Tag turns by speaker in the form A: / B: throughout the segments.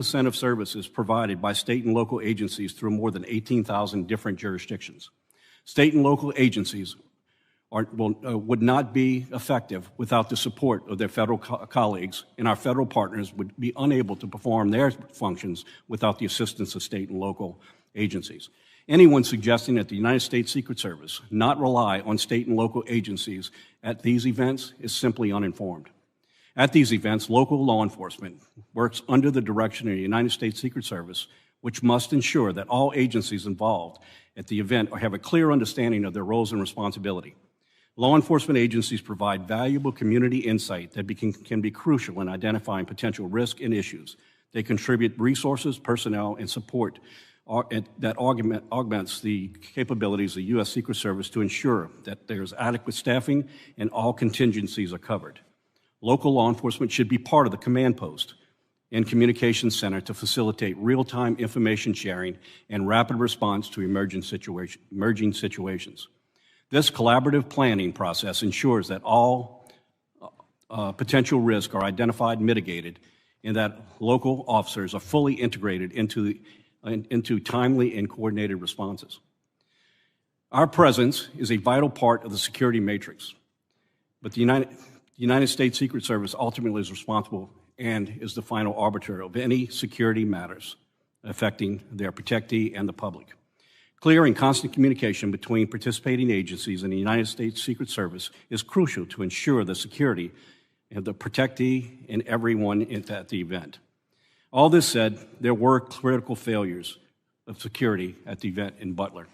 A: percent of services provided by state and local agencies through more than 18,000 different jurisdictions. State and local agencies would not be effective without the support of their federal colleagues, and our federal partners would be unable to perform their functions without the assistance of state and local agencies. Anyone suggesting that the United States Secret Service not rely on state and local agencies at these events is simply uninformed. At these events, local law enforcement works under the direction of the United States Secret Service, which must ensure that all agencies involved at the event have a clear understanding of their roles and responsibility. Law enforcement agencies provide valuable community insight that can be crucial in identifying potential risk and issues. They contribute resources, personnel, and support that augments the capabilities of the U.S. Secret Service to ensure that there's adequate staffing and all contingencies are covered. Local law enforcement should be part of the command post and communications center to facilitate real-time information sharing and rapid response to emerging situations. This collaborative planning process ensures that all potential risks are identified and mitigated, and that local officers are fully integrated into timely and coordinated responses. Our presence is a vital part of the security matrix, but the United States Secret Service ultimately is responsible and is the final arbiter of any security matters affecting their protectee and the public. Clear and constant communication between participating agencies and the United States Secret Service is crucial to ensure the security of the protectee and everyone at the event. All this said, there were critical failures of security at the event in Butler.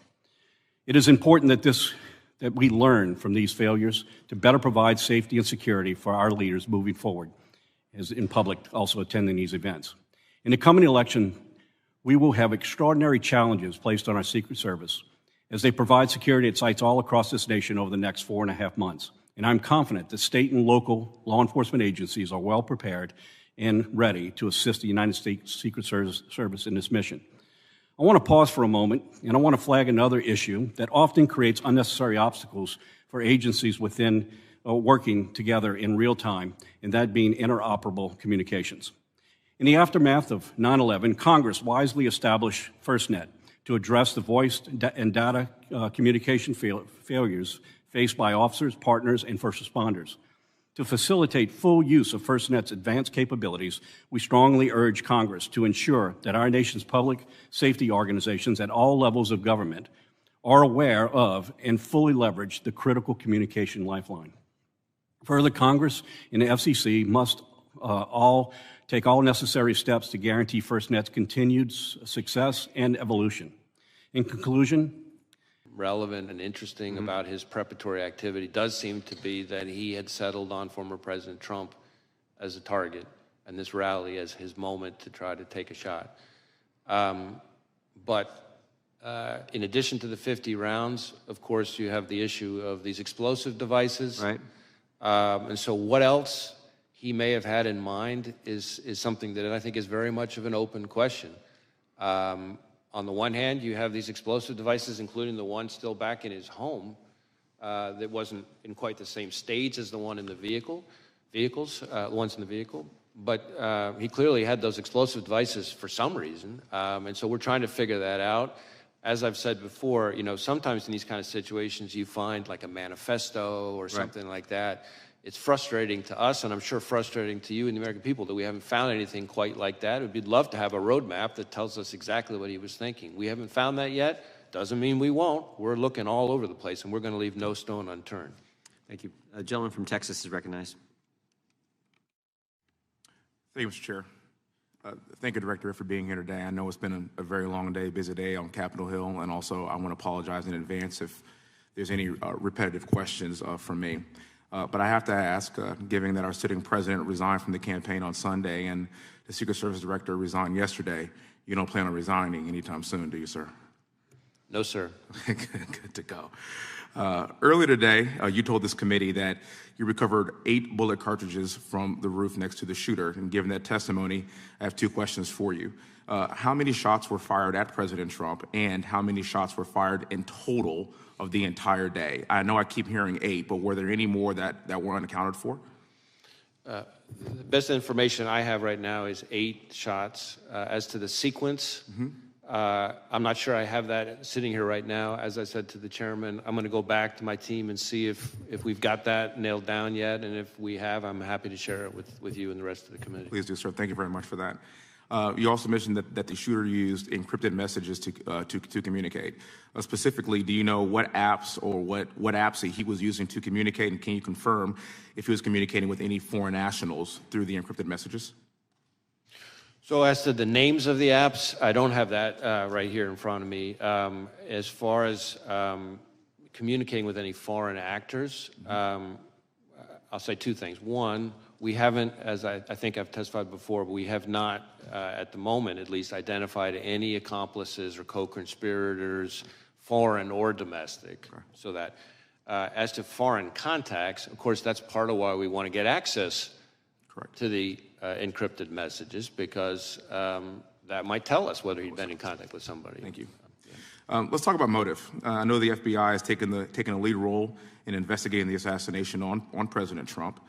A: It is important that we learn from these failures to better provide safety and security for our leaders moving forward, as in public also attending these events. In the coming election, we will have extraordinary challenges placed on our Secret Service as they provide security at sites all across this nation over the next 4.5 months. And I'm confident that state and local law enforcement agencies are well prepared and ready to assist the United States Secret Service in this mission. I want to pause for a moment, and I want to flag another issue that often creates unnecessary obstacles for agencies within working together in real time, and that being interoperable communications. In the aftermath of 9/11, Congress wisely established FirstNet to address the voice and data communication failures faced by officers, partners, and first responders. To facilitate full use of FirstNet's advanced capabilities, we strongly urge Congress to ensure that our nation's public safety organizations at all levels of government are aware of and fully leverage the critical communication lifeline. Further, Congress and the FCC must take all necessary steps to guarantee FirstNet's continued success and evolution. In conclusion,
B: relevant and interesting about his preparatory activity does seem to be that he had settled on former President Trump as a target and this rally as his moment to try to take a shot. But in addition to the 50 rounds, of course, you have the issue of these explosive devices.
C: Right.
B: And so what else he may have had in mind is something that I think is very much of an open question. On the one hand, you have these explosive devices, including the one still back in his home that wasn't in quite the same stage as the one in the ones in the vehicle. But he clearly had those explosive devices for some reason. And so we're trying to figure that out. As I've said before, sometimes in these kind of situations, you find like a manifesto or something like that. It's frustrating to us, and I'm sure frustrating to you and the American people, that we haven't found anything quite like that. We'd love to have a roadmap that tells us exactly what he was thinking. We haven't found that yet. Doesn't mean we won't. We're looking all over the place, and we're going to leave no stone unturned.
C: Thank you. A gentleman from Texas is recognized.
D: Thank you, Mr. Chair. Thank you, Director, for being here today. I know it's been a very long day, busy day on Capitol Hill, and also I want to apologize in advance if there's any repetitive questions from me. But I have to ask, given that our sitting president resigned from the campaign on Sunday and the Secret Service director resigned yesterday, you don't plan on resigning anytime soon, do you, sir?
B: No, sir.
D: Good to go. Earlier today, you told this committee that you recovered 8 bullet cartridges from the roof next to the shooter. And given that testimony, I have 2 questions for you. How many shots were fired at President Trump, and how many shots were fired in total of the entire day? I know I keep hearing 8, but were there any more that were unaccounted for?
B: The best information I have right now is 8 shots. As to the sequence, I'm not sure I have that sitting here right now. As I said to the chairman, I'm going to go back to my team and see if we've got that nailed down yet, and if we have, I'm happy to share it with you and the rest of the committee.
D: Please do, sir. Thank you very much for that. You also mentioned that the shooter used encrypted messages to communicate. Specifically, do you know what apps or what apps he was using to communicate, and can you confirm if he was communicating with any foreign nationals through the encrypted messages?
B: So as to the names of the apps, I don't have that right here in front of me. As far as communicating with any foreign actors, I'll say 2 things. One, we haven't, as I think I've testified before, but we have not, at the moment at least, identified any accomplices or co-conspirators, foreign or domestic. Okay. So that, as to foreign contacts, of course, that's part of why we want to get access to the encrypted messages, because that might tell us whether he'd been in contact with somebody.
D: Thank you. Let's talk about motive. I know the FBI has taken a lead role in investigating the assassination on President Trump.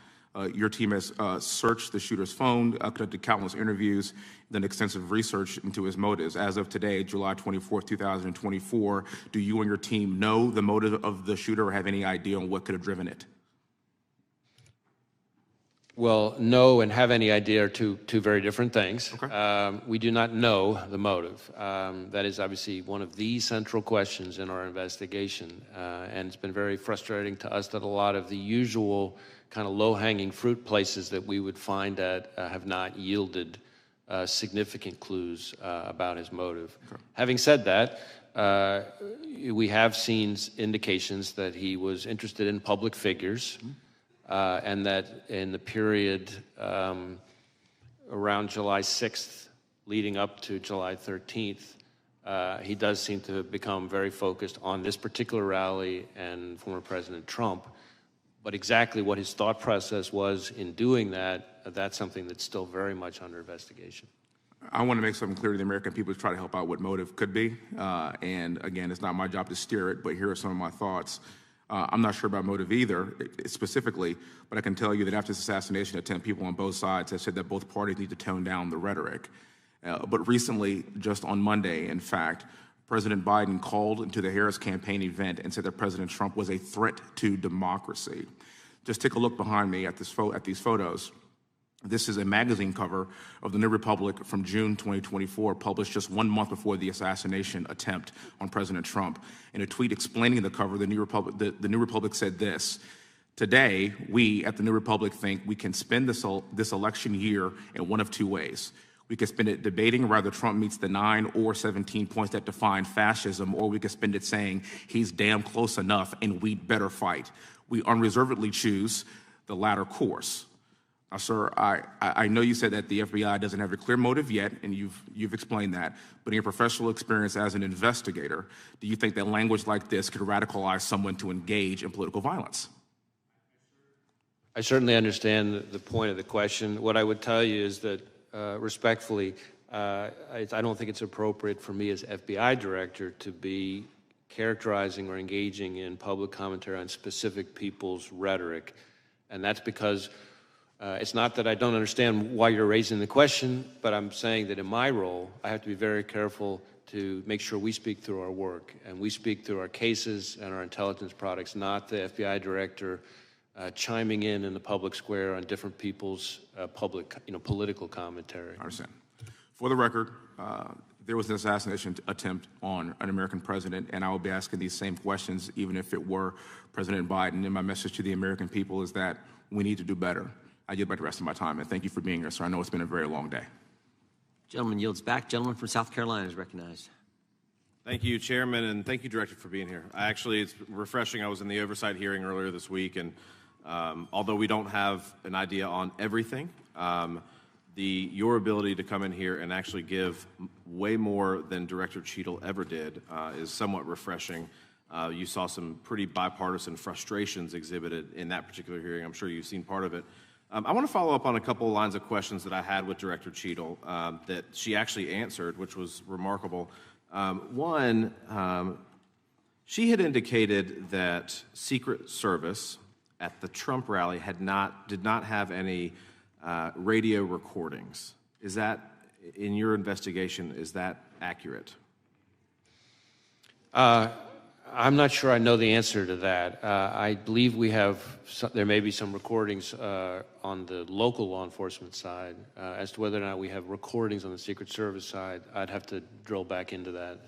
D: Your team has searched the shooter's phone, conducted countless interviews, done extensive research into his motives. As of today, July 24th, 2024, do you and your team know the motive of the shooter or have any idea on what could have driven it?
B: Well, know and have any idea are two very different things.
D: Okay.
B: We do not know the motive. That is obviously one of the central questions in our investigation, and it's been very frustrating to us that a lot of the usual kind of low-hanging fruit places that we would find at have not yielded significant clues about his motive. Okay. Having said that, we have seen indications that he was interested in public figures. And that in the period around July 6th, leading up to July 13th, he does seem to have become very focused on this particular rally and former President Trump. But exactly what his thought process was in doing that, that's something that's still very much under investigation.
D: I want to make something clear to the American people to try to help out what motive could be. And again, it's not my job to steer it, but here are some of my thoughts. I'm not sure about motive either, specifically, but I can tell you that after this assassination attempt, people on both sides have said that both parties need to tone down the rhetoric. But recently, just on Monday, in fact, President Biden called into the Harris campaign event and said that President Trump was a threat to democracy. Just take a look behind me at these photos. This is a magazine cover of the New Republic from June 2024, published just 1 month before the assassination attempt on President Trump. In a tweet explaining the cover, the New Republic said this: "Today, we at the New Republic think we can spend this election year in one of 2 ways. We could spend it debating whether Trump meets the 9 or 17 points that define fascism, or we could spend it saying he's damn close enough and we'd better fight. We unreservedly choose the latter course." Now, sir, I know you said that the FBI doesn't have a clear motive yet, and you've explained that, but in your professional experience as an investigator, do you think that language like this could radicalize someone to engage in political violence?
B: I certainly understand the point of the question. What I would tell you is that, respectfully, I don't think it's appropriate for me as FBI director to be characterizing or engaging in public commentary on specific people's rhetoric, and that's because it's not that I don't understand why you're raising the question, but I'm saying that in my role, I have to be very careful to make sure we speak through our work, and we speak through our cases and our intelligence products, not the FBI director chiming in the public square on different people's political commentary.
D: I understand. For the record, there was an assassination attempt on an American president, and I will be asking these same questions even if it were President Biden. And my message to the American people is that we need to do better. I yield back the rest of my time, and thank you for being here, sir. I know it's been a very long day.
C: Gentleman yields back. Gentleman from South Carolina is recognized.
E: Thank you, Chairman, and thank you, Director, for being here. It's refreshing. I was in the oversight hearing earlier this week, and although we don't have an idea on everything, your ability to come in here and actually give way more than Director Cheadle ever did is somewhat refreshing. You saw some pretty bipartisan frustrations exhibited in that particular hearing. I'm sure you've seen part of it. I want to follow up on a couple of lines of questions that I had with Director Cheadle that she actually answered, which was remarkable. One, she had indicated that Secret Service at the Trump rally did not have any radio recordings. Is that, in your investigation, is that accurate?
B: I'm not sure I know the answer to that. I believe there may be some recordings on the local law enforcement side. As to whether or not we have recordings on the Secret Service side, I'd have to drill back into that.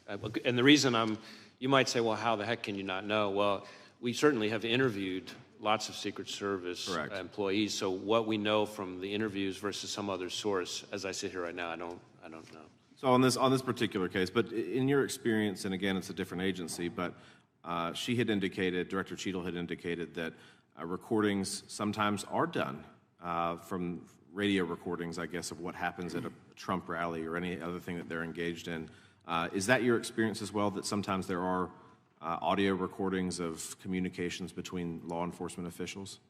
B: And the reason you might say, well, how the heck can you not know? Well, we certainly have interviewed lots of Secret Service employees. So what we know from the interviews versus some other source, as I sit here right now, I don't know.
E: So on this particular case, but in your experience, and again, it's a different agency, but she had indicated, Director Cheadle had indicated that recordings sometimes are done from radio recordings, I guess, of what happens at a Trump rally or any other thing that they're engaged in. Is that your experience as well, that sometimes there are audio recordings of communications between law enforcement officials?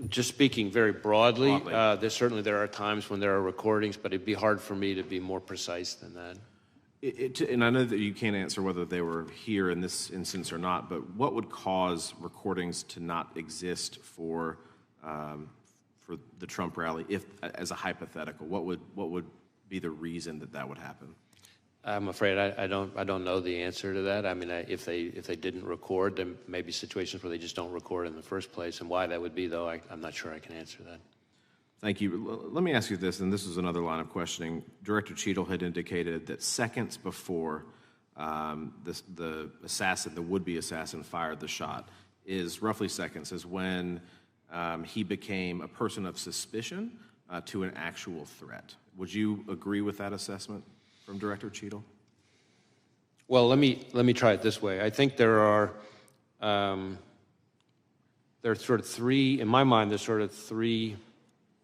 B: Just speaking very broadly. There are times when there are recordings, but it'd be hard for me to be more precise than that.
E: And I know that you can't answer whether they were here in this instance or not, but what would cause recordings to not exist for the Trump rally, if, as a hypothetical? What would be the reason that would happen?
B: I'm afraid I don't know the answer to that. I mean, if they didn't record, there may be situations where they just don't record in the first place, and why that would be, though, I'm not sure I can answer that.
E: Thank you. Let me ask you this, and this is another line of questioning. Director Cheadle had indicated that seconds before the would-be assassin fired the shot, is roughly seconds, is when he became a person of suspicion to an actual threat. Would you agree with that assessment from Director Cheadle?
B: Well, let me try it this way. I think there are sort of three, in my mind, there's sort of three,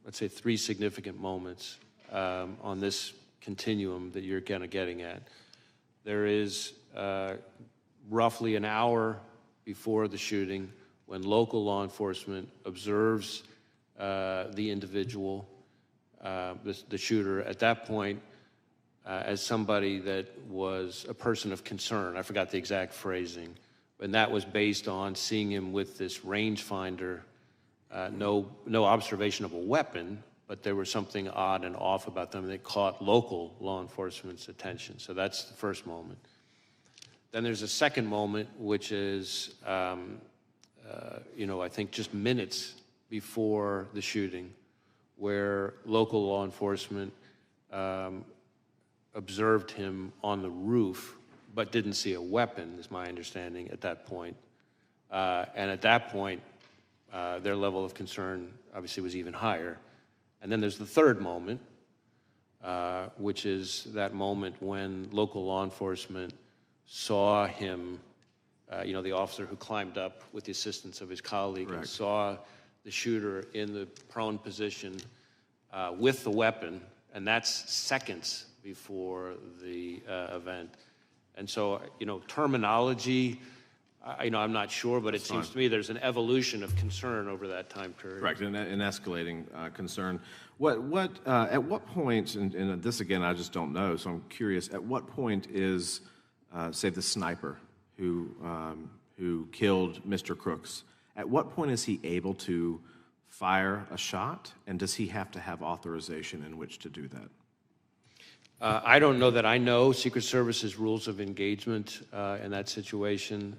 B: let's say three significant moments on this continuum that you're kind of getting at. There is roughly an hour before the shooting when local law enforcement observes the individual, the shooter. At that point, as somebody that was a person of concern. I forgot the exact phrasing, and that was based on seeing him with this rangefinder, no observation of a weapon, but there was something odd and off about them that caught local law enforcement's attention. So that's the first moment. Then there's a second moment, which is, I think just minutes before the shooting, where local law enforcement observed him on the roof, but didn't see a weapon, is my understanding at that point. And at that point, their level of concern obviously was even higher. And then there's the third moment, which is that moment when local law enforcement saw him, the officer who climbed up with the assistance of his colleague, and saw the shooter in the prone position with the weapon, and that's seconds before the event. And so, terminology, I'm not sure, but it seems to me there's an evolution of concern over that time period.
E: Correct, an escalating concern. At what point, and this again I just don't know, so I'm curious, at what point is, say, the sniper who killed Mr. Crooks, at what point is he able to fire a shot, and does he have to have authorization in which to do that?
B: I don't know that I know Secret Service's rules of engagement in that situation.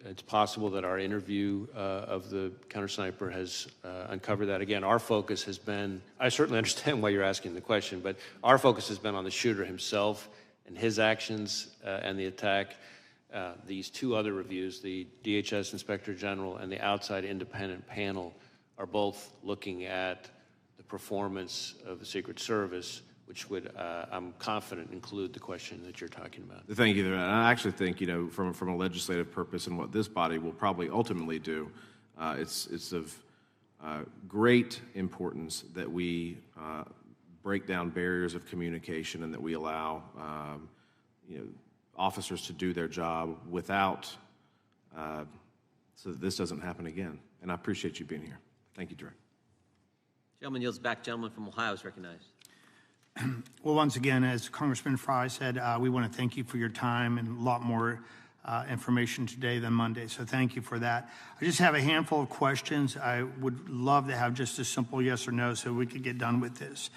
B: It's possible that our interview of the counter-sniper has uncovered that. Again, our focus has been, I certainly understand why you're asking the question, but our focus has been on the shooter himself and his actions and the attack. These two other reviews, the DHS Inspector General and the outside independent panel, are both looking at the performance of the Secret Service, which would, I'm confident, include the question that you're talking about.
E: Thank you. And I actually think, from a legislative purpose and what this body will probably ultimately do, it's of great importance that we break down barriers of communication and that we allow, officers to do their job without, so that this doesn't happen again. And I appreciate you being here. Thank you, Director.
C: Gentleman yields back. Gentleman from Ohio is recognized.
F: Well, once again, as Congressman Fry said, we want to thank you for your time and a lot more information today than Monday, so thank you for that. I just have a handful of questions. I would love to have just a simple yes or no so we could get done with this.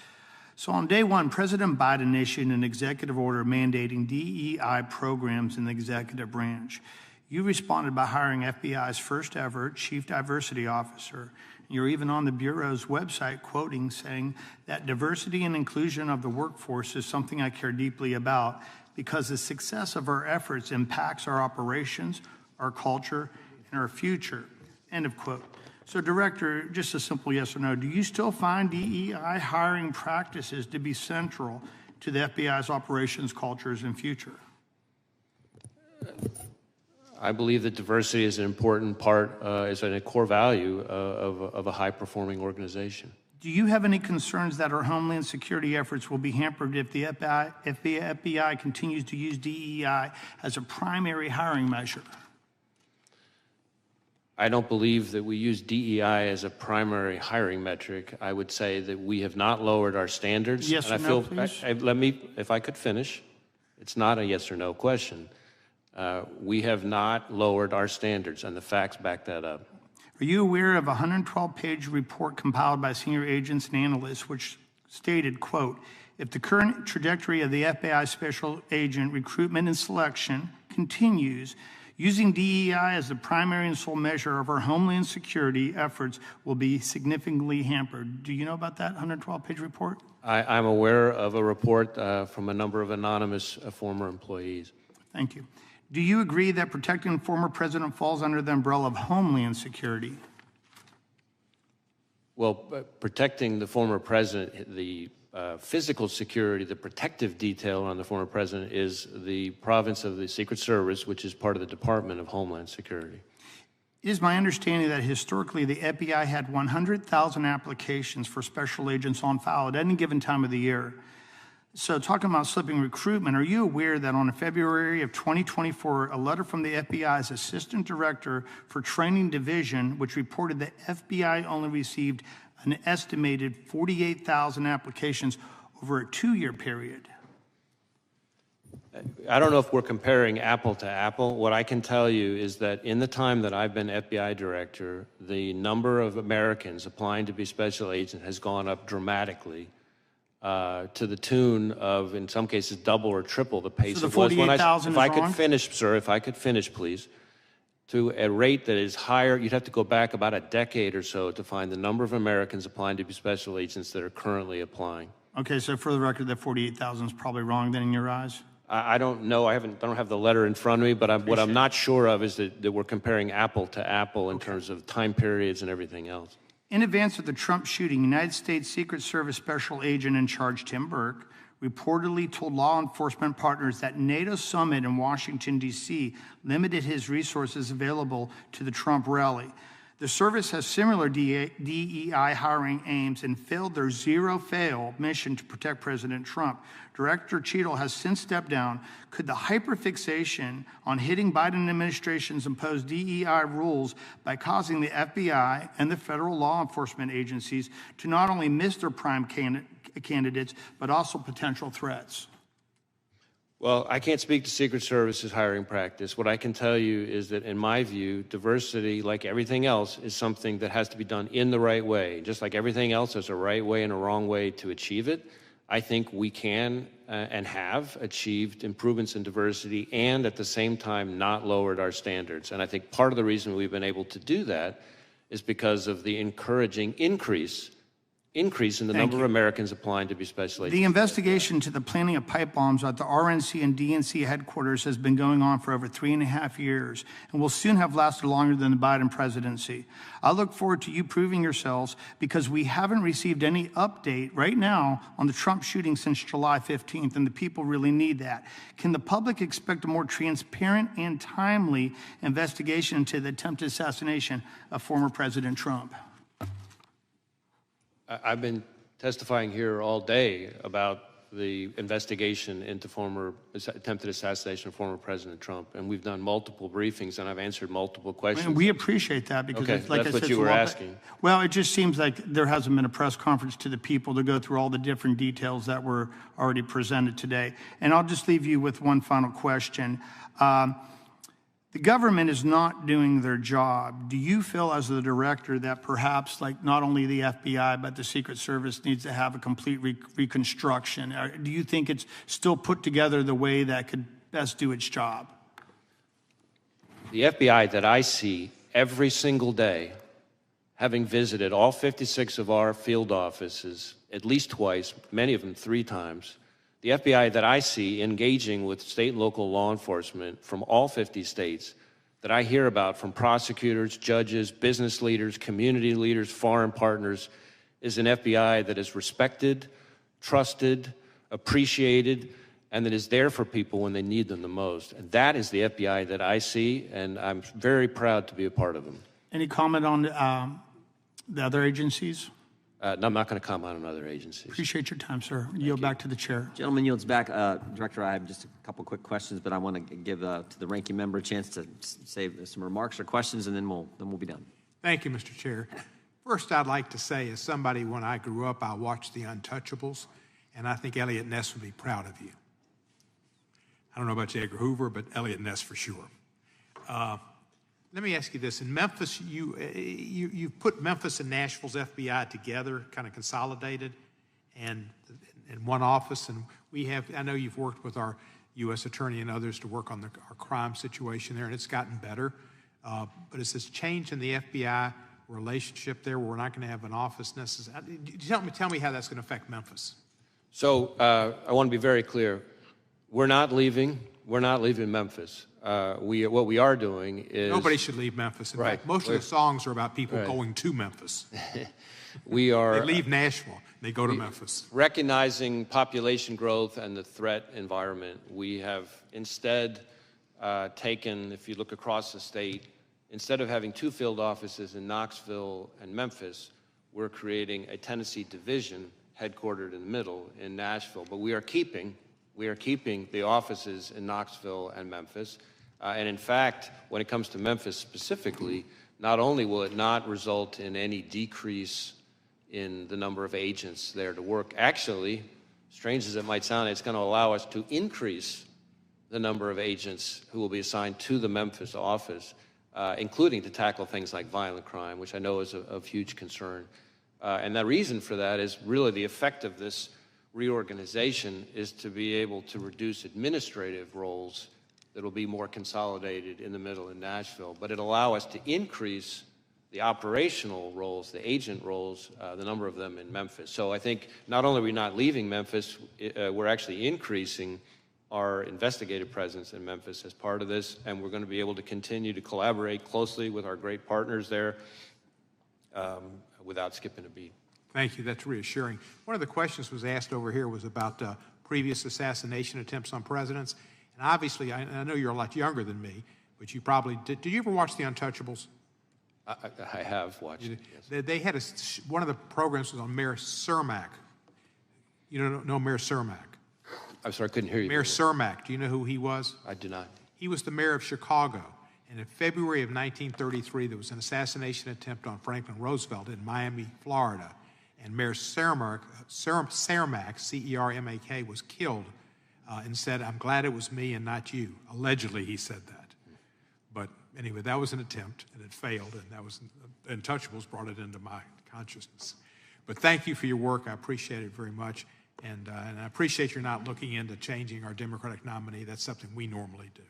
F: So on day one, President Biden issued an executive order mandating DEI programs in the executive branch. You responded by hiring FBI's first ever chief diversity officer. You're even on the Bureau's website quoting saying that diversity and inclusion of the workforce is something I care deeply about because the success of our efforts impacts our operations, our culture, and our future, end of quote. So Director, just a simple yes or no, do you still find DEI hiring practices to be central to the FBI's operations, cultures, and future?
B: I believe that diversity is an important part, is a core value of a high-performing organization.
F: Do you have any concerns that our Homeland Security efforts will be hampered if the FBI continues to use DEI as a primary hiring measure?
B: I don't believe that we use DEI as a primary hiring metric. I would say that we have not lowered our standards.
F: Yes or no, please?
B: Let me, if I could finish. It's not a yes or no question. We have not lowered our standards, and the facts back that up.
F: Are you aware of a 112-page report compiled by senior agents and analysts which stated, quote, if the current trajectory of the FBI special agent recruitment and selection continues, using DEI as the primary and sole measure of our Homeland Security efforts will be significantly hampered. Do you know about that 112-page report?
B: I'm aware of a report from a number of anonymous former employees.
F: Thank you. Do you agree that protecting the former president falls under the umbrella of Homeland Security?
B: Well, protecting the former president, the physical security, the protective detail on the former president is the province of the Secret Service, which is part of the Department of Homeland Security.
F: It is my understanding that historically the FBI had 100,000 applications for special agents on file at any given time of the year. So talking about slipping recruitment, are you aware that on February of 2024, a letter from the FBI's Assistant Director for Training Division, which reported that FBI only received an estimated 48,000 applications over a 2-year period?
B: I don't know if we're comparing apple to apple. What I can tell you is that in the time that I've been FBI director, the number of Americans applying to be special agent has gone up dramatically. To the tune of, in some cases, double or triple the pace
F: so
B: it was when I. If I could
F: wrong?
B: finish, sir, if I could finish, please. To a rate that is higher, you'd have to go back about a decade or so to find the number of Americans applying to be special agents that are currently applying.
F: Okay, so for the record, that 48,000 is probably wrong then in your eyes?
B: I don't know. I don't have the letter in front of me, but what I'm not sure of is that we're comparing apple to apple in terms of time periods and everything else.
F: In advance of the Trump shooting, United States Secret Service Special Agent in charge Tim Burke reportedly told law enforcement partners that NATO summit in Washington, D.C. limited his resources available to the Trump rally. The service has similar DEI hiring aims and failed their zero-fail mission to protect President Trump. Director Cheadle has since stepped down. Could the hyperfixation on hitting Biden administration's imposed DEI rules by causing the FBI and the federal law enforcement agencies to not only miss their prime candidates, but also potential threats?
B: Well, I can't speak to Secret Service's hiring practice. What I can tell you is that, in my view, diversity, like everything else, is something that has to be done in the right way. Just like everything else, there's a right way and a wrong way to achieve it. I think we can and have achieved improvements in diversity and, at the same time, not lowered our standards. And I think part of the reason we've been able to do that is because of the encouraging increase in the number of Americans applying to be special agents.
F: The investigation to the planting of pipe bombs at the RNC and DNC headquarters has been going on for over 3.5 years and will soon have lasted longer than the Biden presidency. I look forward to you proving yourselves because we haven't received any update right now on the Trump shooting since July 15th, and the people really need that. Can the public expect a more transparent and timely investigation into the attempted assassination of former President Trump?
B: I've been testifying here all day about the investigation into attempted assassination of former President Trump, and we've done multiple briefings, and I've answered multiple questions.
F: And we appreciate that because,
B: okay,
F: like
B: that's
F: I said,
B: what you were asking.
F: Well, it just seems like there hasn't been a press conference to the people to go through all the different details that were already presented today. And I'll just leave you with one final question. the government is not doing their job. Do you feel as the director that perhaps like not only the FBI, but the Secret Service needs to have a complete reconstruction? Or do you think it's still put together the way that could best do its job?
B: The FBI that I see every single day, having visited all 56 of our field offices at least twice, many of them 3 times, the FBI that I see engaging with state and local law enforcement from all 50 states, that I hear about from prosecutors, judges, business leaders, community leaders, foreign partners, is an FBI that is respected, trusted, appreciated, and that is there for people when they need them the most. And that is the FBI that I see, and I'm very proud to be a part of them.
F: Any comment on the other agencies?
B: No, I'm not going to comment on other agencies.
F: Appreciate your time, sir. Yield back to the chair.
C: Gentleman yields back. Director, I have just a couple quick questions, but I want to give to the ranking member a chance to say some remarks or questions, and then we'll be done.
G: Thank you, Mr. Chair. First, I'd like to say, as somebody, when I grew up, I watched The Untouchables, and I think Elliot Ness would be proud of you. I don't know about J. Edgar Hoover, but Elliot Ness for sure. Let me ask you this. In Memphis, you've put Memphis and Nashville's FBI together, kind of consolidated, and in one office. And I know you've worked with our U.S. Attorney and others to work on our crime situation there, and it's gotten better. But is this change in the FBI relationship there where we're not going to have an office necessarily? Tell me how that's going to affect Memphis.
B: So I want to be very clear. We're not leaving Memphis. What we are doing is...
G: Nobody should leave Memphis. In fact, most of the songs are about people going to Memphis.
B: We are...
G: They leave Nashville. They go to Memphis.
B: Recognizing population growth and the threat environment, we have instead taken, if you look across the state, instead of having 2 field offices in Knoxville and Memphis, we're creating a Tennessee division headquartered in the middle in Nashville. But we are keeping the offices in Knoxville and Memphis. And in fact, when it comes to Memphis specifically, not only will it not result in any decrease in the number of agents there to work, actually, strange as it might sound, it's going to allow us to increase the number of agents who will be assigned to the Memphis office, including to tackle things like violent crime, which I know is of huge concern. And the reason for that is really the effect of this reorganization is to be able to reduce administrative roles that will be more consolidated in the middle in Nashville, but it'll allow us to increase the operational roles, the agent roles, the number of them in Memphis. So I think not only are we not leaving Memphis, we're actually increasing our investigative presence in Memphis as part of this, and we're going to be able to continue to collaborate closely with our great partners there without skipping a beat.
G: Thank you. That's reassuring. One of the questions was asked over here was about previous assassination attempts on presidents. And obviously, I know you're a lot younger than me, but you probably did. Did you ever watch The Untouchables?
B: I have watched it, yes.
G: They had one of the programs was on Mayor Cermak. You know Mayor Cermak?
B: I'm sorry, I couldn't hear you.
G: Mayor Cermak, do you know who he was?
B: I do not.
G: He was the mayor of Chicago. And in February of 1933, there was an assassination attempt on Franklin Roosevelt in Miami, Florida. And Mayor Cermak, C-E-R-M-A-K, was killed and said, "I'm glad it was me and not you." Allegedly, he said that. But anyway, that was an attempt, and it failed, and that was Untouchables brought it into my consciousness. But thank you for your work. I appreciate it very much, and I appreciate you're not looking into changing our Democratic nominee. That's something we normally do.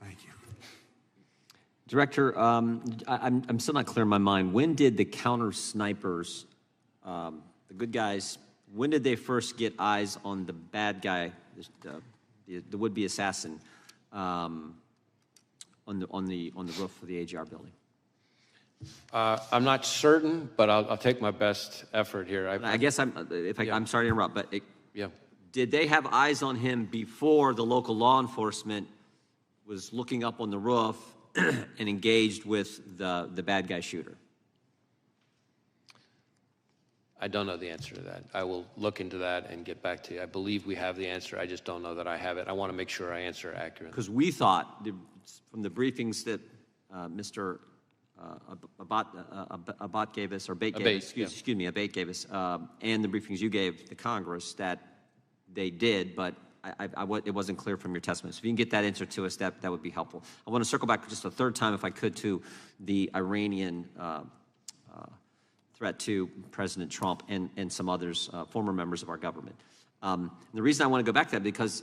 G: Thank you.
C: Director, I'm still not clear in my mind. When did the counter snipers, the good guys, when did they first get eyes on the bad guy, the would-be assassin, on the roof of the AGR building?
B: I'm not certain, but I'll take my best effort here.
C: I guess I'm sorry to interrupt, but
B: yeah.
C: Did they have eyes on him before the local law enforcement was looking up on the roof and engaged with the bad guy shooter?
B: I don't know the answer to that. I will look into that and get back to you. I believe we have the answer. I just don't know that I have it. I want to make sure I answer accurately.
C: Because we thought, from the briefings that Mr. Abbott gave us, or Bate gave us, excuse me, Abate gave us, and the briefings you gave the Congress, that they did, but it wasn't clear from your testimony. So if you can get that answer to us, that would be helpful. I want to circle back just a third time, if I could, to the Iranian threat to President Trump and some others, former members of our government. The reason I want to go back to that, because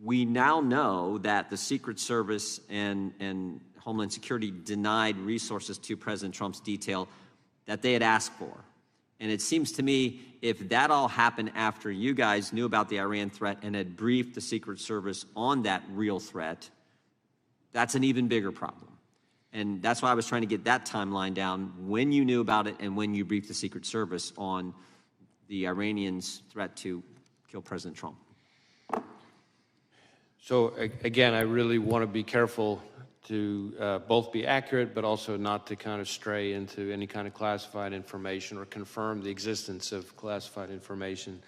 C: we now know that the Secret Service and Homeland Security denied resources to President Trump's detail that they had asked for. And it seems to me, if that all happened after you guys knew about the Iran threat and had briefed the Secret Service on that real threat, that's an even bigger problem. And that's why I was trying to get that timeline down, when you knew about it and when you briefed the Secret Service on the Iranians' threat to kill President Trump.
B: So again, I really want to be careful to both be accurate, but also not to kind of stray into any kind of classified information or confirm the existence of classified information.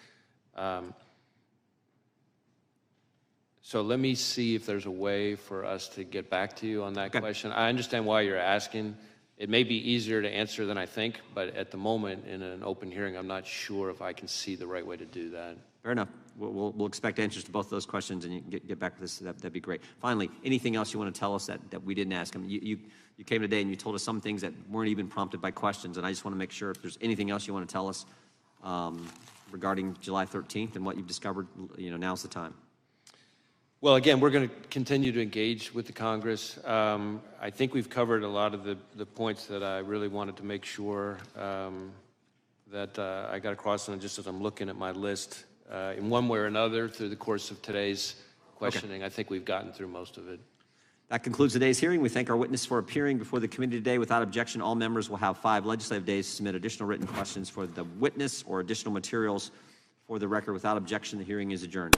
B: So let me see if there's a way for us to get back to you on that question. I understand why you're asking. It may be easier to answer than I think, but at the moment in an open hearing, I'm not sure if I can see the right way to do that.
C: Fair enough. We'll expect answers to both those questions, and you can get back to this. That'd be great. Finally, anything else you want to tell us that we didn't ask? I mean, you came today and you told us some things that weren't even prompted by questions, and I just want to make sure if there's anything else you want to tell us regarding July 13th and what you've discovered. Now's the time.
B: Well, again, we're going to continue to engage with the Congress. I think we've covered a lot of the points that I really wanted to make sure that I got across on, just as I'm looking at my list. In one way or another, through the course of today's questioning, I think we've gotten through most of it.
C: That concludes today's hearing. We thank our witness for appearing before the committee today. Without objection, all members will have 5 legislative days to submit additional written questions for the witness or additional materials for the record. Without objection, the hearing is adjourned.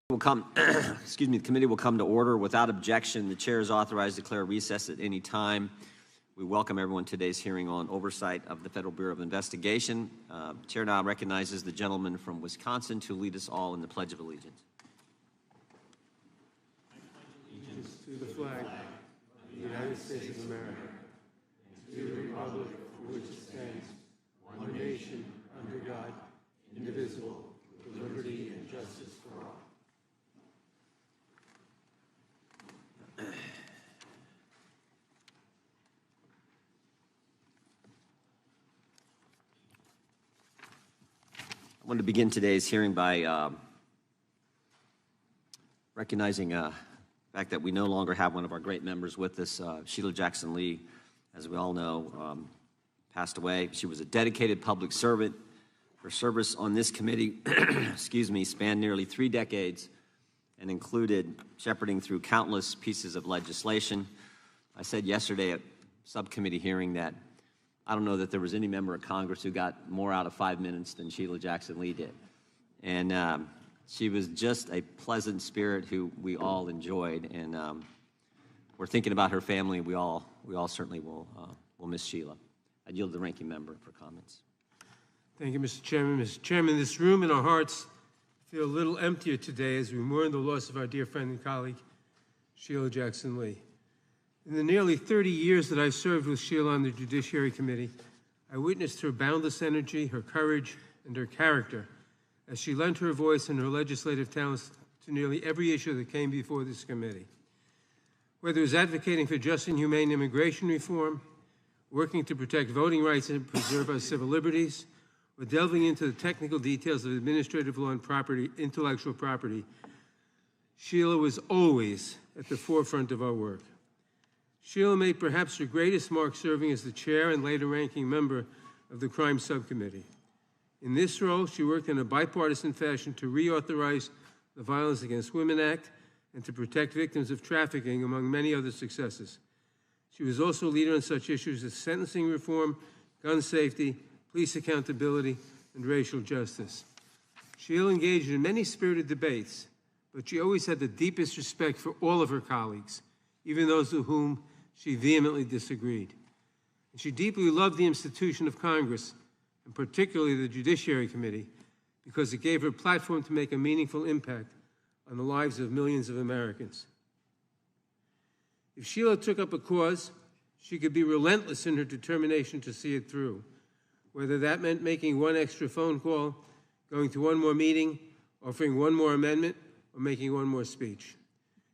C: The committee will come to order. Without objection, the chair is authorized to declare recess at any time. We welcome everyone to today's hearing on oversight of the Federal Bureau of Investigation. The chair now recognizes the gentleman from Wisconsin to lead us all in the Pledge of Allegiance.
H: Allegiance to the flag of the United States of America, and to the republic for which it stands, one nation, under God, indivisible, with liberty and justice for all.
C: I wanted to begin today's hearing by recognizing the fact that we no longer have one of our great members with us. Sheila Jackson Lee, as we all know, passed away. She was a dedicated public servant. Her service on this committee spanned nearly 3 decades and included shepherding through countless pieces of legislation. I said yesterday at subcommittee hearing that I don't know that there was any member of Congress who got more out of 5 minutes than Sheila Jackson Lee did. And she was just a pleasant spirit who we all enjoyed. And we're thinking about her family. We all certainly will miss Sheila. I yield to the ranking member for comments.
H: Thank you, Mr. Chairman. Mr. Chairman, this room and our hearts feel a little emptier today as we mourn the loss of our dear friend and colleague, Sheila Jackson Lee. In the nearly 30 years that I've served with Sheila on the Judiciary Committee, I witnessed her boundless energy, her courage, and her character as she lent her voice and her legislative talents to nearly every issue that came before this committee. Whether it was advocating for just and humane immigration reform, working to protect voting rights and preserve our civil liberties, or delving into the technical details of administrative law and intellectual property, Sheila was always at the forefront of our work. Sheila made perhaps her greatest mark serving as the chair and later ranking member of the Crime Subcommittee. In this role, she worked in a bipartisan fashion to reauthorize the Violence Against Women Act and to protect victims of trafficking, among many other successes. She was also a leader on such issues as sentencing reform, gun safety, police accountability, and racial justice. Sheila engaged in many spirited debates, but she always had the deepest respect for all of her colleagues, even those with whom she vehemently disagreed. And she deeply loved the institution of Congress, and particularly the Judiciary Committee, because it gave her a platform to make a meaningful impact on the lives of millions of Americans. If Sheila took up a cause, She could be relentless in her determination to see it through, whether that meant making one extra phone call, going to one more meeting, offering one more amendment, or making one more speech.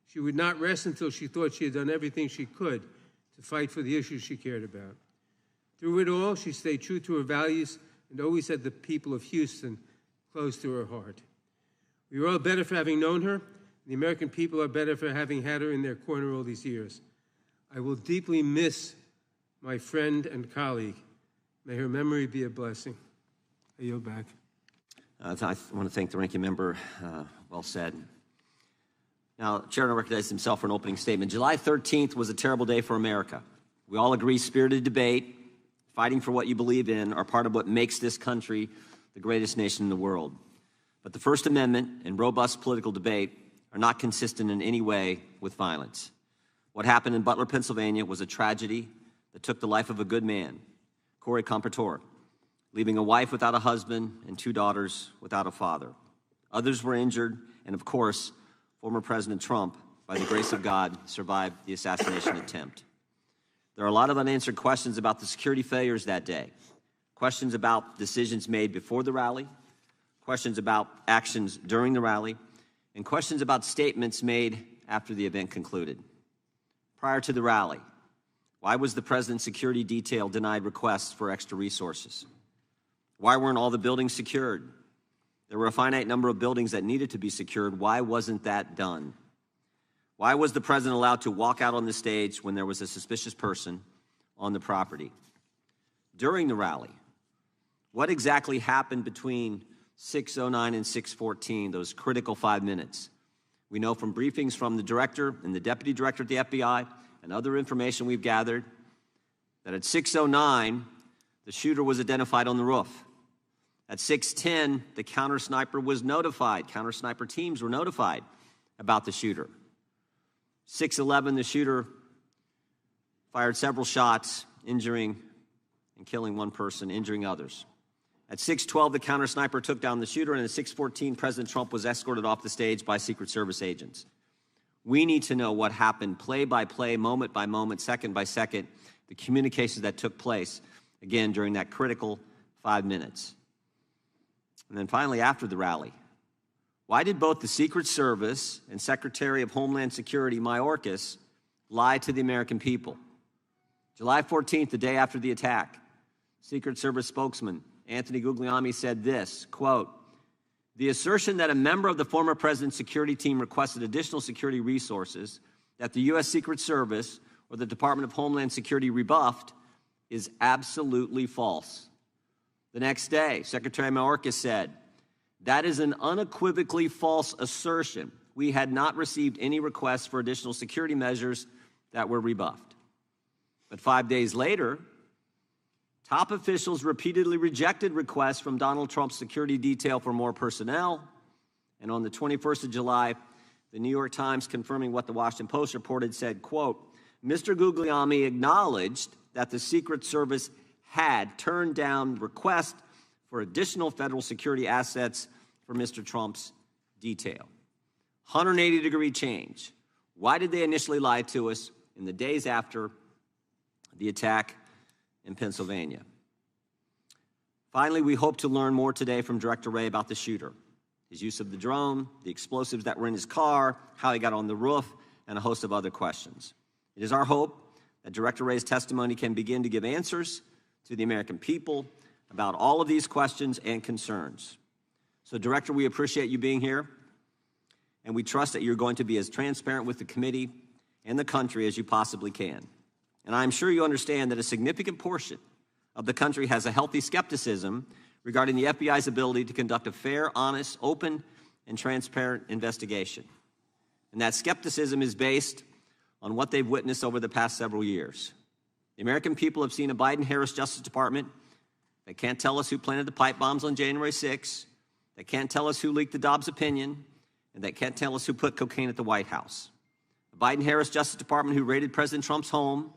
H: She would not rest until she thought she had done everything she could to fight for the issues she cared about. Through it all, she stayed true to her values and always had the people of Houston close to her heart. We are all better for having known her. The American people are better for having had her in their corner all these years. I will deeply miss my friend and colleague. May her memory be a blessing. I yield back.
C: I want to thank the ranking member. Well said. Now, Chair will recognize himself for an opening statement. July 13th was a terrible day for America. We all agree spirited debate, fighting for what you believe in, are part of what makes this country the greatest nation in the world. But the First Amendment and robust political debate are not consistent in any way with violence. What happened in Butler, Pennsylvania was a tragedy that took the life of a good man, Corey Compertor, leaving a wife without a husband and 2 daughters without a father. Others were injured, and of course, former President Trump, by the grace of God, survived the assassination attempt. There are a lot of unanswered questions about the security failures that day, questions about decisions made before the rally, questions about actions during the rally, and questions about statements made after the event concluded. Prior to the rally, why was the president's security detail denied requests for extra resources? Why weren't all the buildings secured? There were a finite number of buildings that needed to be secured. Why wasn't that done? Why was the president allowed to walk out on the stage when there was a suspicious person on the property? During the rally, what exactly happened between 6:09 and 6:14, those critical 5 minutes? We know from briefings from the director and the deputy director at the FBI and other information we've gathered that at 6:09, the shooter was identified on the roof. At 6:10, the counter sniper was notified. Counter sniper teams were notified about the shooter. 6:11, the shooter fired several shots, injuring and killing one person, injuring others. At 6:12, the counter sniper took down the shooter, and at 6:14, President Trump was escorted off the stage by Secret Service agents. We need to know what happened play by play, moment by moment, second by second, the communications that took place, again, during that critical 5 minutes. And then finally, after the rally, why did both the Secret Service and Secretary of Homeland Security, Mayorkas, lie to the American people? July 14th, the day after the attack, Secret Service spokesman Anthony Guglielmi said this, quote, "The assertion that a member of the former president's security team requested additional security resources that the U.S. Secret Service or the Department of Homeland Security rebuffed is absolutely false." The next day, Secretary Mayorkas said, "That is an unequivocally false assertion. We had not received any requests for additional security measures that were rebuffed." But 5 days later, top officials repeatedly rejected requests from Donald Trump's security detail for more personnel. And on the 21st of July, the New York Times, confirming what the Washington Post reported, said, quote, "Mr. Guglielmi acknowledged that the Secret Service had turned down requests for additional federal security assets for Mr. Trump's detail." 180-degree change. Why did they initially lie to us in the days after the attack in Pennsylvania? Finally, we hope to learn more today from Director Wray about the shooter, his use of the drone, the explosives that were in his car, how he got on the roof, and a host of other questions. It is our hope that Director Wray's testimony can begin to give answers to the American people about all of these questions and concerns. So, Director, we appreciate you being here, and we trust that you're going to be as transparent with the committee and the country as you possibly can. And I'm sure you understand that a significant portion of the country has a healthy skepticism regarding the FBI's ability to conduct a fair, honest, open, and transparent investigation. And that skepticism is based on what they've witnessed over the past several years. The American people have seen a Biden-Harris Justice Department that can't tell us who planted the pipe bombs on January 6th, that can't tell us who leaked the Dobbs opinion, and that can't tell us who put cocaine at the White House. A Biden-Harris Justice Department who raided President Trump's home,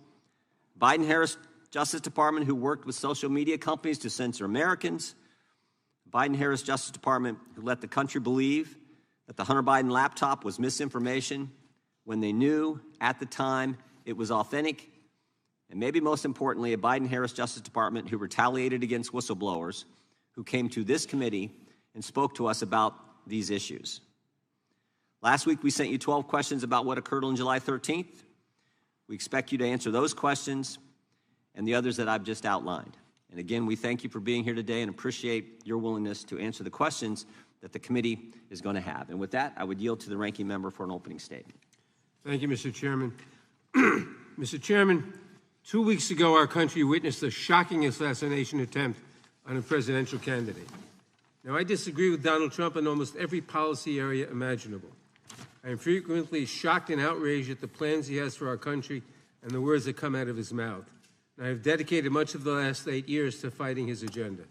C: Biden-Harris Justice Department who worked with social media companies to censor Americans, Biden-Harris Justice Department who let the country believe that the Hunter Biden laptop was misinformation when they knew at the time it was authentic and maybe most importantly, a Biden-Harris Justice Department who retaliated against whistleblowers who came to this committee and spoke to us about these issues. Last week, we sent you 12 questions about what occurred on July 13th. We expect you to answer those questions and the others that I've just outlined. And again, we thank you for being here today and appreciate your willingness to answer the questions that the committee is going to have. And with that, I would yield to the ranking member for an opening statement.
H: Thank you, Mr. Chairman. Mr. Chairman, 2 weeks ago, our country witnessed a shocking assassination attempt on a presidential candidate. Now, I disagree with Donald Trump in almost every policy area imaginable. I am frequently shocked and outraged at the plans he has for our country and the words that come out of his mouth. And I have dedicated much of the last 8 years to fighting his agenda.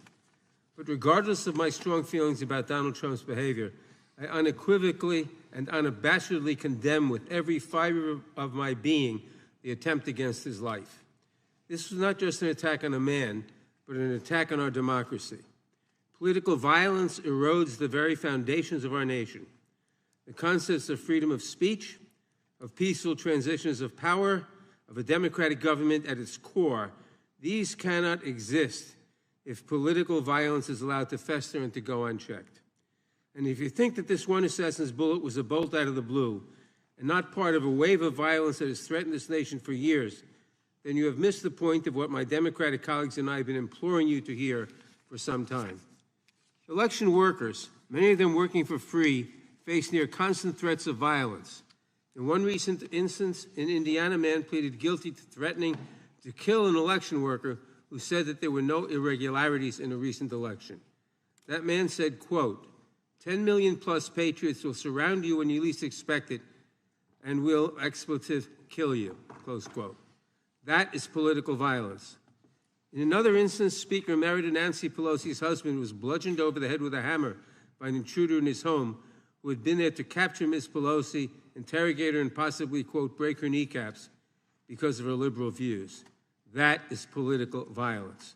H: But regardless of my strong feelings about Donald Trump's behavior, I unequivocally and unabashedly condemn with every fiber of my being the attempt against his life. This was not just an attack on a man, but an attack on our democracy. Political violence erodes the very foundations of our nation. The concepts of freedom of speech, of peaceful transitions of power, of a democratic government at its core, these cannot exist if political violence is allowed to fester and to go unchecked. And if you think that this one assassin's bullet was a bolt out of the blue and not part of a wave of violence that has threatened this nation for years, then you have missed the point of what my Democratic colleagues and I have been imploring you to hear for some time. Election workers, many of them working for free, face near constant threats of violence. In one recent instance, an Indiana man pleaded guilty to threatening to kill an election worker who said that there were no irregularities in a recent election. That man said, quote, 10 million plus patriots will surround you when you least expect it and will, expletive, kill you, close quote. That is political violence. In another instance, Speaker Emerita Nancy Pelosi's husband was bludgeoned over the head with a hammer by an intruder in his home who had been there to capture Ms. Pelosi, interrogate her, and possibly, quote, break her kneecaps because of her liberal views. That is political violence.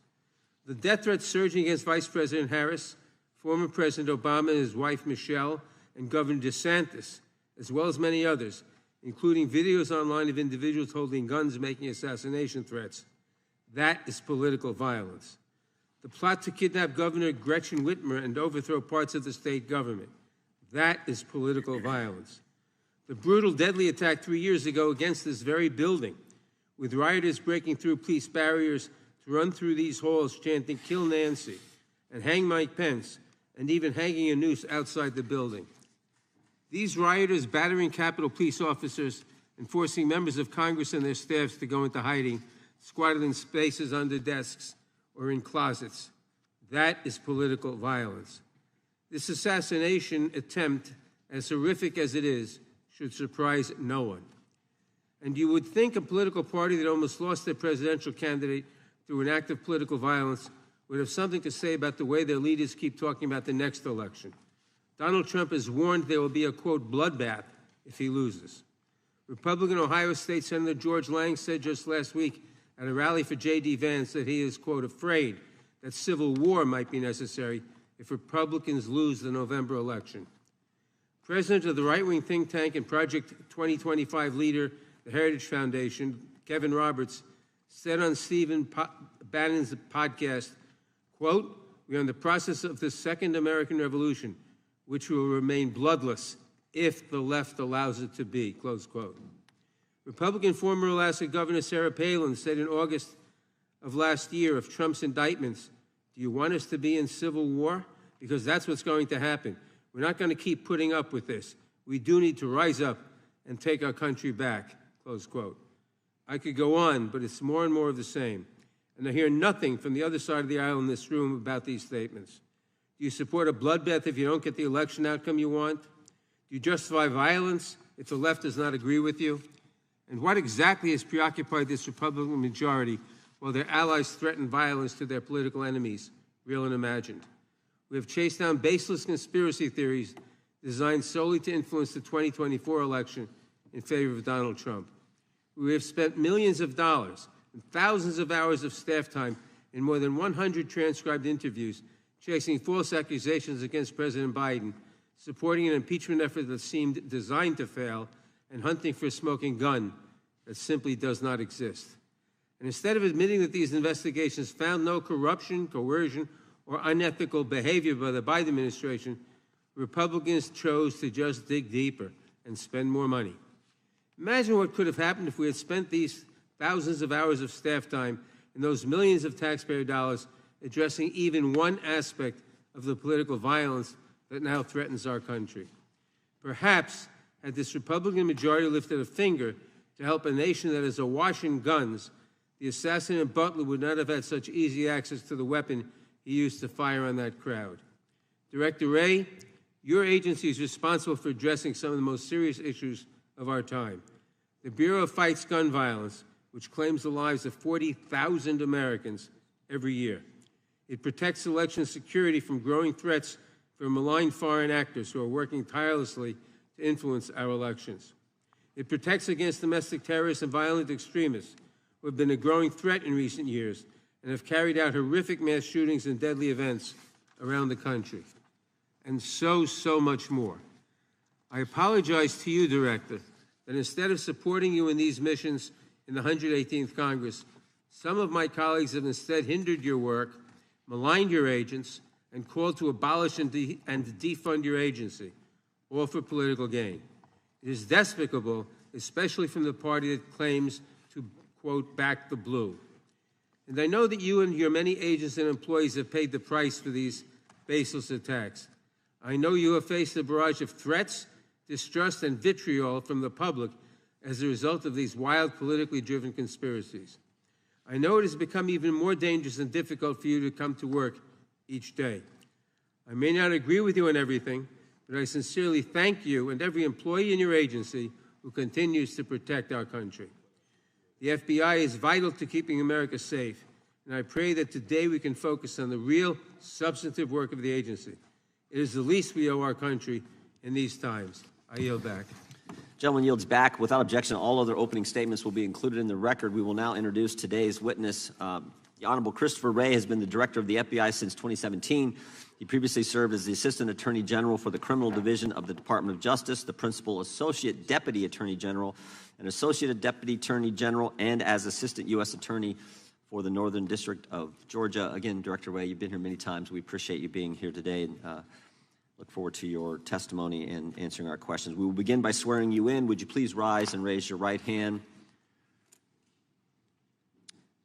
H: The death threats surging against Vice President Harris, former President Obama and his wife Michelle, and Governor DeSantis, as well as many others, including videos online of individuals holding guns making assassination threats. That is political violence. The plot to kidnap Governor Gretchen Whitmer and overthrow parts of the state government. That is political violence. The brutal, deadly attack 3 years ago against this very building, with rioters breaking through police barriers to run through these halls chanting, "Kill Nancy," and "Hang Mike Pence," and even hanging a noose outside the building. These rioters battering Capitol Police officers and forcing members of Congress and their staffs to go into hiding, squatted in spaces under desks or in closets. That is political violence. This assassination attempt, as horrific as it is, should surprise no one. And you would think a political party that almost lost their presidential candidate through an act of political violence would have something to say about the way their leaders keep talking about the next election. Donald Trump has warned there will be a, quote, bloodbath if he loses. Republican Ohio State Senator George Lang said just last week at a rally for J.D. Vance that he is, quote, afraid that civil war might be necessary if Republicans lose the November election. President of the right-wing think tank and Project 2025 leader, the Heritage Foundation, Kevin Roberts, said on Stephen Bannon's podcast, quote, "We are in the process of the second American Revolution, which will remain bloodless if the left allows it to be," close quote. Republican former Alaska Governor Sarah Palin said in August of last year of Trump's indictments, "Do you want us to be in civil war? Because that's what's going to happen. We're not going to keep putting up with this. We do need to rise up and take our country back," close quote. I could go on, but it's more and more of the same. And I hear nothing from the other side of the aisle in this room about these statements. Do you support a bloodbath if you don't get the election outcome you want? Do you justify violence if the left does not agree with you? And what exactly has preoccupied this Republican majority while their allies threaten violence to their political enemies, real and imagined? We have chased down baseless conspiracy theories designed solely to influence the 2024 election in favor of Donald Trump. We have spent millions of dollars and thousands of hours of staff time in more than 100 transcribed interviews chasing false accusations against President Biden, supporting an impeachment effort that seemed designed to fail, and hunting for a smoking gun that simply does not exist. And instead of admitting that these investigations found no corruption, coercion, or unethical behavior by the Biden administration, Republicans chose to just dig deeper and spend more money. Imagine what could have happened if we had spent these thousands of hours of staff time and those millions of taxpayer dollars addressing even one aspect of the political violence that now threatens our country. Perhaps, had this Republican majority lifted a finger to help a nation that is awash in guns, the assassinate Butler would not have had such easy access to the weapon he used to fire on that crowd. Director Wray, your agency is responsible for addressing some of the most serious issues of our time. The Bureau fights gun violence, which claims the lives of 40,000 Americans every year. It protects election security from growing threats from malign foreign actors who are working tirelessly to influence our elections. It protects against domestic terrorists and violent extremists who have been a growing threat in recent years and have carried out horrific mass shootings and deadly events around the country. And so much more. I apologize to you, Director, that instead of supporting you in these missions in the 118th Congress, some of my colleagues have instead hindered your work, maligned your agents, and called to abolish and defund your agency, all for political gain. It is despicable, especially from the party that claims to, quote, back the blue. And I know that you and your many agents and employees have paid the price for these baseless attacks. I know you have faced a barrage of threats, distrust, and vitriol from the public as a result of these wild, politically driven conspiracies. I know it has become even more dangerous and difficult for you to come to work each day. I may not agree with you on everything, but I sincerely thank you and every employee in your agency who continues to protect our country. The FBI is vital to keeping America safe, and I pray that today we can focus on the real, substantive work of the agency. It is the least we owe our country in these times. I yield back.
C: Gentleman yields back. Without objection, all other opening statements will be included in the record. We will now introduce today's witness. The Honorable Christopher Wray has been the director of the FBI since 2017. He previously served as the Assistant Attorney General for the Criminal Division of the Department of Justice, the Principal Associate Deputy Attorney General, and Associate Deputy Attorney General, and as Assistant U.S. Attorney for the Northern District of Georgia. Again, Director Wray, you've been here many times. We appreciate you being here today, and look forward to your testimony and answering our questions. We will begin by swearing you in. Would you please rise and raise your right hand?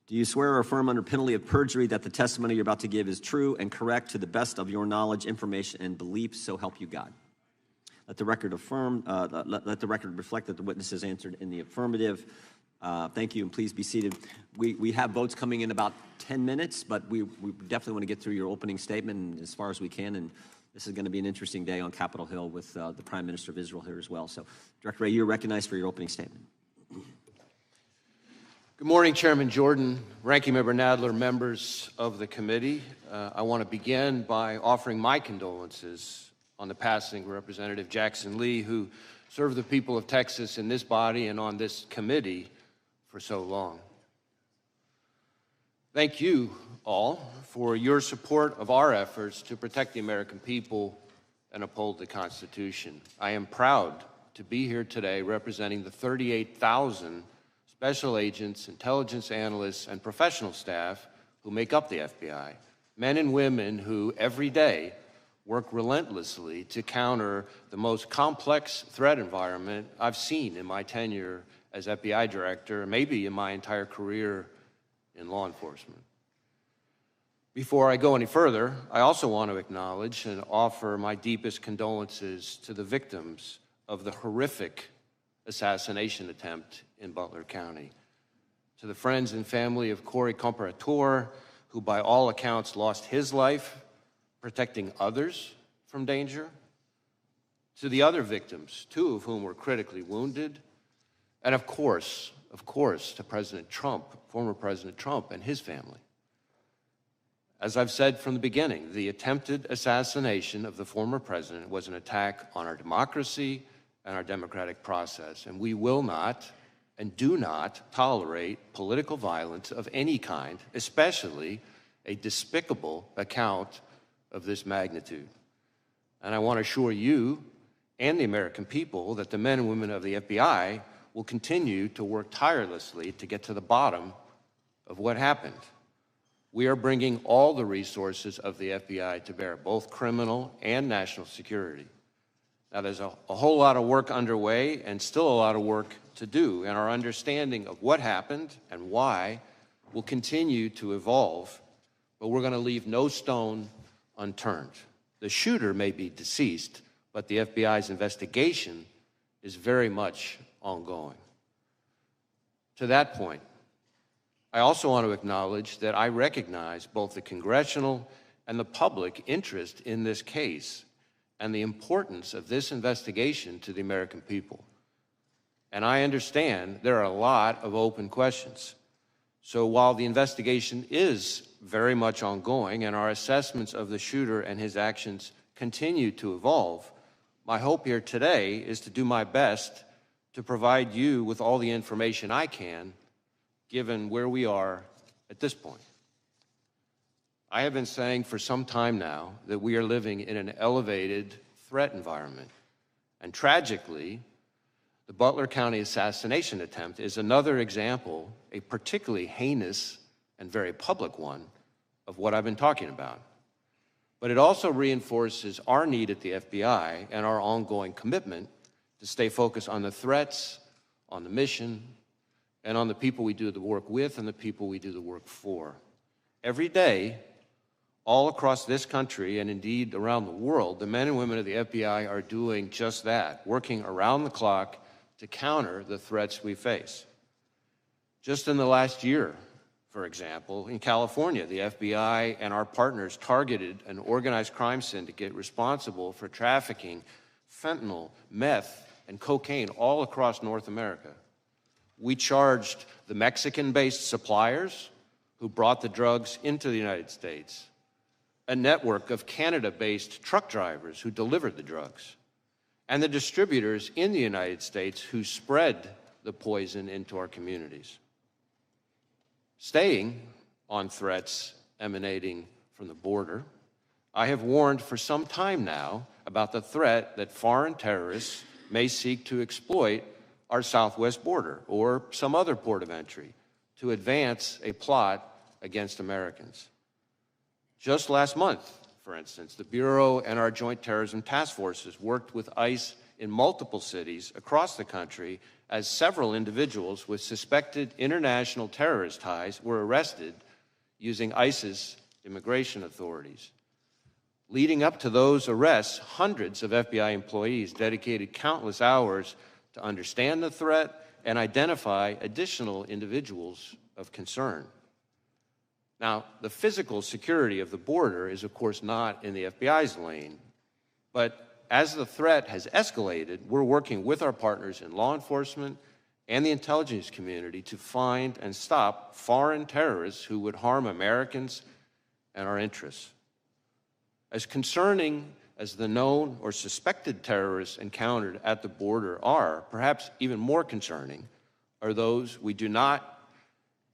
C: Do you swear or affirm under penalty of perjury that the testimony you're about to give is true and correct to the best of your knowledge, information, and belief, so help you God? Let the record let the record reflect that the witness has answered in the affirmative. Thank you, and please be seated. We have votes coming in about 10 minutes, but we definitely want to get through your opening statement as far as we can, and this is going to be an interesting day on Capitol Hill with the Prime Minister of Israel here as well. So, Director Wray, you're recognized for your opening statement.
B: Good morning, Chairman Jordan, Ranking Member Nadler, members of the committee. I want to begin by offering my condolences on the passing of Representative Jackson Lee, who served the people of Texas in this body and on this committee for so long. Thank you all for your support of our efforts to protect the American people and uphold the Constitution. I am proud to be here today representing the 38,000 special agents, intelligence analysts, and professional staff who make up the FBI, men and women who every day work relentlessly to counter the most complex threat environment I've seen in my tenure as FBI director, maybe in my entire career in law enforcement. Before I go any further, I also want to acknowledge and offer my deepest condolences to the victims of the horrific assassination attempt in Butler County. To the friends and family of Corey Comparator, who by all accounts lost his life protecting others from danger. To the other victims, two of whom were critically wounded. And of course, to President Trump, former President Trump and his family. As I've said from the beginning, the attempted assassination of the former president was an attack on our democracy and our democratic process, and we will not and do not tolerate political violence of any kind, especially a despicable account of this magnitude. And I want to assure you and the American people that the men and women of the FBI will continue to work tirelessly to get to the bottom of what happened. We are bringing all the resources of the FBI to bear, both criminal and national security. Now, there's a whole lot of work underway and still a lot of work to do, and our understanding of what happened and why will continue to evolve, but we're going to leave no stone unturned. The shooter may be deceased, but the FBI's investigation is very much ongoing. To that point, I also want to acknowledge that I recognize both the congressional and the public interest in this case and the importance of this investigation to the American people. And I understand there are a lot of open questions. So while the investigation is very much ongoing and our assessments of the shooter and his actions continue to evolve, my hope here today is to do my best to provide you with all the information I can, given where we are at this point. I have been saying for some time now that we are living in an elevated threat environment. And tragically, the Butler County assassination attempt is another example, a particularly heinous and very public one, of what I've been talking about. But it also reinforces our need at the FBI and our ongoing commitment to stay focused on the threats, on the mission, and on the people we do the work with and the people we do the work for. Every day, all across this country and indeed around the world, the men and women of the FBI are doing just that, working around the clock to counter the threats we face. Just in the last year, for example, in California, the FBI and our partners targeted an organized crime syndicate responsible for trafficking fentanyl, meth, and cocaine all across North America. We charged the Mexican-based suppliers who brought the drugs into the United States, a network of Canada-based truck drivers who delivered the drugs, and the distributors in the United States who spread the poison into our communities. Staying on threats emanating from the border, I have warned for some time now about the threat that foreign terrorists may seek to exploit our southwest border or some other port of entry to advance a plot against Americans. Just last month, for instance, the Bureau and our Joint Terrorism Task Forces worked with ICE in multiple cities across the country as several individuals with suspected international terrorist ties were arrested using ICE's immigration authorities. Leading up to those arrests, hundreds of FBI employees dedicated countless hours to understand the threat and identify additional individuals of concern. Now, the physical security of the border is, of course, not in the FBI's lane, but as the threat has escalated, we're working with our partners in law enforcement and the intelligence community to find and stop foreign terrorists who would harm Americans and our interests. As concerning as the known or suspected terrorists encountered at the border are, perhaps even more concerning are those we do not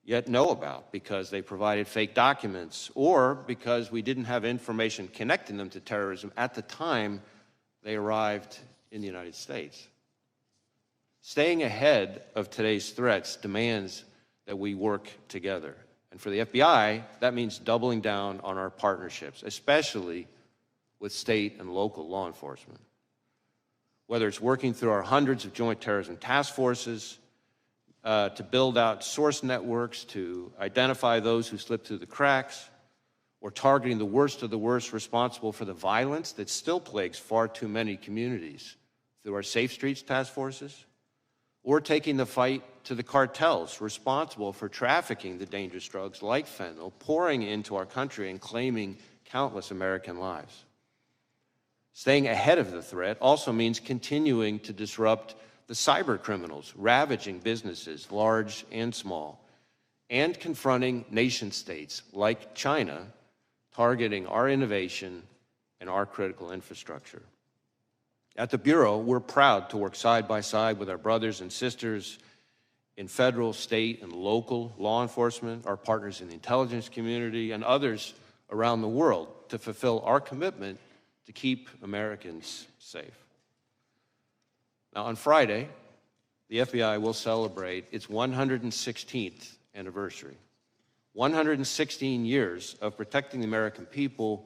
B: yet know about because they provided fake documents or because we didn't have information connecting them to terrorism at the time they arrived in the United States. Staying ahead of today's threats demands that we work together. And for the FBI, that means doubling down on our partnerships, especially with state and local law enforcement. Whether it's working through our hundreds of joint terrorism task forces, to build out source networks to identify those who slip through the cracks, or targeting the worst of the worst responsible for the violence that still plagues far too many communities through our Safe Streets task forces, or taking the fight to the cartels responsible for trafficking the dangerous drugs like fentanyl, pouring into our country and claiming countless American lives. Staying ahead of the threat also means continuing to disrupt the cyber criminals ravaging businesses, large and small, and confronting nation states like China, targeting our innovation and our critical infrastructure. At the Bureau, we're proud to work side by side with our brothers and sisters in federal, state, and local law enforcement, our partners in the intelligence community, and others around the world to fulfill our commitment to keep Americans safe. Now, on Friday, the FBI will celebrate its 116th anniversary. 116 years of protecting the American people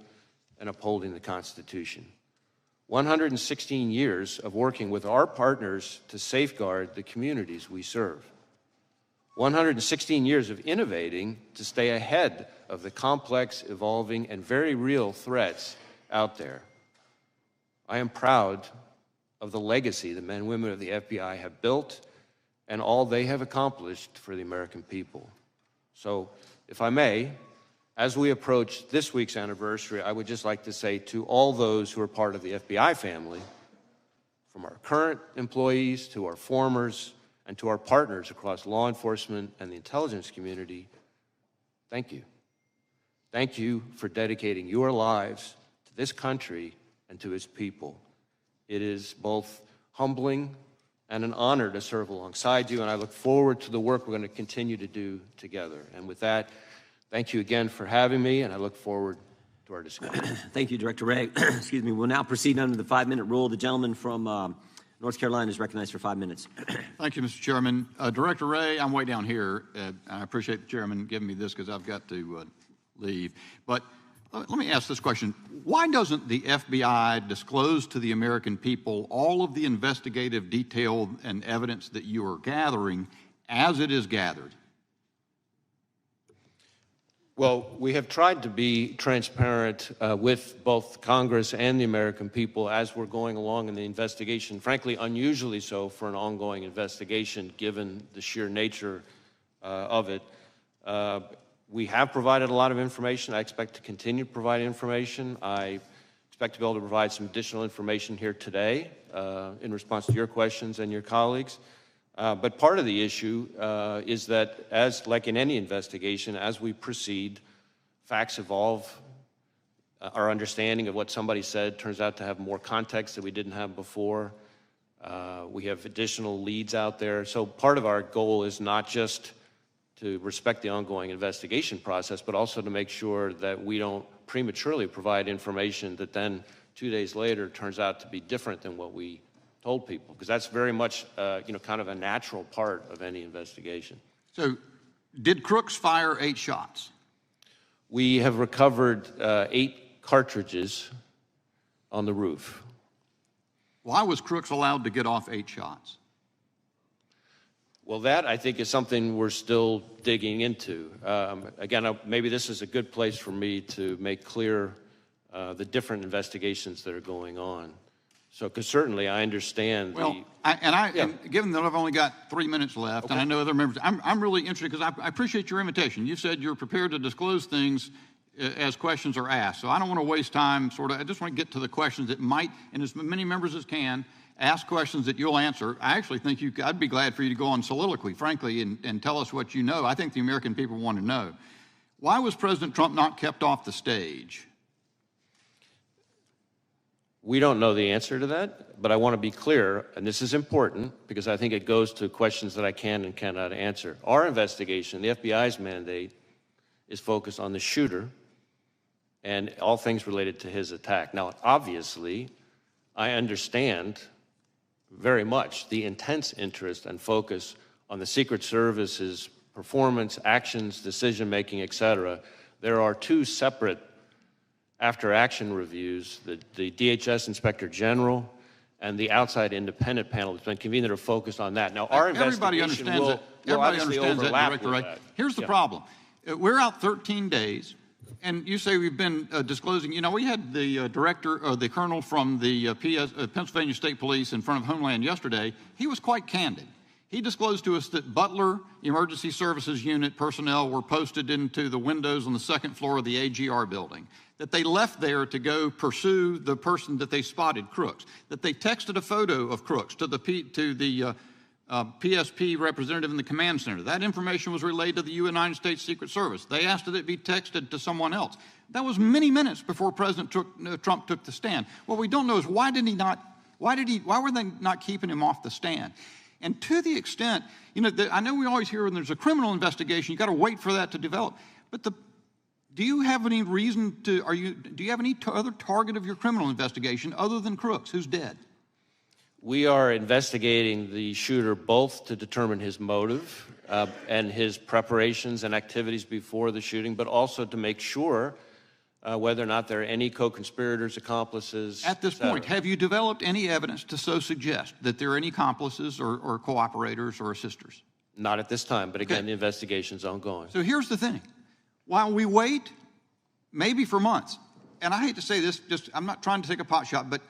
B: and upholding the Constitution. 116 years of working with our partners to safeguard the communities we serve. 116 years of innovating to stay ahead of the complex, evolving, and very real threats out there. I am proud of the legacy the men and women of the FBI have built and all they have accomplished for the American people. So, if I may, as we approach this week's anniversary, I would just like to say to all those who are part of the FBI family, from our current employees to our formers and to our partners across law enforcement and the intelligence community, thank you. Thank you for dedicating your lives to this country and to its people. It is both humbling and an honor to serve alongside you, and I look forward to the work we're going to continue to do together. And with that, thank you again for having me, and I look forward to our discussion.
C: Thank you, Director Wray. Excuse me. We'll now proceed under the 5-minute rule. The gentleman from North Carolina is recognized for 5 minutes.
I: Thank you, Mr. Chairman. Director Wray, I'm way down here. I appreciate the chairman giving me this because I've got to leave. But let me ask this question. Why doesn't the FBI disclose to the American people all of the investigative detail and evidence that you are gathering as it is gathered?
B: Well, we have tried to be transparent with both Congress and the American people as we're going along in the investigation, frankly, unusually so for an ongoing investigation, given the sheer nature of it. We have provided a lot of information. I expect to continue to provide information. I expect to be able to provide some additional information here today in response to your questions and your colleagues. But part of the issue is that, as like in any investigation, as we proceed, facts evolve. Our understanding of what somebody said turns out to have more context that we didn't have before. We have additional leads out there. So part of our goal is not just to respect the ongoing investigation process, but also to make sure that we don't prematurely provide information that then 2 days later turns out to be different than what we told people, because that's very much, kind of a natural part of any investigation.
I: So, did Crooks fire 8 shots?
B: We have recovered 8 cartridges on the roof.
I: Why was Crooks allowed to get off 8 shots?
B: Well, that, I think, is something we're still digging into. Again, maybe this is a good place for me to make clear the different investigations that are going on. So, because certainly I understand
I: and given that I've only got 3 minutes left,
B: okay,
I: and I know other members, I'm really interested because I appreciate your invitation. You said you're prepared to disclose things as questions are asked. So I don't want to waste time, I just want to get to the questions that might, and as many members as can, ask questions that you'll answer. I actually think I'd be glad for you to go on soliloquy, frankly, and tell us what you know. I think the American people want to know. Why was President Trump not kept off the stage?
B: We don't know the answer to that, but I want to be clear, and this is important because I think it goes to questions that I can and cannot answer. Our investigation, the FBI's mandate, is focused on the shooter and all things related to his attack. Now, obviously, I understand very much the intense interest and focus on the Secret Service's performance, actions, decision-making, et cetera. There are 2 separate after-action reviews, the DHS Inspector General and the outside independent panel that's been convened that are focused on that. Now, our investigation will obviously overlap with that.
I: Here's the problem. We're out 13 days, and you say we've been disclosing. We had the the colonel from the Pennsylvania State Police in front of Homeland yesterday. He was quite candid. He disclosed to us that Butler Emergency Services Unit personnel were posted into the windows on the 2nd floor of the AGR building, that they left there to go pursue the person that they spotted, Crooks, that they texted a photo of Crooks to the PSP representative in the command center. That information was relayed to the United States Secret Service. They asked that it be texted to someone else. That was many minutes before President Trump took the stand. What we don't know is why were they not keeping him off the stand? And to the extent, I know we always hear when there's a criminal investigation, you got to wait for that to develop. But do you have any reason do you have any other target of your criminal investigation other than Crooks, who's dead?
B: We are investigating the shooter both to determine his motive and his preparations and activities before the shooting, but also to make sure whether or not there are any co-conspirators, accomplices.
I: At this point, have you developed any evidence to so suggest that there are any accomplices or cooperators or assisters?
B: Not at this time, but again, the investigation's ongoing.
I: So here's the thing. While we wait, maybe for months, and I hate to say this, I'm not trying to take a pot shot, but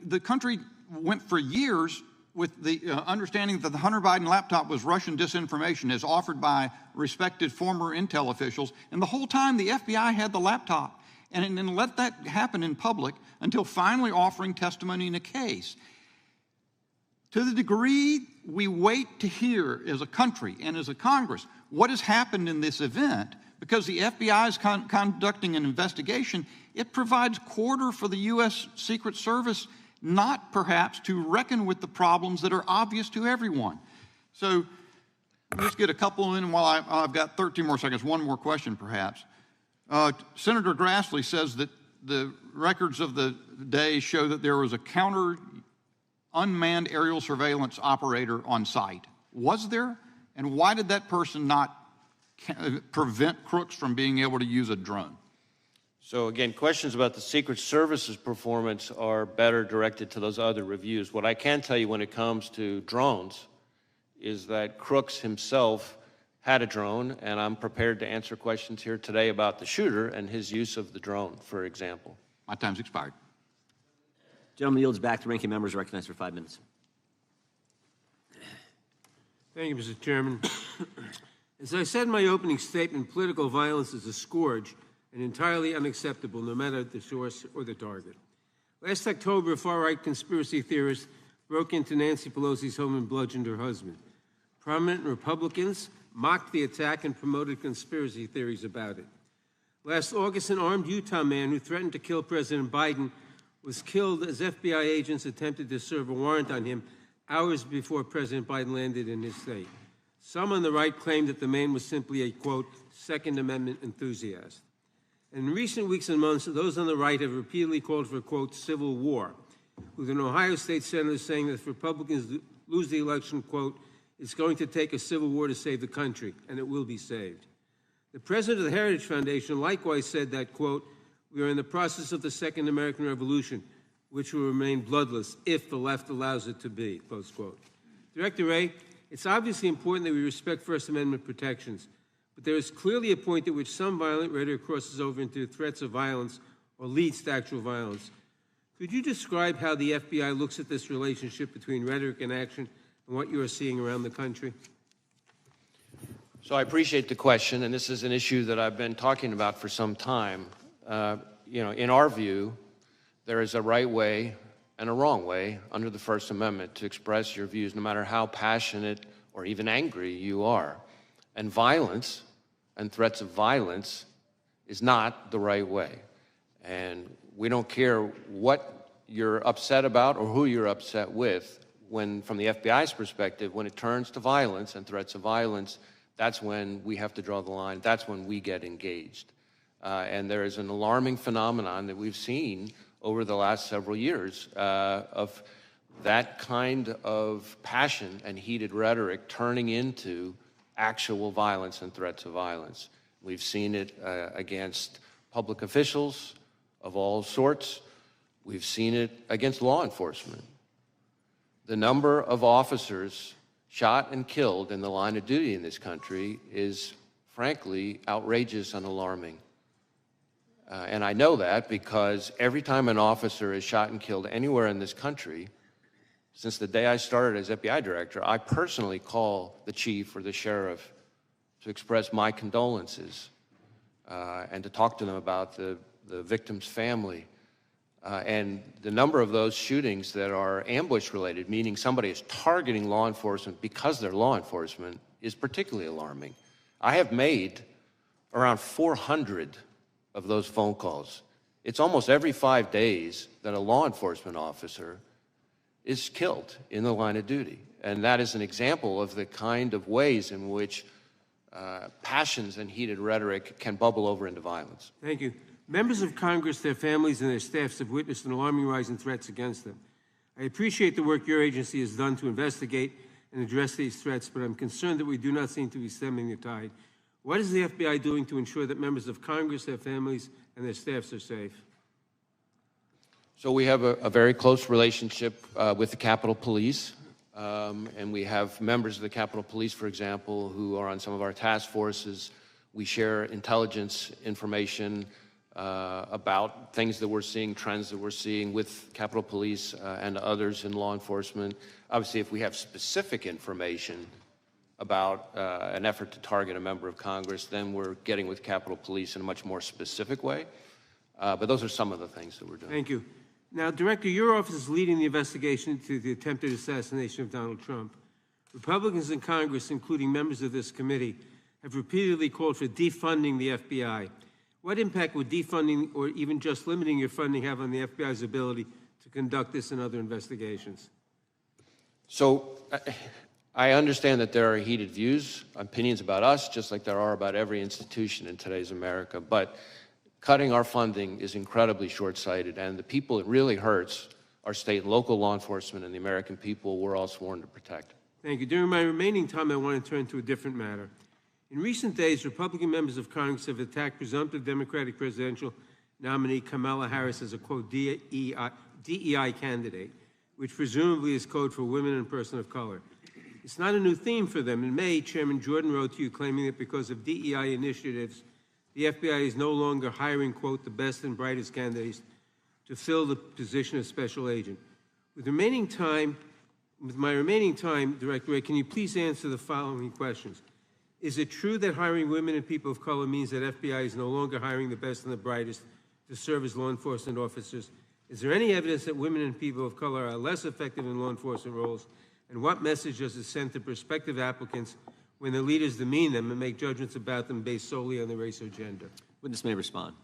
I: the country went for years with the understanding that the Hunter Biden laptop was Russian disinformation as offered by respected former intel officials, and the whole time the FBI had the laptop, and then let that happen in public until finally offering testimony in a case. To the degree we wait to hear as a country and as a Congress what has happened in this event, because the FBI is conducting an investigation, it provides quarter for the U.S. Secret Service not perhaps to reckon with the problems that are obvious to everyone. So let's get a couple in while I've got 13 more seconds. One more question, perhaps. Senator Grassley says that the records of the day show that there was a counter unmanned aerial surveillance operator on site. Was there? And why did that person not prevent crooks from being able to use a drone?
B: So again, questions about the Secret Service's performance are better directed to those other reviews. What I can tell you when it comes to drones is that Crooks himself had a drone, and I'm prepared to answer questions here today about the shooter and his use of the drone, for example.
I: My time's expired.
C: Gentleman yields back. The ranking member is recognized for 5 minutes.
H: Thank you, Mr. Chairman. As I said in my opening statement, political violence is a scourge and entirely unacceptable, no matter the source or the target. Last October, a far-right conspiracy theorist broke into Nancy Pelosi's home and bludgeoned her husband. Prominent Republicans mocked the attack and promoted conspiracy theories about it. Last August, an armed Utah man who threatened to kill President Biden was killed as FBI agents attempted to serve a warrant on him hours before President Biden landed in his state. Some on the right claimed that the man was simply a, quote, Second Amendment enthusiast. In recent weeks and months, those on the right have repeatedly called for, quote, civil war, with an Ohio state senator saying that if Republicans lose the election, quote, it's going to take a civil war to save the country, and it will be saved. The president of the Heritage Foundation likewise said that, quote, we are in the process of the Second American Revolution, which will remain bloodless if the left allows it to be, close quote. Director Wray, it's obviously important that we respect First Amendment protections, but there is clearly a point at which some violent rhetoric crosses over into threats of violence or leads to actual violence. Could you describe how the FBI looks at this relationship between rhetoric and action and what you are seeing around the country?
B: So I appreciate the question, and this is an issue that I've been talking about for some time. In our view, there is a right way and a wrong way under the First Amendment to express your views, no matter how passionate or even angry you are. And violence and threats of violence is not the right way. And we don't care what you're upset about or who you're upset with. When, from the FBI's perspective, when it turns to violence and threats of violence, that's when we have to draw the line. That's when we get engaged. And there is an alarming phenomenon that we've seen over the last several years of that kind of passion and heated rhetoric turning into actual violence and threats of violence. We've seen it against public officials of all sorts. We've seen it against law enforcement. The number of officers shot and killed in the line of duty in this country is, frankly, outrageous and alarming. And I know that because every time an officer is shot and killed anywhere in this country, since the day I started as FBI director, I personally call the chief or the sheriff to express my condolences and to talk to them about the victim's family. And the number of those shootings that are ambush-related, meaning somebody is targeting law enforcement because they're law enforcement, is particularly alarming. I have made around 400 of those phone calls. It's almost every 5 days that a law enforcement officer is killed in the line of duty. And that is an example of the kind of ways in which passions and heated rhetoric can bubble over into violence.
H: Thank you. Members of Congress, their families, and their staffs have witnessed an alarming rise in threats against them. I appreciate the work your agency has done to investigate and address these threats, but I'm concerned that we do not seem to be stemming the tide. What is the FBI doing to ensure that members of Congress, their families, and their staffs are safe?
B: So we have a very close relationship with the Capitol Police, and we have members of the Capitol Police, for example, who are on some of our task forces. We share intelligence information about things that we're seeing, trends that we're seeing with Capitol Police and others in law enforcement. Obviously, if we have specific information about an effort to target a member of Congress, then we're getting with Capitol Police in a much more specific way. But those are some of the things that we're doing.
H: Thank you. Now, Director, your office is leading the investigation into the attempted assassination of Donald Trump. Republicans in Congress, including members of this committee, have repeatedly called for defunding the FBI. What impact would defunding or even just limiting your funding have on the FBI's ability to conduct this and other investigations?
B: So I understand that there are heated views, opinions about us, just like there are about every institution in today's America. But cutting our funding is incredibly short-sighted, and the people it really hurts are state and local law enforcement and the American people we're all sworn to protect.
H: Thank you. During my remaining time, I want to turn to a different matter. In recent days, Republican members of Congress have attacked presumptive Democratic presidential nominee Kamala Harris as a, quote, DEI candidate, which presumably is code for women and person of color. It's not a new theme for them. In May, Chairman Jordan wrote to you claiming that because of DEI initiatives, the FBI is no longer hiring, quote, the best and brightest candidates to fill the position of special agent. With my remaining time, Director Wray, can you please answer the following questions? Is it true that hiring women and people of color means that FBI is no longer hiring the best and the brightest to serve as law enforcement officers? Is there any evidence that women and people of color are less effective in law enforcement roles? And what message does it send to prospective applicants when the leaders demean them and make judgments about them based solely on their race or gender?
C: Witness may respond.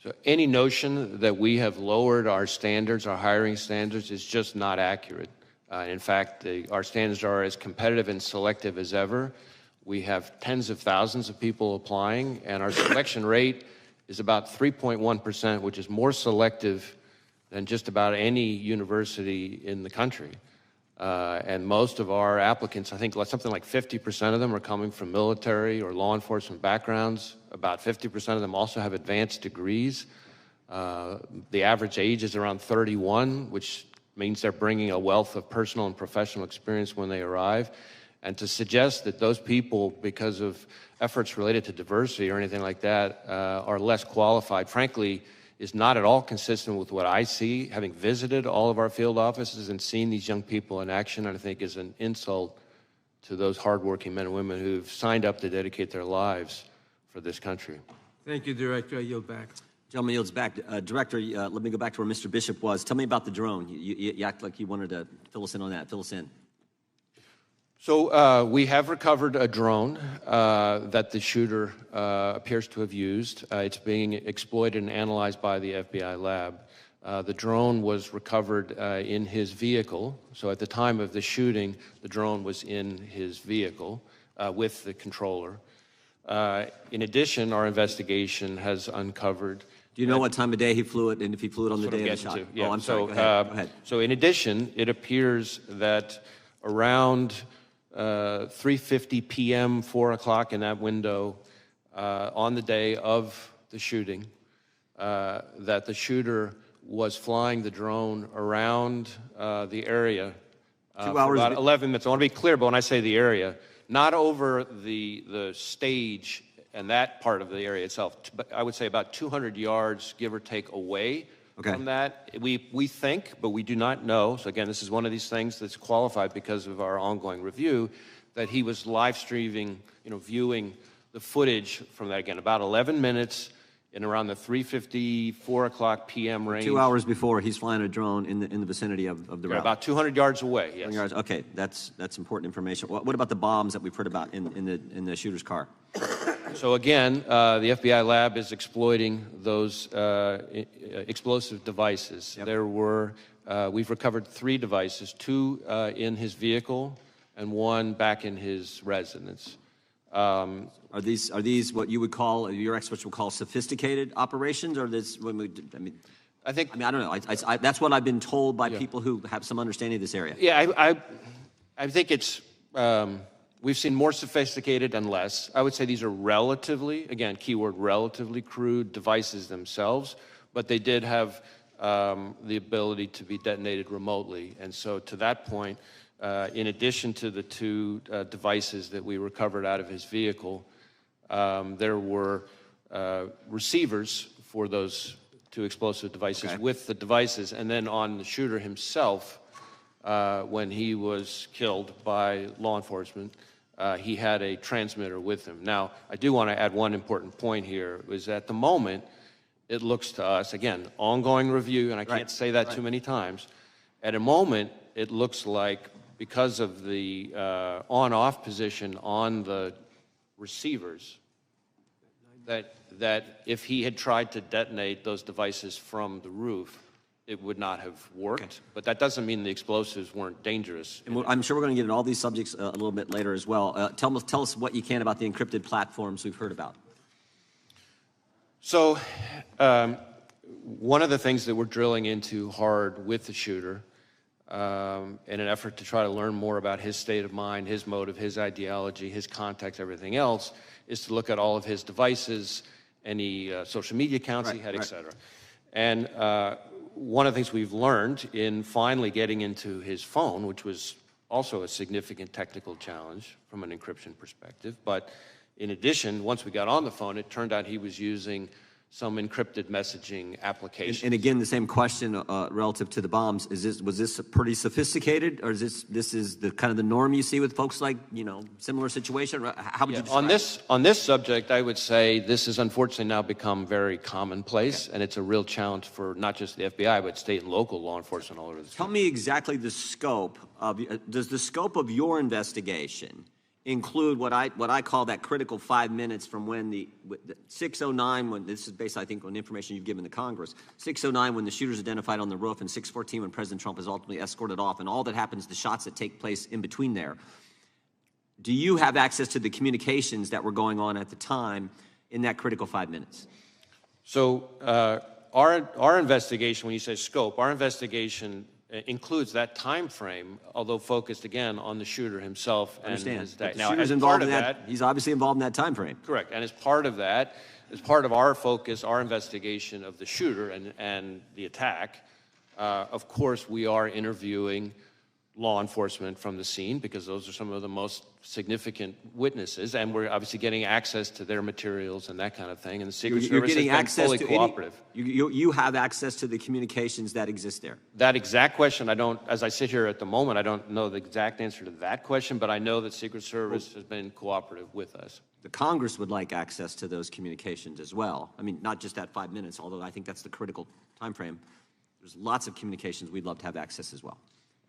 B: So any notion that we have lowered our standards, our hiring standards, is just not accurate. In fact, our standards are as competitive and selective as ever. We have tens of thousands of people applying, and our selection rate is about 3.1%, which is more selective than just about any university in the country. And most of our applicants, I think something like 50% of them are coming from military or law enforcement backgrounds. About 50% of them also have advanced degrees. The average age is around 31, which means they're bringing a wealth of personal and professional experience when they arrive. And to suggest that those people, because of efforts related to diversity or anything like that, are less qualified, frankly, is not at all consistent with what I see, having visited all of our field offices and seen these young people in action. And I think is an insult to those hardworking men and women who've signed up to dedicate their lives for this country.
H: Thank you, Director. I yield back.
C: Gentleman yields back. Director, let me go back to where Mr. Bishop was. Tell me about the drone. You act like you wanted to fill us in on that. Fill us in.
B: So we have recovered a drone that the shooter appears to have used. It's being exploited and analyzed by the FBI lab. The drone was recovered in his vehicle. So at the time of the shooting, the drone was in his vehicle with the controller. In addition, our investigation has uncovered.
C: Do you know what time of day he flew it, and if he flew it on the day of the shot?
B: Yeah.
C: Oh, I'm sorry. Go ahead.
B: So in addition, it appears that around 3:50 p.m., 4 o'clock in that window, on the day of the shooting, that the shooter was flying the drone around the area
C: 2 hours.
B: For about 11 minutes. I want to be clear, but when I say the area, not over the stage and that part of the area itself, but I would say about 200 yards, give or take, away from that. We think, but we do not know. So again, this is one of these things that's qualified because of our ongoing review, that he was live streaming, viewing the footage from that, again, about 11 minutes in around the 3:50, 4 o'clock p.m. range.
C: 2 hours before, he's flying a drone in the vicinity of the route.
B: About 200 yards away, yes.
C: 200 yards. Okay, that's important information. What about the bombs that we've heard about in the shooter's car?
B: So again, the FBI lab is exploiting those explosive devices.
C: Yep.
B: There were, we've recovered 3 devices, 2 in his vehicle and 1 back in his residence.
C: Are these what you would call, your experts would call sophisticated operations, or this?
B: I think.
C: I mean, I don't know. That's what I've been told by people who have some understanding of this area.
B: Yeah, I think it's, we've seen more sophisticated and less. I would say these are relatively, again, keyword relatively crude devices themselves, but they did have the ability to be detonated remotely. And so to that point, in addition to the two devices that we recovered out of his vehicle, there were receivers for those two explosive devices with the devices. And then on the shooter himself, when he was killed by law enforcement, he had a transmitter with him. Now, I do want to add one important point here, is at the moment, it looks to us, again, ongoing review, and I can't say that too many times. At a moment, it looks like because of the on-off position on the receivers, that if he had tried to detonate those devices from the roof, it would not have worked. Okay. But that doesn't mean the explosives weren't dangerous.
C: And I'm sure we're going to get into all these subjects a little bit later as well. Tell us what you can about the encrypted platforms we've heard about.
B: So one of the things that we're drilling into hard with the shooter in an effort to try to learn more about his state of mind, his motive, his ideology, his context, everything else, is to look at all of his devices, any social media accounts he had, et cetera. And one of the things we've learned in finally getting into his phone, which was also a significant technical challenge from an encryption perspective, but in addition, once we got on the phone, it turned out he was using some encrypted messaging applications.
C: And again, the same question relative to the bombs: was this pretty sophisticated, or is this is the kind of the norm you see with folks like similar situation? How would you describe
B: on this subject? I would say this has unfortunately now become very commonplace, and it's a real challenge for not just the FBI but state and local law enforcement all over the country.
C: Tell me exactly the scope of does the scope of your investigation include what I call that critical 5 minutes from when the 6:09, when this is based, I think, on information you've given to Congress, 6:09 when the shooter's identified on the roof, and 6:14 when President Trump is ultimately escorted off, and all that happens, the shots that take place in between there. Do you have access to the communications that were going on at the time in that critical 5 minutes?
B: So our investigation, when you say scope, our investigation includes that time frame, although focused again on the shooter himself and his day.
C: Now, as part of that, he's obviously involved in that time frame.
B: Correct, and as part of that, as part of our focus, our investigation of the shooter and the attack, of course, we are interviewing law enforcement from the scene because those are some of the most significant witnesses, and we're obviously getting access to their materials and that kind of thing. And the Secret Service has been fully cooperative.
C: You have access to the communications that exist there.
B: That exact question, as I sit here at the moment, I don't know the exact answer to that question, but I know that Secret Service has been cooperative with us.
C: The Congress would like access to those communications as well. I mean, not just that 5 minutes, although I think that's the critical time frame. There's lots of communications we'd love to have access as well.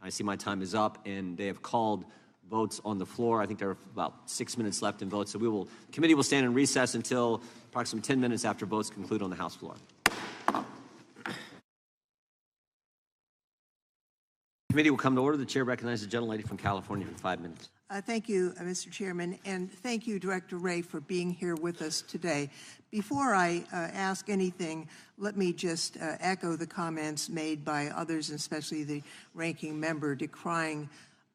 C: I see my time is up, and they have called votes on the floor. I think there are about 6 minutes left in votes, so the committee will stand in recess until approximately 10 minutes after votes conclude on the House floor. Committee will come to order. The chair recognizes the gentlelady from California for 5 minutes.
J: Thank you, Mr. Chairman, and thank you, Director Wray, for being here with us today. Before I ask anything, let me just echo the comments made by others, especially the ranking member, decrying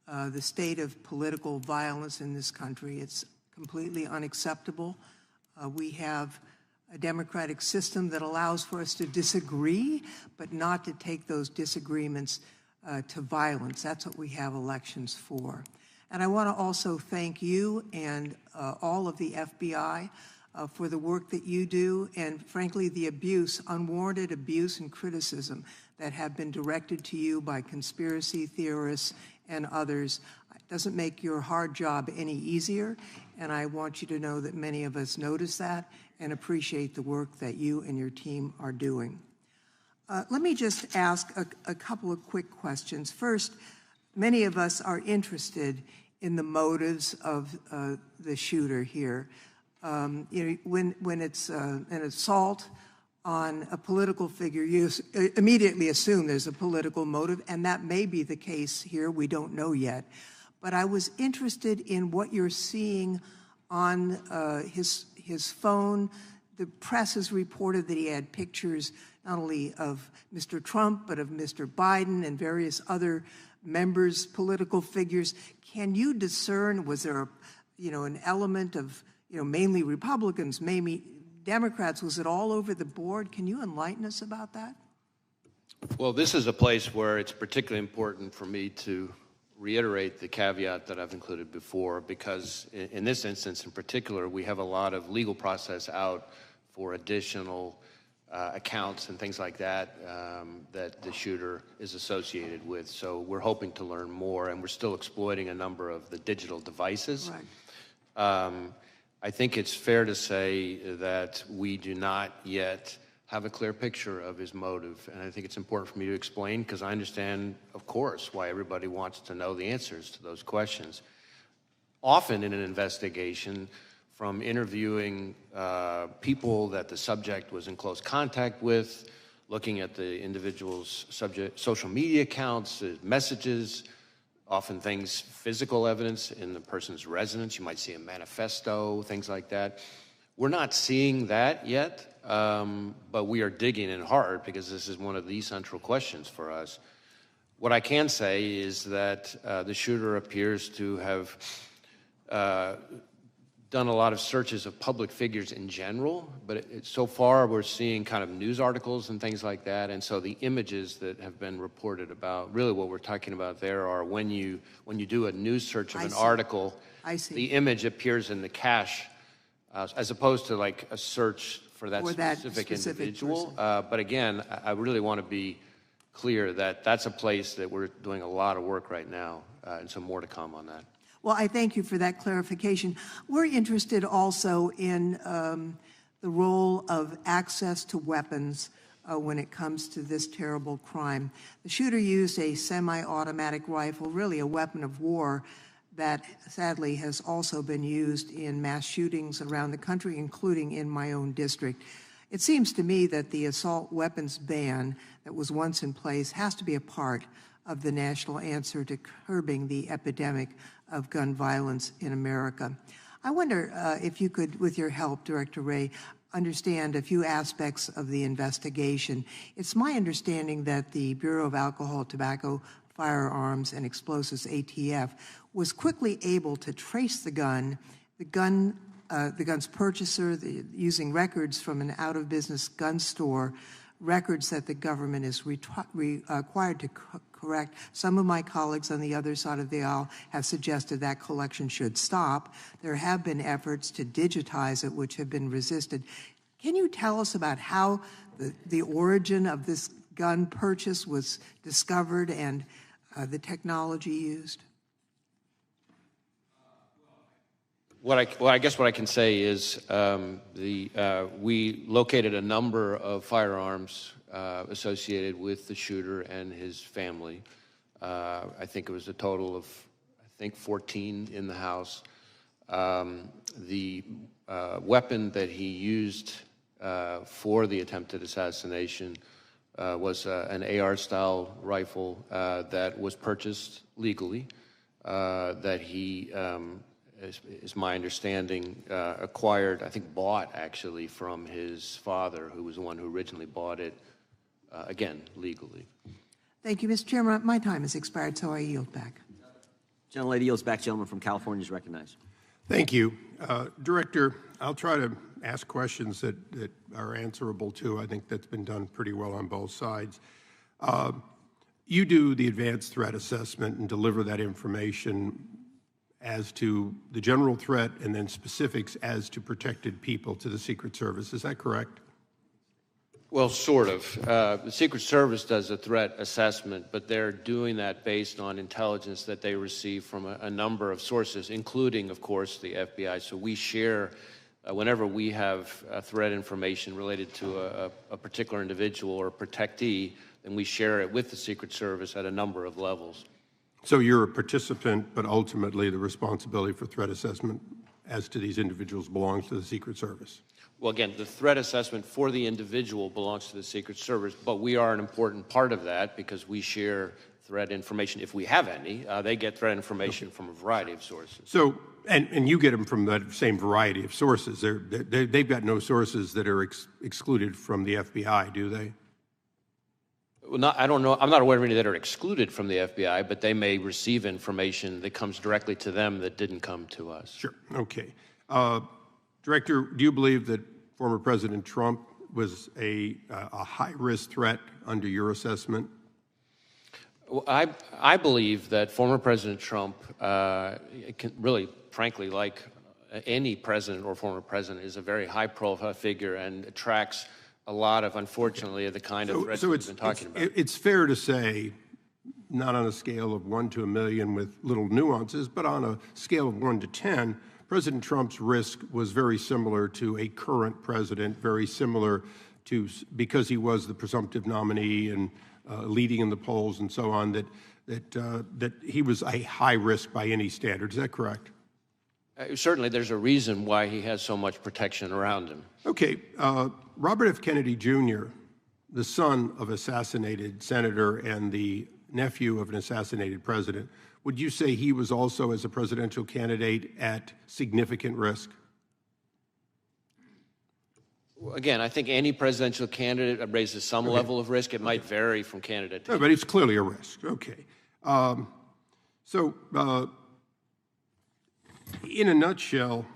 J: the state of political violence in this country. It's completely unacceptable. We have a democratic system that allows for us to disagree, but not to take those disagreements to violence. That's what we have elections for. And I want to also thank you and all of the FBI for the work that you do, and frankly, the unwarranted abuse and criticism that have been directed to you by conspiracy theorists and others. It doesn't make your hard job any easier, and I want you to know that many of us notice that and appreciate the work that you and your team are doing. Let me just ask a couple of quick questions. First, many of us are interested in the motives of the shooter here. When it's an assault on a political figure, you immediately assume there's a political motive, and that may be the case here. We don't know yet. But I was interested in what you're seeing on his phone. the press has reported that he had pictures not only of Mr. Trump, but of Mr. Biden and various other members, political figures. Can you discern, was there, an element of, mainly Republicans, maybe Democrats? Was it all over the board? Can you enlighten us about that?
B: Well, this is a place where it's particularly important for me to reiterate the caveat that I've included before, because in this instance in particular, we have a lot of legal process out for additional accounts and things like that that the shooter is associated with. So we're hoping to learn more, and we're still exploiting a number of the digital devices. Right. I think it's fair to say that we do not yet have a clear picture of his motive, and I think it's important for me to explain, because I understand, of course, why everybody wants to know the answers to those questions. Often in an investigation, from interviewing people that the subject was in close contact with, looking at the individual's social media accounts, messages, often things, physical evidence in the person's residence. You might see a manifesto, things like that. We're not seeing that yet, but we are digging in hard, because this is one of the central questions for us. What I can say is that the shooter appears to have done a lot of searches of public figures in general, but so far we're seeing kind of news articles and things like that, and so the images that have been reported about, really what we're talking about there are when you do a news search of an article, the image appears in the cache, as opposed to like a search for that specific individual. But again, I really want to be clear that that's a place that we're doing a lot of work right now, and some more to come on that.
J: Well, I thank you for that clarification. We're interested also in the role of access to weapons when it comes to this terrible crime. The shooter used a semi-automatic rifle, really a weapon of war, that sadly has also been used in mass shootings around the country, including in my own district. It seems to me that the assault weapons ban that was once in place has to be a part of the national answer to curbing the epidemic of gun violence in America. I wonder if you could, with your help, Director Wray, understand a few aspects of the investigation. It's my understanding that the Bureau of Alcohol, Tobacco, Firearms, and Explosives, ATF, was quickly able to trace the gun's purchaser, using records from an out-of-business gun store, records that the government is required to correct. Some of my colleagues on the other side of the aisle have suggested that collection should stop. There have been efforts to digitize it, which have been resisted. Can you tell us about how the origin of this gun purchase was discovered and the technology used?
B: I guess what I can say is we located a number of firearms associated with the shooter and his family. I think it was a total of, 14 in the house. The weapon that he used for the attempted assassination was an AR-style rifle that was purchased legally, that he is my understanding, acquired, bought actually from his father, who was the one who originally bought it, again, legally.
J: Thank you, Mr. Chairman. My time has expired, so I yield back.
C: Gentlelady yields back. Gentleman from California is recognized.
K: Thank you. Director, I'll try to ask questions that are answerable too. I think that's been done pretty well on both sides. You do the advanced threat assessment and deliver that information as to the general threat and then specifics as to protected people to the Secret Service. Is that correct?
B: Well, sort of. The Secret Service does a threat assessment, but they're doing that based on intelligence that they receive from a number of sources, including, of course, the FBI. So we share, whenever we have threat information related to a particular individual or protectee, then we share it with the Secret Service at a number of levels.
K: So you're a participant, but ultimately the responsibility for threat assessment as to these individuals belongs to the Secret Service.
B: Well, again, the threat assessment for the individual belongs to the Secret Service, but we are an important part of that because we share threat information, if we have any. They get threat information from a variety of sources.
K: So, and you get them from the same variety of sources. They've got no sources that are excluded from the FBI, do they?
B: Well, I don't know. I'm not aware of any that are excluded from the FBI, but they may receive information that comes directly to them that didn't come to us.
K: Sure. Okay. Director, do you believe that former President Trump was a high-risk threat under your assessment?
B: Well, I believe that former President Trump, really, frankly, like any president or former president, is a very high-profile figure and attracts a lot of, unfortunately, the kind of threats we've been talking about.
K: It's fair to say, not on a scale of 1 to a million with little nuances, but on a scale of 1 to 10, President Trump's risk was very similar to a current president, very similar to, because he was the presumptive nominee and leading in the polls and so on, that he was a high risk by any standard. Is that correct?
B: Certainly, there's a reason why he has so much protection around him.
K: Okay. Robert F. Kennedy Jr., the son of assassinated senator and the nephew of an assassinated president, would you say he was also, as a presidential candidate, at significant risk?
B: Again, I think any presidential candidate raises some level of risk. It might vary from candidate to
K: No, but it's clearly a risk. Okay. In a nutshell,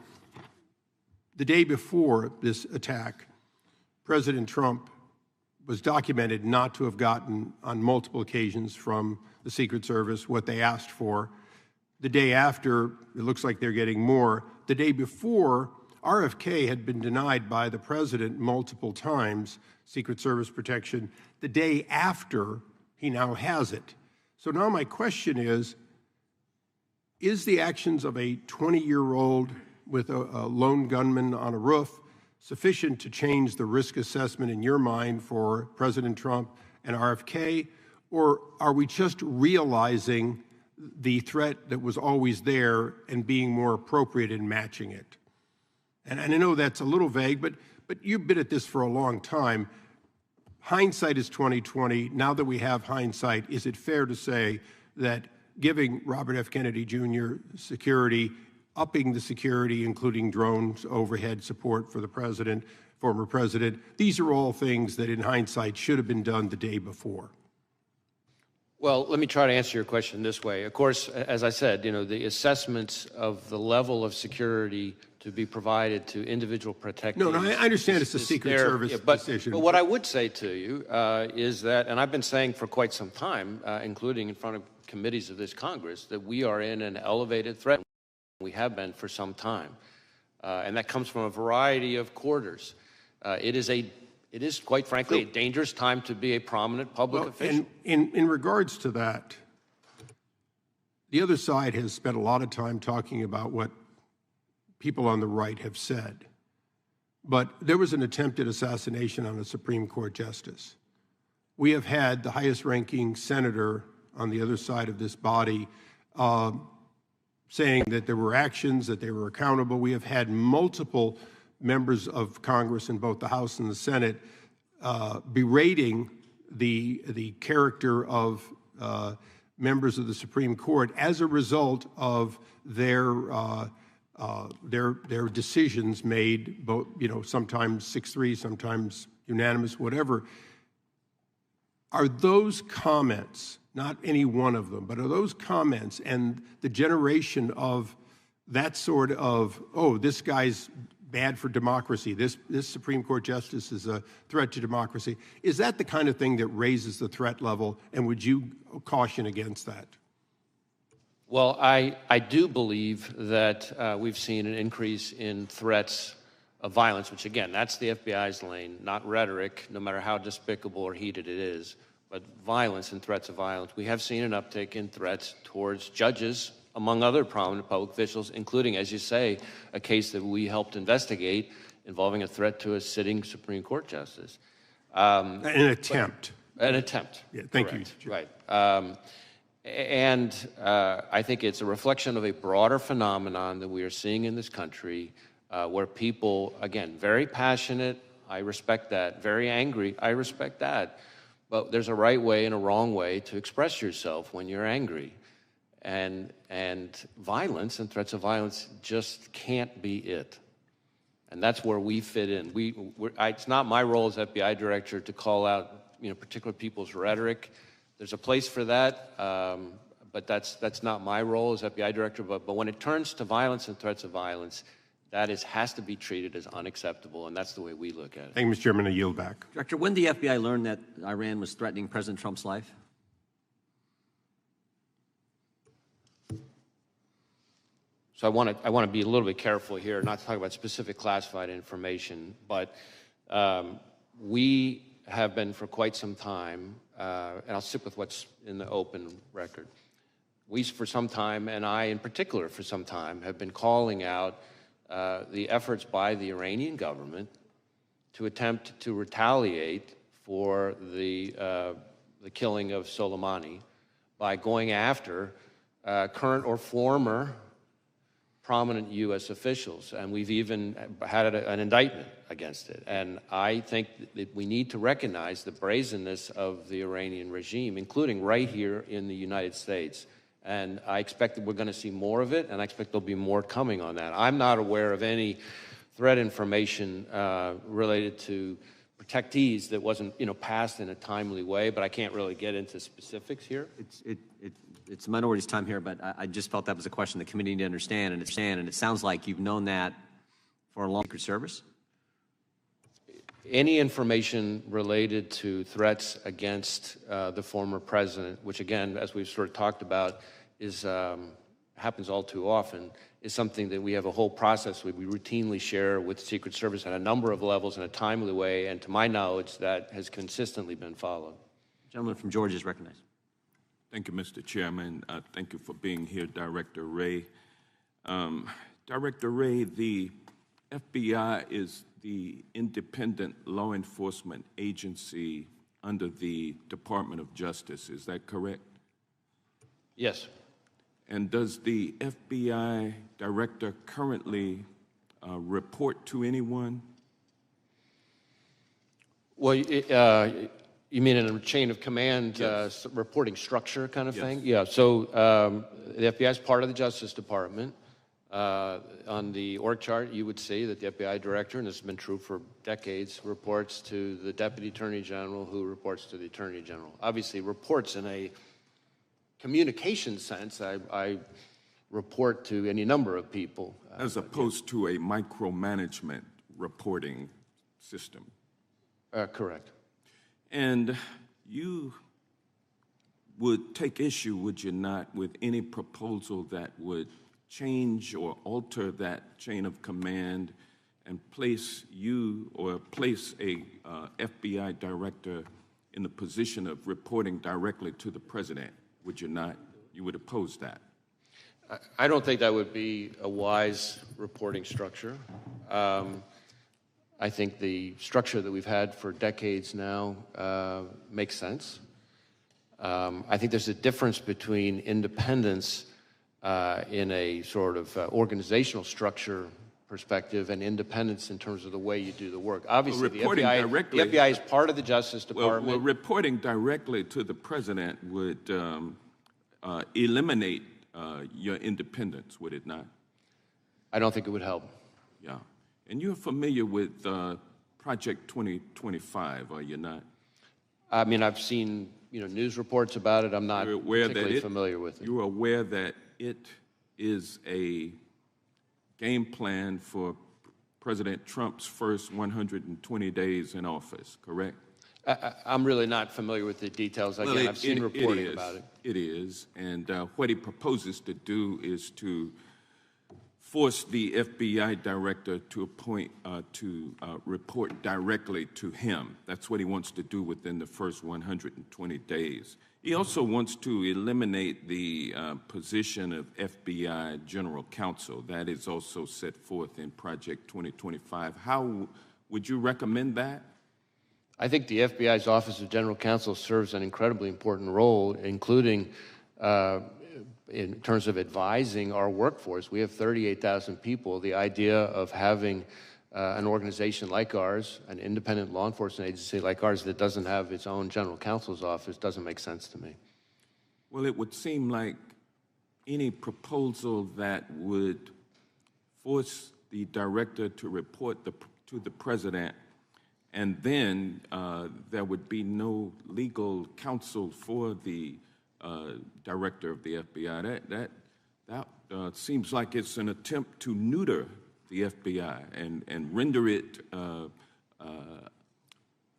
K: the day before this attack, President Trump was documented not to have gotten on multiple occasions from the Secret Service what they asked for. The day after, it looks like they're getting more. The day before, RFK had been denied by the president multiple times, Secret Service protection. The day after, he now has it. So now my question is the actions of a 20-year-old with a lone gunman on a roof sufficient to change the risk assessment in your mind for President Trump and RFK? Or are we just realizing the threat that was always there and being more appropriate in matching it? And I know that's a little vague, but you've been at this for a long time. Hindsight is 20/20. Now that we have hindsight, is it fair to say that giving Robert F. Kennedy Jr. security, upping the security, including drones, overhead support for the president, former president, these are all things that in hindsight should have been done the day before?
B: Well, let me try to answer your question this way. Of course, as I said, the assessments of the level of security to be provided to individual protectees.
K: No, I understand it's a Secret Service decision.
B: But what I would say to you is that, and I've been saying for quite some time, including in front of committees of this Congress, that we are in an elevated threat. We have been for some time. And that comes from a variety of quarters. It is, quite frankly, a dangerous time to be a prominent public official.
K: And in regards to that, the other side has spent a lot of time talking about what people on the right have said. But there was an attempted assassination on a Supreme Court justice. We have had the highest-ranking senator on the other side of this body saying that there were actions, that they were accountable. We have had multiple members of Congress in both the House and the Senate berating the character of members of the Supreme Court as a result of their decisions made, both sometimes 6-3, sometimes unanimous, whatever. Are those comments, not any one of them, but are those comments and the generation of that sort of, oh, this guy's bad for democracy, this Supreme Court justice is a threat to democracy, is that the kind of thing that raises the threat level, and would you caution against that?
B: Well, I do believe that we've seen an increase in threats of violence, which, again, that's the FBI's lane, not rhetoric, no matter how despicable or heated it is, but violence and threats of violence. We have seen an uptick in threats towards judges, among other prominent public officials, including, as you say, a case that we helped investigate involving a threat to a sitting Supreme Court justice.
K: An attempt.
B: An attempt.
K: Yeah, thank
B: correct.
K: you.
B: Right. And I think it's a reflection of a broader phenomenon that we are seeing in this country where people, again, very passionate, I respect that, very angry, I respect that, But there's a right way and a wrong way to express yourself when you're angry. And violence and threats of violence just can't be it. And that's where we fit in. It's not my role as FBI director to call out particular people's rhetoric. There's a place for that, but that's not my role as FBI director. But when it turns to violence and threats of violence, that has to be treated as unacceptable, and that's the way we look at it.
K: Thank you, Mr. Chairman. I yield back.
C: Director, when did the FBI learn that Iran was threatening President Trump's life?
B: So I want to be a little bit careful here, not to talk about specific classified information, but we have been for quite some time, and I'll stick with what's in the open record. We, for some time, and I in particular for some time, have been calling out the efforts by the Iranian government to attempt to retaliate for the killing of Soleimani by going after current or former prominent U.S. officials, and we've even had an indictment against it. And I think that we need to recognize the brazenness of the Iranian regime, including right here in the United States. And I expect that we're going to see more of it, and I expect there'll be more coming on that. I'm not aware of any threat information related to protectees that wasn't, passed in a timely way, but I can't really get into specifics here.
C: It's the minority's time here, but I just felt that was a question the committee needed to understand, and it sounds like you've known that for a long Secret Service.
B: Any information related to threats against the former president, which again, as we've sort of talked about, happens all too often, is something that we have a whole process we routinely share with the Secret Service at a number of levels in a timely way, and to my knowledge, that has consistently been followed.
C: The gentleman from Georgia is recognized.
L: Thank you, Mr. Chairman. Thank you for being here, Director Wray. Director Wray, the FBI is the independent law enforcement agency under the Department of Justice. Is that correct?
B: Yes.
L: And does the FBI director currently report to anyone?
B: Well, you mean in a chain of command,
L: yes.
B: Reporting structure kind of
L: Yes.
B: thing? Yeah, so the FBI is part of the Justice Department. On the org chart, you would see that the FBI director, and this has been true for decades, reports to the Deputy Attorney General, who reports to the Attorney General. Obviously, reports in a communication sense, I report to any number of people.
L: As opposed to a micromanagement reporting system.
B: Correct.
L: And you would take issue, would you not, with any proposal that would change or alter that chain of command and place you or place a FBI director in the position of reporting directly to the president? Would you not? You would oppose that?
B: I don't think that would be a wise reporting structure. I think the structure that we've had for decades now makes sense. I think there's a difference between independence in a sort of organizational structure perspective and independence in terms of the way you do the work. Obviously, the FBI is part of the Justice Department.
L: Well, reporting directly to the president would eliminate your independence, would it not?
B: I don't think it would help.
L: Yeah. And you're familiar with Project 2025, are you not?
B: I mean, I've seen news reports about it. I'm not particularly familiar with it.
L: You're aware that it is a game plan for President Trump's first 120 days in office, correct?
B: I'm really not familiar with the details. Again, I've seen reporting about it.
L: It is, and what he proposes to do is to force the FBI director to appoint, report directly to him. That's what he wants to do within the first 120 days. He also wants to eliminate the position of FBI General Counsel. That is also set forth in Project 2025. How would you recommend that?
B: I think the FBI's Office of General Counsel serves an incredibly important role, including in terms of advising our workforce. We have 38,000 people. The idea of having an organization like ours, an independent law enforcement agency like ours that doesn't have its own general counsel's office doesn't make sense to me.
L: Well, it would seem like any proposal that would force the director to report to the president, and then there would be no legal counsel for the director of the FBI. That seems like it's an attempt to neuter the FBI and render it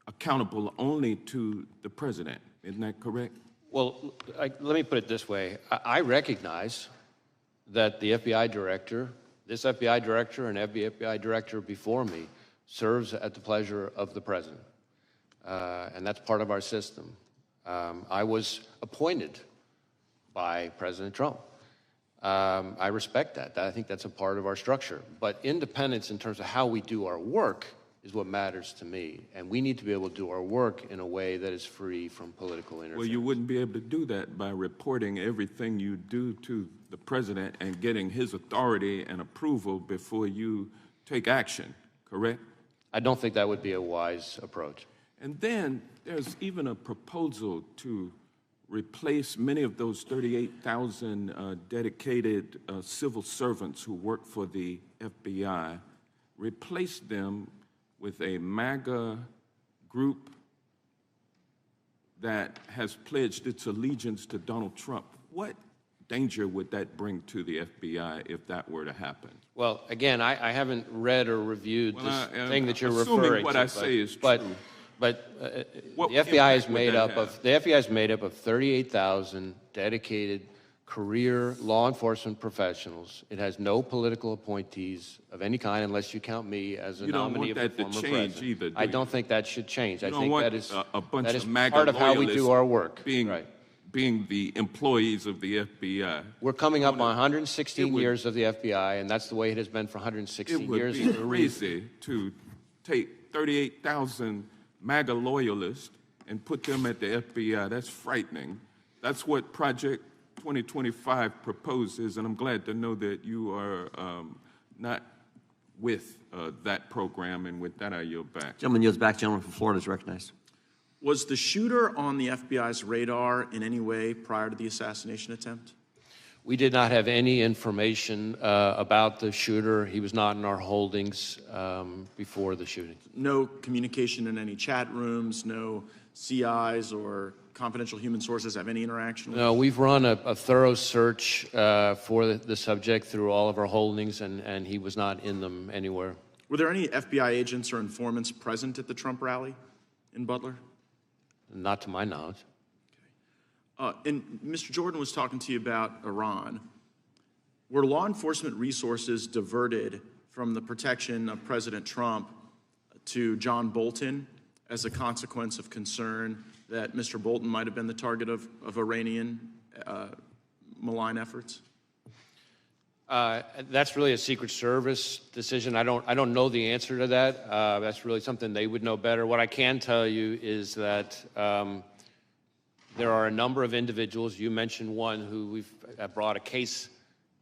L: accountable only to the president. Isn't that correct?
B: Well, let me put it this way. I recognize that the FBI director, this FBI director and every FBI director before me, serves at the pleasure of the president. And that's part of our system. I was appointed by President Trump. I respect that. I think that's a part of our structure. But independence in terms of how we do our work is what matters to me. And we need to be able to do our work in a way that is free from political interference.
L: Well, you wouldn't be able to do that by reporting everything you do to the president and getting his authority and approval before you take action, correct?
B: I don't think that would be a wise approach.
L: And then there's even a proposal to replace many of those 38,000 dedicated civil servants who work for the FBI, replace them with a MAGA group that has pledged its allegiance to Donald Trump. What danger would that bring to the FBI if that were to happen?
B: Well, again, I haven't read or reviewed this thing that you're referring to.
L: Assuming what I say is true.
B: But the FBI is made up of 38,000 dedicated career law enforcement professionals. It has no political appointees of any kind, unless you count me as a nominee of the former president.
L: Either,
B: I don't think that should change. I think that is
L: a bunch of
B: part of how we do our work.
L: Being the employees of the FBI.
B: We're coming up on 116 years of the FBI, and that's the way it has been for 116 years.
L: It would be crazy to take 38,000 MAGA loyalists and put them at the FBI. That's frightening. That's what Project 2025 proposes, and I'm glad to know that you are not with that program, and with that I yield back.
C: Gentleman yields back. Gentleman from Florida is recognized.
M: Was the shooter on the FBI's radar in any way prior to the assassination attempt?
B: We did not have any information about the shooter. He was not in our holdings before the shooting.
M: No communication in any chat rooms, no CIs or confidential human sources have any interaction with?
B: No, we've run a thorough search for the subject through all of our holdings, and he was not in them anywhere.
M: Were there any FBI agents or informants present at the Trump rally in Butler?
B: Not to my knowledge.
M: And Mr. Jordan was talking to you about Iran. Were law enforcement resources diverted from the protection of President Trump to John Bolton as a consequence of concern that Mr. Bolton might have been the target of Iranian malign efforts?
B: That's really a Secret Service decision. I don't know the answer to that. That's really something they would know better. What I can tell you is that there are a number of individuals. You mentioned one who we've brought a case,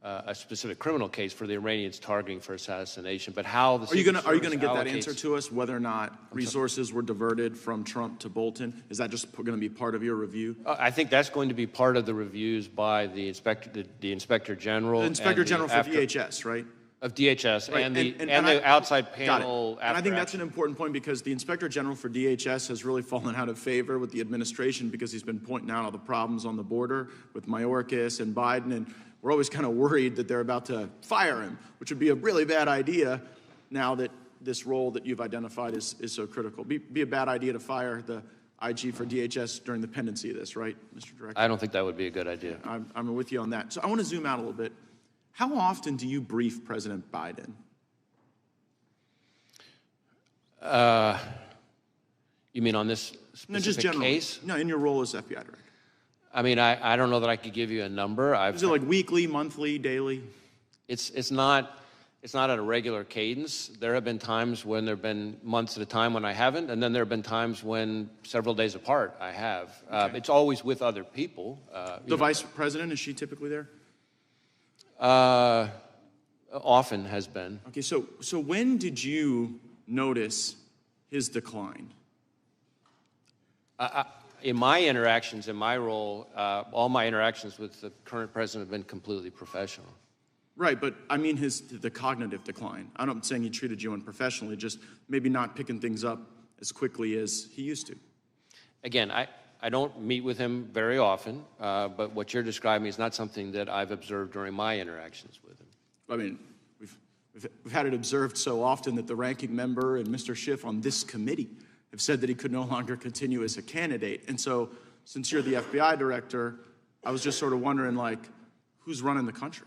B: a specific criminal case for the Iranians targeting for assassination. But how the
M: are you going to get that answer to us? Whether or not resources were diverted from Trump to Bolton? Is that just going to be part of your review?
B: I think that's going to be part of the reviews by the Inspector General.
M: The Inspector General for DHS, right?
B: Of DHS, right. and the outside panel.
M: And I think that's an important point, because the Inspector General for DHS has really fallen out of favor with the administration, because he's been pointing out all the problems on the border with Mayorkas and Biden, and we're always kind of worried that they're about to fire him, which would be a really bad idea now that this role that you've identified is so critical. Be a bad idea to fire the IG for DHS during the pendency of this, right, Mr. Director?
B: I don't think that would be a good idea.
M: I'm with you on that. So I want to zoom out a little bit. How often do you brief President Biden?
B: You mean on this specific case?
M: No, in your role as FBI director.
B: I mean, I don't know that I could give you a number.
M: Is it like weekly, monthly, daily?
B: It's not at a regular cadence. There have been times when there have been months at a time when I haven't, and then there have been times when several days apart I have. Okay. It's always with other people.
M: The Vice President, is she typically there?
B: Often has been.
M: Okay, so when did you notice his decline?
B: In my interactions, in my role, all my interactions with the current president have been completely professional.
M: Right, but I mean the cognitive decline. I'm not saying he treated you unprofessionally, just maybe not picking things up as quickly as he used to.
B: Again, I don't meet with him very often, but what you're describing is not something that I've observed during my interactions with him.
M: I mean, we've had it observed so often that the ranking member and Mr. Schiff on this committee have said that he could no longer continue as a candidate. And so, since you're the FBI director, I was just sort of wondering, like, who's running the country?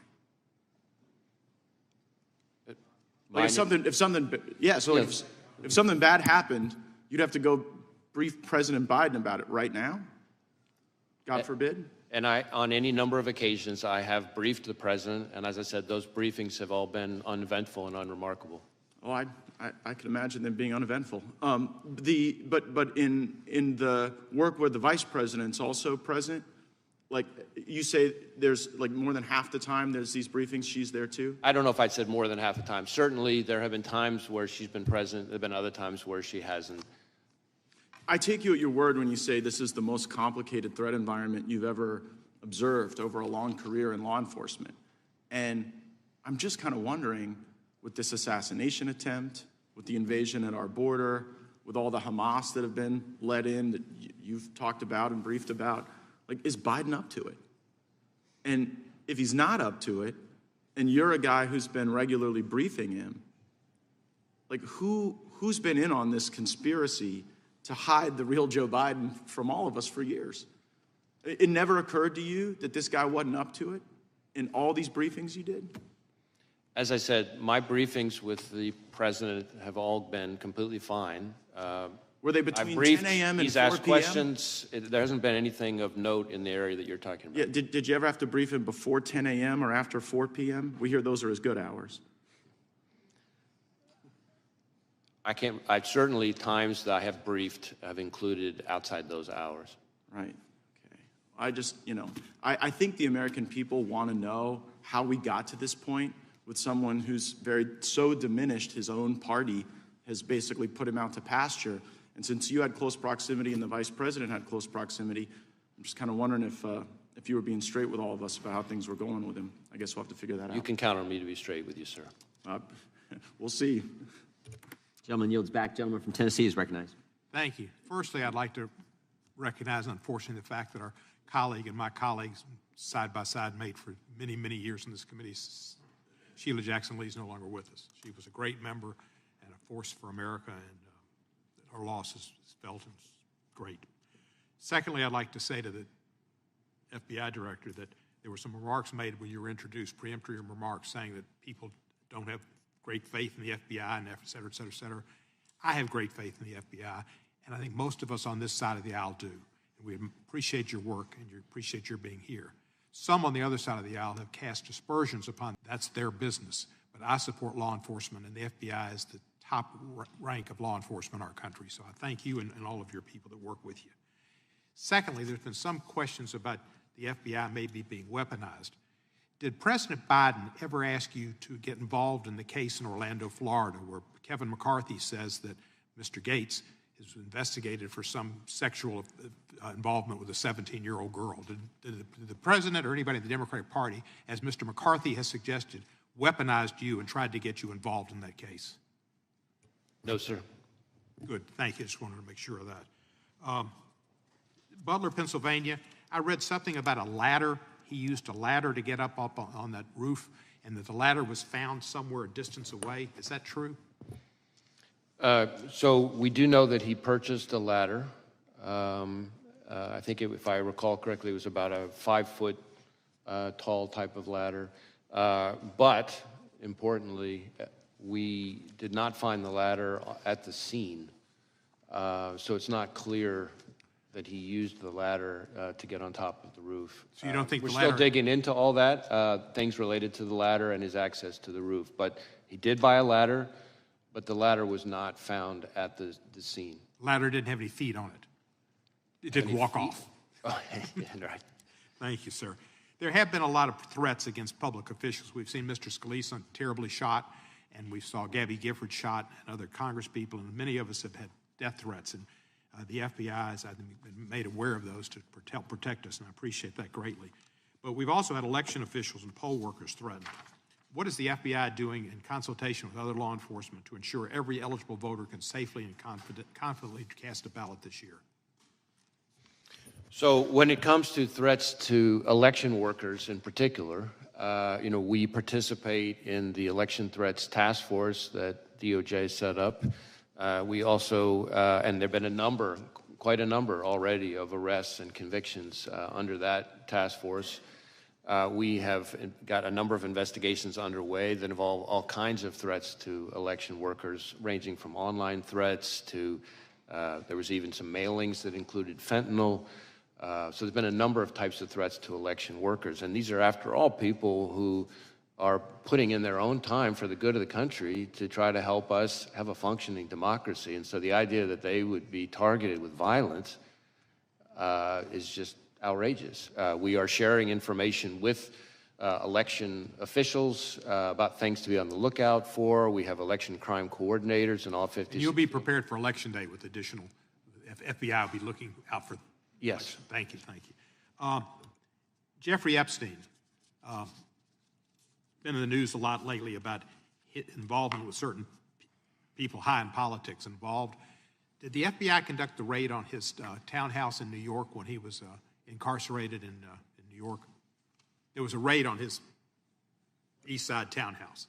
M: Like if something bad happened, you'd have to go brief President Biden about it right now? God forbid?
B: And on any number of occasions, I have briefed the president, and as I said, those briefings have all been uneventful and unremarkable.
M: Oh, I can imagine them being uneventful. But in the work where the vice president's also present, like you say, there's like more than half the time there's these briefings, she's there too?
B: I don't know if I'd said more than half the time. Certainly, there have been times where she's been present. There have been other times where she hasn't.
M: I take you at your word when you say this is the most complicated threat environment you've ever observed over a long career in law enforcement. And I'm just kind of wondering, with this assassination attempt, with the invasion at our border, with all the Hamas that have been let in that you've talked about and briefed about, like, is Biden up to it? And if he's not up to it, and you're a guy who's been regularly briefing him, like, who's been in on this conspiracy to hide the real Joe Biden from all of us for years? It never occurred to you that this guy wasn't up to it in all these briefings you did?
B: As I said, my briefings with the president have all been completely fine.
M: Were they between 10 a.m. and 4 p.m.?
B: He's asked questions. There hasn't been anything of note in the area that you're talking about.
M: Yeah, did you ever have to brief him before 10 a.m. or after 4 p.m.? We hear those are his good hours.
B: I certainly times that I have briefed have included outside those hours.
M: Right. Okay. I just, I think the American people want to know how we got to this point with someone who's so diminished his own party has basically put him out to pasture. And since you had close proximity and the vice president had close proximity, I'm just kind of wondering if you were being straight with all of us about how things were going with him. I guess we'll have to figure that out.
B: You can count on me to be straight with you, sir.
M: We'll see.
C: Gentleman yields back. Gentleman from Tennessee is recognized.
G: Thank you. Firstly, I'd like to recognize, unfortunately, the fact that our colleague and my colleagues side by side made for many, many years in this committee, Sheila Jackson Lee, is no longer with us. She was a great member and a force for America, and our loss is felt and it's great. Secondly, I'd like to say to the FBI director that there were some remarks made when you were introduced, preemptory remarks saying that people don't have great faith in the FBI and et cetera, et cetera, et cetera. I have great faith in the FBI, and I think most of us on this side of the aisle do. And we appreciate your work and we appreciate your being here. Some on the other side of the aisle have cast aspersions upon that's their business. But I support law enforcement, and the FBI is the top rank of law enforcement in our country. So I thank you and all of your people that work with you. Secondly, there's been some questions about the FBI maybe being weaponized. Did President Biden ever ask you to get involved in the case in Orlando, Florida, where Kevin McCarthy says that Mr. Gates is investigated for some sexual involvement with a 17-year-old girl? Did the president or anybody in the Democratic Party, as Mr. McCarthy has suggested, weaponized you and tried to get you involved in that case?
B: No, sir.
G: Good. Thank you. Just wanted to make sure of that. Butler, Pennsylvania, I read something about a ladder. He used a ladder to get up on that roof, and that the ladder was found somewhere a distance away. Is that true?
B: So we do know that he purchased a ladder. I think, if I recall correctly, it was about a 5-foot tall type of ladder. But importantly, we did not find the ladder at the scene. So it's not clear that he used the ladder to get on top of the roof.
G: So you don't think
B: we're
G: the ladder...
B: still digging into all that, things related to the ladder and his access to the roof. But he did buy a ladder, but the ladder was not found at the scene.
G: Ladder didn't have any feet on it. It didn't walk off.
B: Oh, yeah, right.
G: Thank you, sir. There have been a lot of threats against public officials. We've seen Mr. Scalise terribly shot, and we saw Gabby Gifford shot, and other Congress people, and many of us have had death threats. And the FBI has, I think, been made aware of those to help protect us, and I appreciate that greatly. But we've also had election officials and poll workers threatened. What is the FBI doing in consultation with other law enforcement to ensure every eligible voter can safely and confidently cast a ballot this year?
B: So when it comes to threats to election workers in particular, we participate in the election threats task force that DOJ set up. We also, and there have been quite a number already of arrests and convictions under that task force. We have got a number of investigations underway that involve all kinds of threats to election workers, ranging from online threats to, there was even some mailings that included fentanyl. So there's been a number of types of threats to election workers. And these are, after all, people who are putting in their own time for the good of the country to try to help us have a functioning democracy. And so the idea that they would be targeted with violence is just outrageous. We are sharing information with election officials about things to be on the lookout for. We have election crime coordinators in all 50 states.
G: You'll be prepared for Election Day with additional, FBI will be looking out for.
B: Yes.
G: Thank you, thank you. Jeffrey Epstein, been in the news a lot lately about involvement with certain people high in politics involved. Did the FBI conduct the raid on his townhouse in New York when he was incarcerated in New York? There was a raid on his East Side townhouse.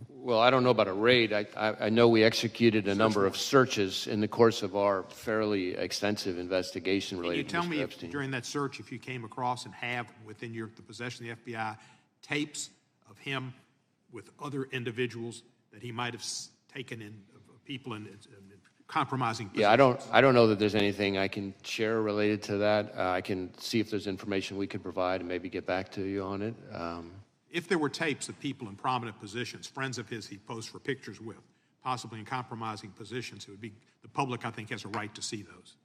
B: Well, I don't know about a raid. I know we executed a number of searches in the course of our fairly extensive investigation related to Mr. Epstein.
G: Can you tell me during that search if you came across and have within the possession of the FBI tapes of him with other individuals that he might have taken in people in compromising positions?
B: Yeah, I don't know that there's anything I can share related to that. I can see if there's information we could provide and maybe get back to you on it.
G: If there were tapes of people in prominent positions, friends of his he posed for pictures with, possibly in compromising positions, it would be, the public, I think, has a right to see those.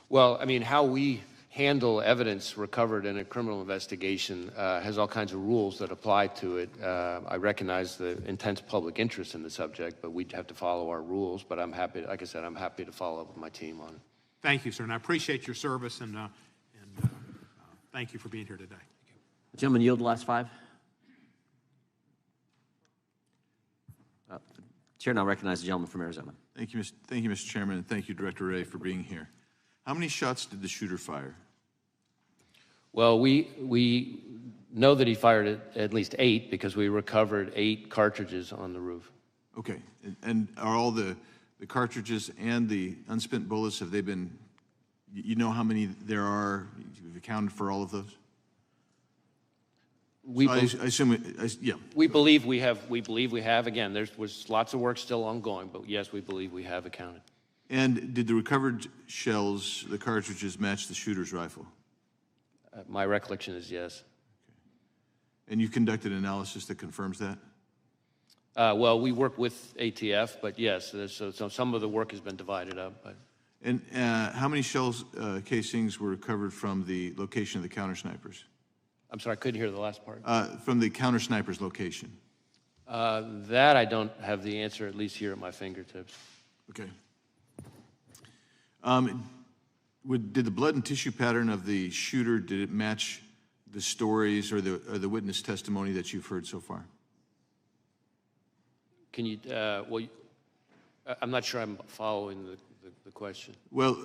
B: Well, I mean, how we handle evidence recovered in a criminal investigation has all kinds of rules that apply to it. I recognize the intense public interest in the subject, but we'd have to follow our rules. But I'm happy, like I said, I'm happy to follow up with my team on it.
G: Thank you, sir, and I appreciate your service, and thank you for being here today.
C: Gentlemen, yield the last 5. The chair now recognizes the gentleman from Arizona.
N: Thank you, Mr. Chairman, and thank you, Director Wray, for being here. How many shots did the shooter fire?
B: Well, we know that he fired at least 8 because we recovered 8 cartridges on the roof.
N: Okay, and are all the cartridges and the unspent bullets, have they been, you know how many there are, you've accounted for all of those?
B: We
N: yeah.
B: We believe we have. Again, was lots of work still ongoing, but yes, we believe we have accounted.
N: And did the recovered shells, the cartridges, match the shooter's rifle?
B: My recollection is yes.
N: Okay. And you conducted analysis that confirms that?
B: Well, we work with ATF, but yes, so some of the work has been divided up. But.
N: And how many shells casings were recovered from the location of the counter snipers?
B: I'm sorry, I couldn't hear the last part.
N: From the counter snipers location?
B: That I don't have the answer, at least here at my fingertips.
N: Okay. Did the blood and tissue pattern of the shooter, did it match the stories or the witness testimony that you've heard so far?
B: Can you, well, I'm not sure I'm following the question.
N: Well,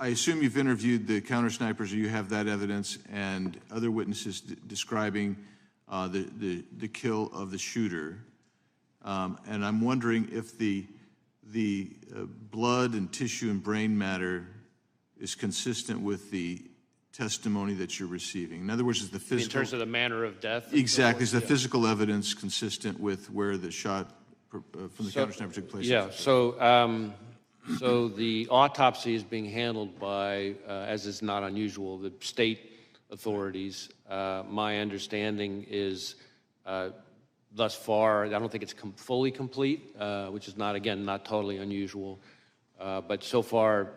N: I assume you've interviewed the counter snipers, or you have that evidence, and other witnesses describing the kill of the shooter. And I'm wondering if the blood and tissue and brain matter is consistent with the testimony that you're receiving. In other words, is the physical...
B: In terms of the manner of death?
N: Exactly. Is the physical evidence consistent with where the shot from the counter sniper took place?
B: Yeah, so the autopsy is being handled by, as is not unusual, the state authorities. My understanding is thus far, I don't think it's fully complete, which is not, again, not totally unusual. But so far,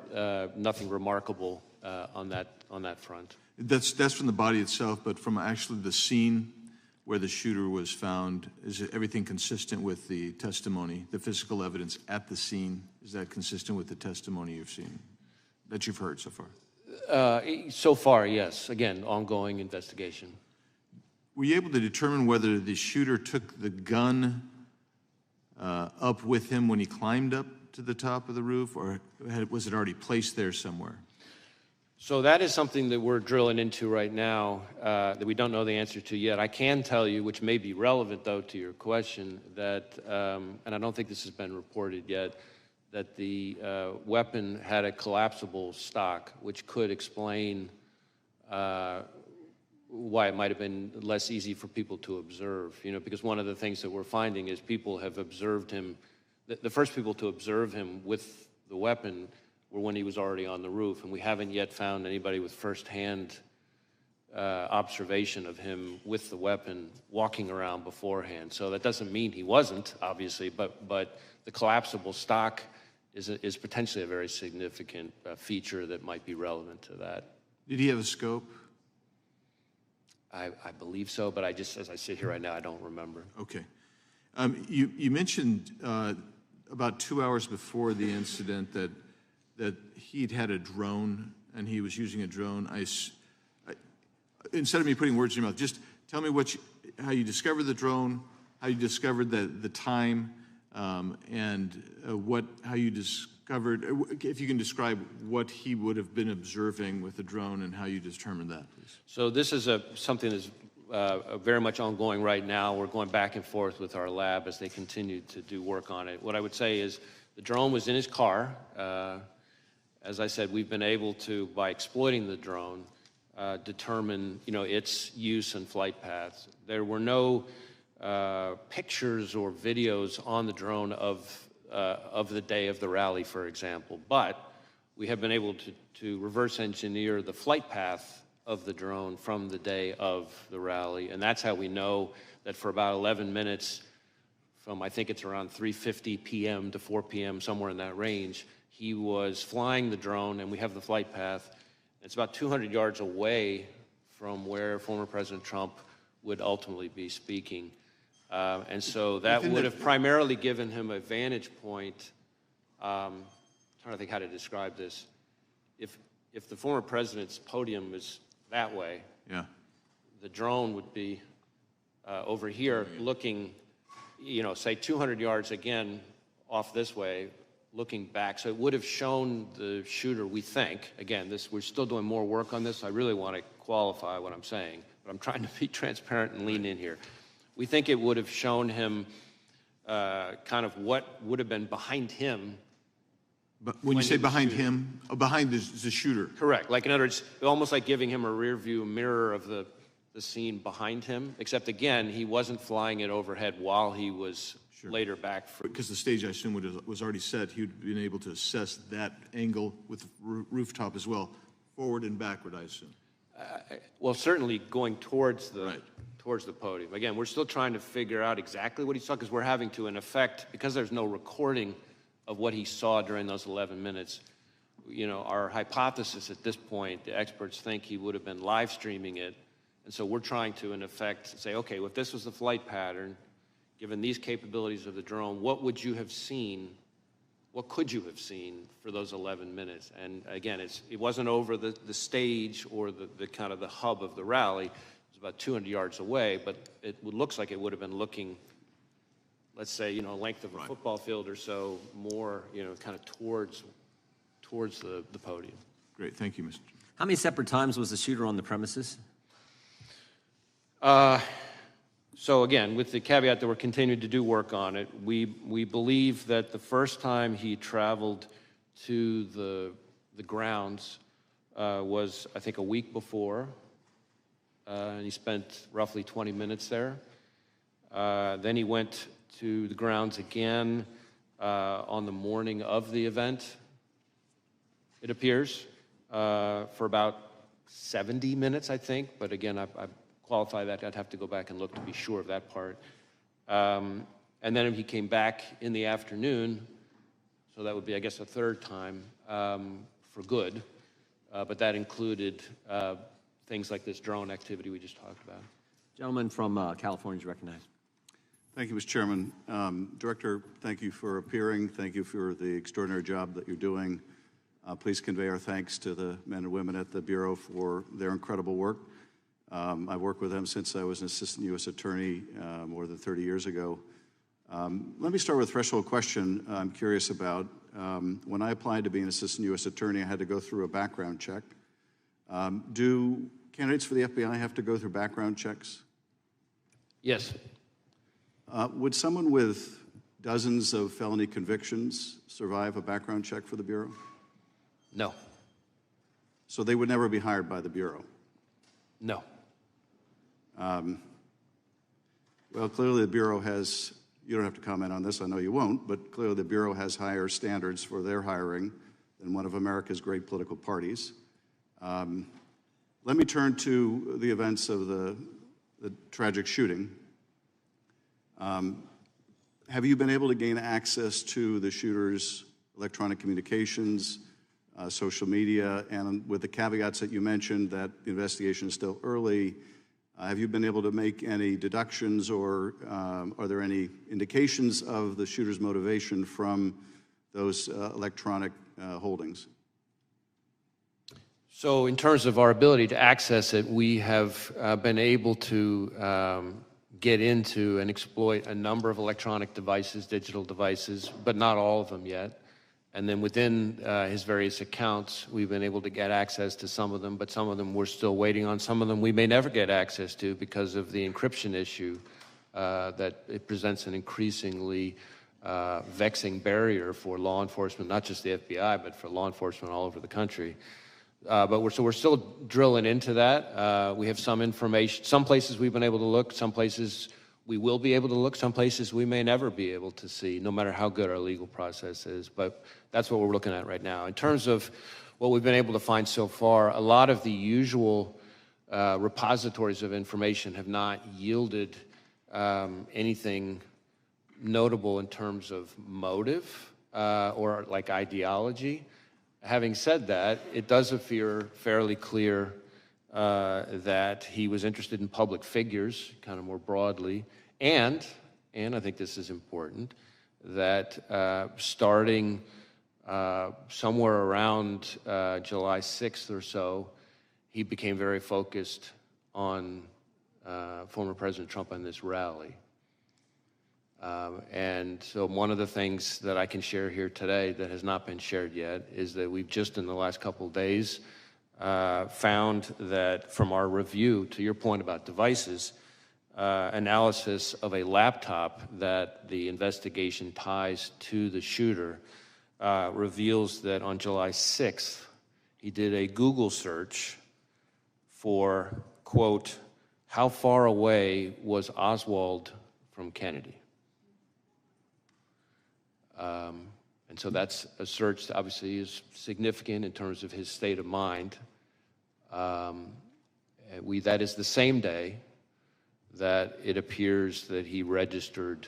B: nothing remarkable on that front.
N: That's from the body itself, but from actually the scene where the shooter was found, is everything consistent with the testimony, the physical evidence at the scene? Is that consistent with the testimony you've seen, that you've heard so far?
B: So far, yes. Again, ongoing investigation.
N: Were you able to determine whether the shooter took the gun up with him when he climbed up to the top of the roof, or was it already placed there somewhere?
B: So that is something that we're drilling into right now that we don't know the answer to yet. I can tell you, which may be relevant, though, to your question, that, and I don't think this has been reported yet, that the weapon had a collapsible stock, which could explain why it might have been less easy for people to observe. Because one of the things that we're finding is people have observed him, the first people to observe him with the weapon were when he was already on the roof, and we haven't yet found anybody with firsthand observation of him with the weapon walking around beforehand. So that doesn't mean he wasn't, obviously, but the collapsible stock is potentially a very significant feature that might be relevant to that.
N: Did he have a scope?
B: I believe so, but as I sit here right now, I don't remember.
N: Okay. You mentioned about 2 hours before the incident that he'd had a drone and he was using a drone. Instead of me putting words in your mouth, just tell me how you discovered the drone, how you discovered the time, and how you discovered, if you can describe what he would have been observing with the drone and how you determined that, please.
B: So this is something that's very much ongoing right now. We're going back and forth with our lab as they continue to do work on it. What I would say is the drone was in his car. As I said, we've been able to, by exploiting the drone, determine its use and flight paths. There were no pictures or videos on the drone of the day of the rally, for example, but we have been able to reverse engineer the flight path of the drone from the day of the rally, and that's how we know that for about 11 minutes, from I think it's around 3:50 p.m. to 4 p.m., somewhere in that range, he was flying the drone, and we have the flight path. It's about 200 yards away from where former President Trump would ultimately be speaking. And so that would have primarily given him a vantage point. I'm trying to think how to describe this. If the former president's podium is that way,
N: yeah,
B: the drone would be over here looking, say 200 yards again off this way, looking back. So it would have shown the shooter, we think, again, we're still doing more work on this. I really want to qualify what I'm saying, but I'm trying to be transparent and lean in here. We think it would have shown him kind of what would have been behind him.
N: But when you say behind him, behind the shooter?
B: Correct. Like, in other words, almost like giving him a rear view mirror of the scene behind him, except, again, he wasn't flying it overhead while he was later back.
N: Because the stage, I assume, was already set. He would have been able to assess that angle with the rooftop as well, forward and backward, I assume.
B: Well, certainly going towards the podium. Again, we're still trying to figure out exactly what he saw, because we're having to, in effect, because there's no recording of what he saw during those 11 minutes, our hypothesis at this point, the experts think he would have been live streaming it. And so we're trying to, in effect, say, okay, well, if this was the flight pattern, given these capabilities of the drone, what would you have seen? What could you have seen for those 11 minutes? And again, it wasn't over the stage or the kind of the hub of the rally. It was about 200 yards away, but it looks like it would have been looking, let's say, length of a football field or so, more, kind of towards the podium.
N: Great, thank you, Mr.
C: How many separate times was the shooter on the premises?
B: So again, with the caveat that we're continuing to do work on it, we believe that the first time he traveled to the grounds was, I think, a week before, and he spent roughly 20 minutes there. Then he went to the grounds again on the morning of the event, it appears, for about 70 minutes, I think. But again, I qualify that. I'd have to go back and look to be sure of that part. And then he came back in the afternoon, so that would be, I guess, a third time for good. But that included things like this drone activity we just talked about.
C: Gentleman from California is recognized.
O: Thank you, Mr. Chairman. Director, thank you for appearing. Thank you for the extraordinary job that you're doing. Please convey our thanks to the men and women at the Bureau for their incredible work. I've worked with them since I was an assistant U.S. attorney more than 30 years ago. Let me start with a threshold question I'm curious about. When I applied to be an assistant U.S. attorney, I had to go through a background check. Do candidates for the FBI have to go through background checks?
B: Yes.
O: Would someone with dozens of felony convictions survive a background check for the Bureau?
B: No.
O: So they would never be hired by the Bureau?
B: No.
O: Well, clearly the Bureau has, you don't have to comment on this, I know you won't, but clearly the Bureau has higher standards for their hiring than one of America's great political parties. Let me turn to the events of the tragic shooting. Have you been able to gain access to the shooter's electronic communications, social media, and with the caveats that you mentioned that the investigation is still early, have you been able to make any deductions or are there any indications of the shooter's motivation from those electronic holdings?
B: So in terms of our ability to access it, we have been able to get into and exploit a number of electronic devices, digital devices, but not all of them yet. And then within his various accounts, we've been able to get access to some of them, but some of them we're still waiting on. Some of them we may never get access to because of the encryption issue that it presents an increasingly vexing barrier for law enforcement, not just the FBI, but for law enforcement all over the country. But we're still drilling into that. We have some information. Some places we've been able to look. Some places we will be able to look. Some places we may never be able to see, no matter how good our legal process is. But that's what we're looking at right now. In terms of what we've been able to find so far, a lot of the usual repositories of information have not yielded anything notable in terms of motive or like ideology. Having said that, it does appear fairly clear that he was interested in public figures, kind of more broadly, and I think this is important, that starting somewhere around July 6th or so, he became very focused on former President Trump and this rally. And so one of the things that I can share here today that has not been shared yet is that we've just in the last couple of days found that from our review, to your point about devices, analysis of a laptop that the investigation ties to the shooter reveals that on July 6th, he did a Google search for, quote, how far away was Oswald from Kennedy? And so that's a search that obviously is significant in terms of his state of mind. That is the same day that it appears that he registered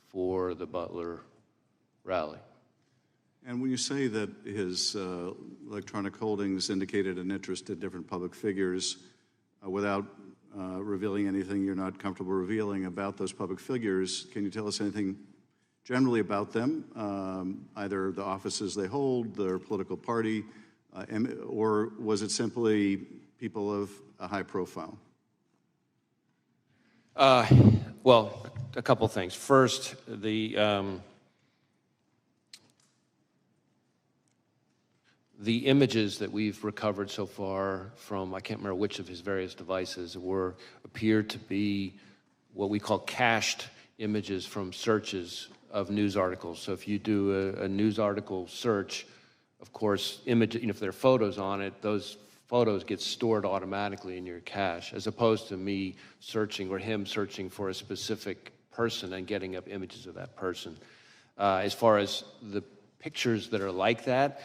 B: for the Butler rally.
O: And when you say that his electronic holdings indicated an interest in different public figures, without revealing anything you're not comfortable revealing about those public figures, can you tell us anything generally about them, either the offices they hold, their political party, or was it simply people of a high profile?
B: Well, a couple things. First, the images that we've recovered so far from, I can't remember which of his various devices, appeared to be what we call cached images from searches of news articles. So if you do a news article search, of course, if there are photos on it, those photos get stored automatically in your cache, as opposed to me searching or him searching for a specific person and getting up images of that person. As far as the pictures that are like that,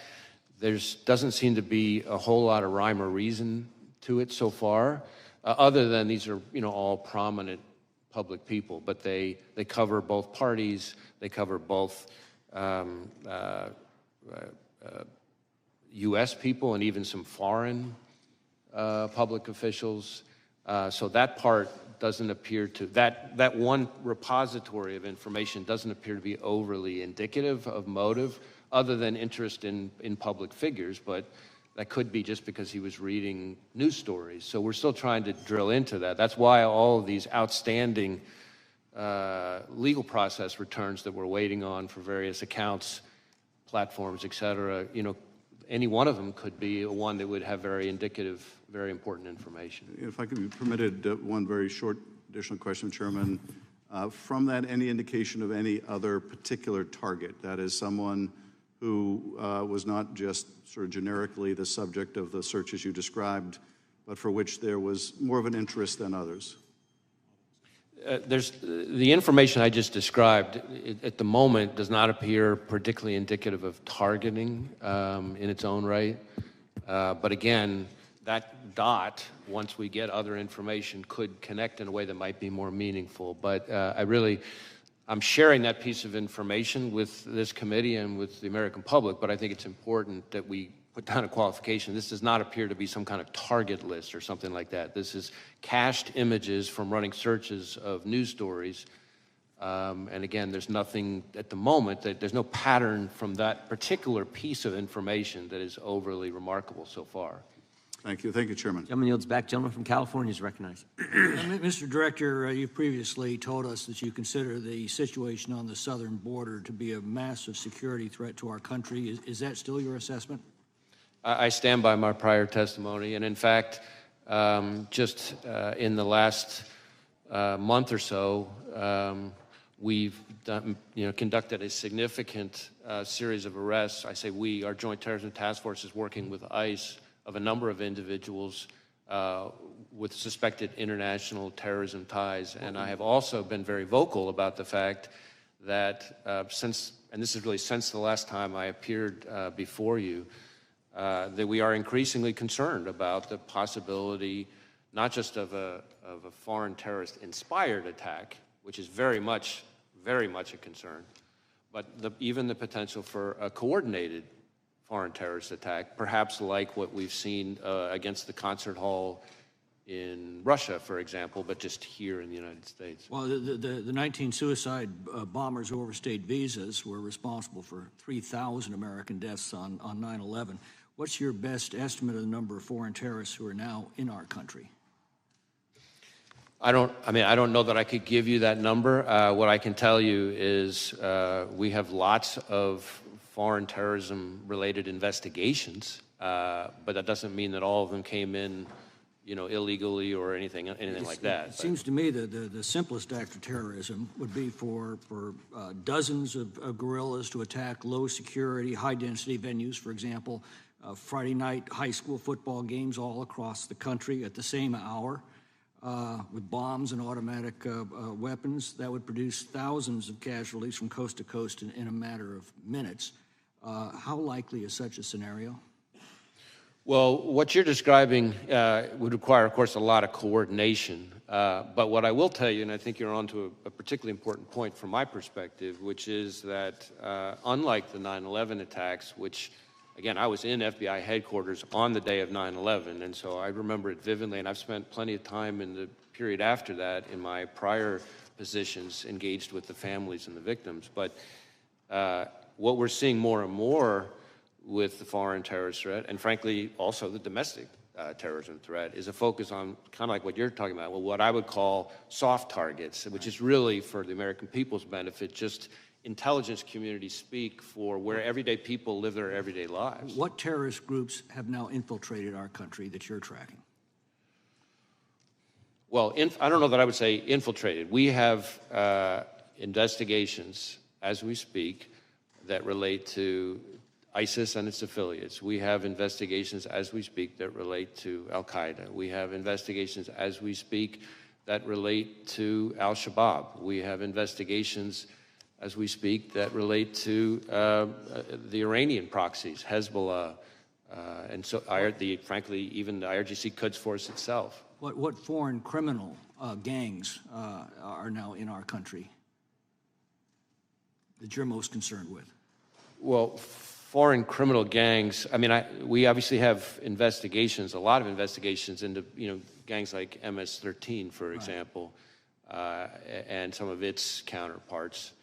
B: there doesn't seem to be a whole lot of rhyme or reason to it so far, other than these are all prominent public people, but they cover both parties, they cover both U.S. people and even some foreign public officials. So that part doesn't appear to, that one repository of information doesn't appear to be overly indicative of motive other than interest in public figures, but that could be just because he was reading news stories. So we're still trying to drill into that. That's why all of these outstanding legal process returns that we're waiting on for various accounts, platforms, et cetera, you know, any one of them could be one that would have very indicative, very important information.
O: If I could be permitted one very short additional question, Chairman. From that, any indication of any other particular target, that is someone who was not just sort of generically the subject of the searches you described, but for which there was more of an interest than others?
B: There's the information I just described at the moment does not appear particularly indicative of targeting in its own right. But again, that dot, once we get other information, could connect in a way that might be more meaningful. But I'm sharing that piece of information with this committee and with the American public, but I think it's important that we put down a qualification. This does not appear to be some kind of target list or something like that. This is cached images from running searches of news stories. And again, there's nothing at the moment, there's no pattern from that particular piece of information that is overly remarkable so far.
O: Thank you. Thank you, Chairman.
C: Gentleman yields back. Gentleman from California is recognized.
P: Mr. Director, you previously told us that you consider the situation on the southern border to be a massive security threat to our country. Is that still your assessment?
B: I stand by my prior testimony, and in fact, just in the last month or so, we've done, conducted a significant series of arrests. I say we, our Joint Terrorism Task Force is working with ICE of a number of individuals with suspected international terrorism ties, and I have also been very vocal about the fact that since the last time I appeared before you, that we are increasingly concerned about the possibility not just of a foreign terrorist-inspired attack, which is very much a concern, but even the potential for a coordinated foreign terrorist attack, perhaps like what we've seen against the concert hall in Russia, for example, but just here in the United States.
P: Well, the 19 suicide bombers who overstayed visas were responsible for 3,000 American deaths on 9/11. What's your best estimate of the number of foreign terrorists who are now in our country?
B: I don't know that I could give you that number. What I can tell you is we have lots of foreign terrorism-related investigations, but that doesn't mean that all of them came in, illegally or anything like that.
P: It seems to me that the simplest act of terrorism would be for dozens of guerrillas to attack low-security, high-density venues, for example, Friday night high school football games all across the country at the same hour with bombs and automatic weapons. That would produce thousands of casualties from coast to coast in a matter of minutes. How likely is such a scenario?
B: Well, what you're describing would require, of course, a lot of coordination. But what I will tell you, and I think you're on to a particularly important point from my perspective, which is that unlike the 9/11 attacks, which, again, I was in FBI headquarters on the day of 9/11, and so I remember it vividly, and I've spent plenty of time in the period after that in my prior positions engaged with the families and the victims. But what we're seeing more and more with the foreign terrorist threat, and frankly also the domestic terrorism threat, is a focus on kind of like what you're talking about, well, what I would call soft targets, which is really for the American people's benefit, just intelligence community speak for where everyday people live their everyday lives.
P: What terrorist groups have now infiltrated our country that you're tracking?
B: Well, I don't know that I would say infiltrated. We have investigations as we speak that relate to ISIS and its affiliates. We have investigations as we speak that relate to Al-Qaeda. We have investigations as we speak that relate to Al-Shabaab. We have investigations as we speak that relate to the Iranian proxies, Hezbollah, and so frankly, even the IRGC Quds Force itself.
P: What foreign criminal gangs are now in our country that you're most concerned with?
B: Well, foreign criminal gangs, I mean, we obviously have investigations, a lot of investigations into, gangs like MS-13, for example, and some of its counterparts.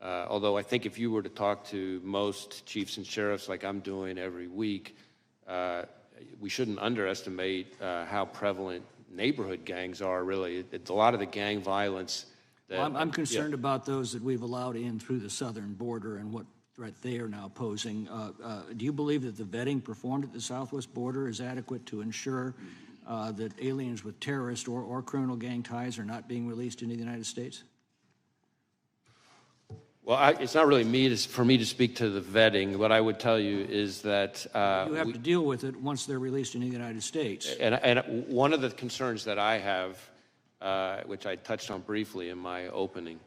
B: Although I think if you were to talk to most chiefs and sheriffs like I'm doing every week, we shouldn't underestimate how prevalent neighborhood gangs are, really. It's a lot of the gang violence.
P: I'm concerned about those that we've allowed in through the southern border and what threat they are now posing. Do you believe that the vetting performed at the southwest border is adequate to ensure that aliens with terrorist or criminal gang ties are not being released into the United States?
B: Well, it's not really for me to speak to the vetting. What I would tell you is that
P: you have to deal with it once they're released in the United States.
B: And one of the concerns that I have, which I touched on briefly in my opening,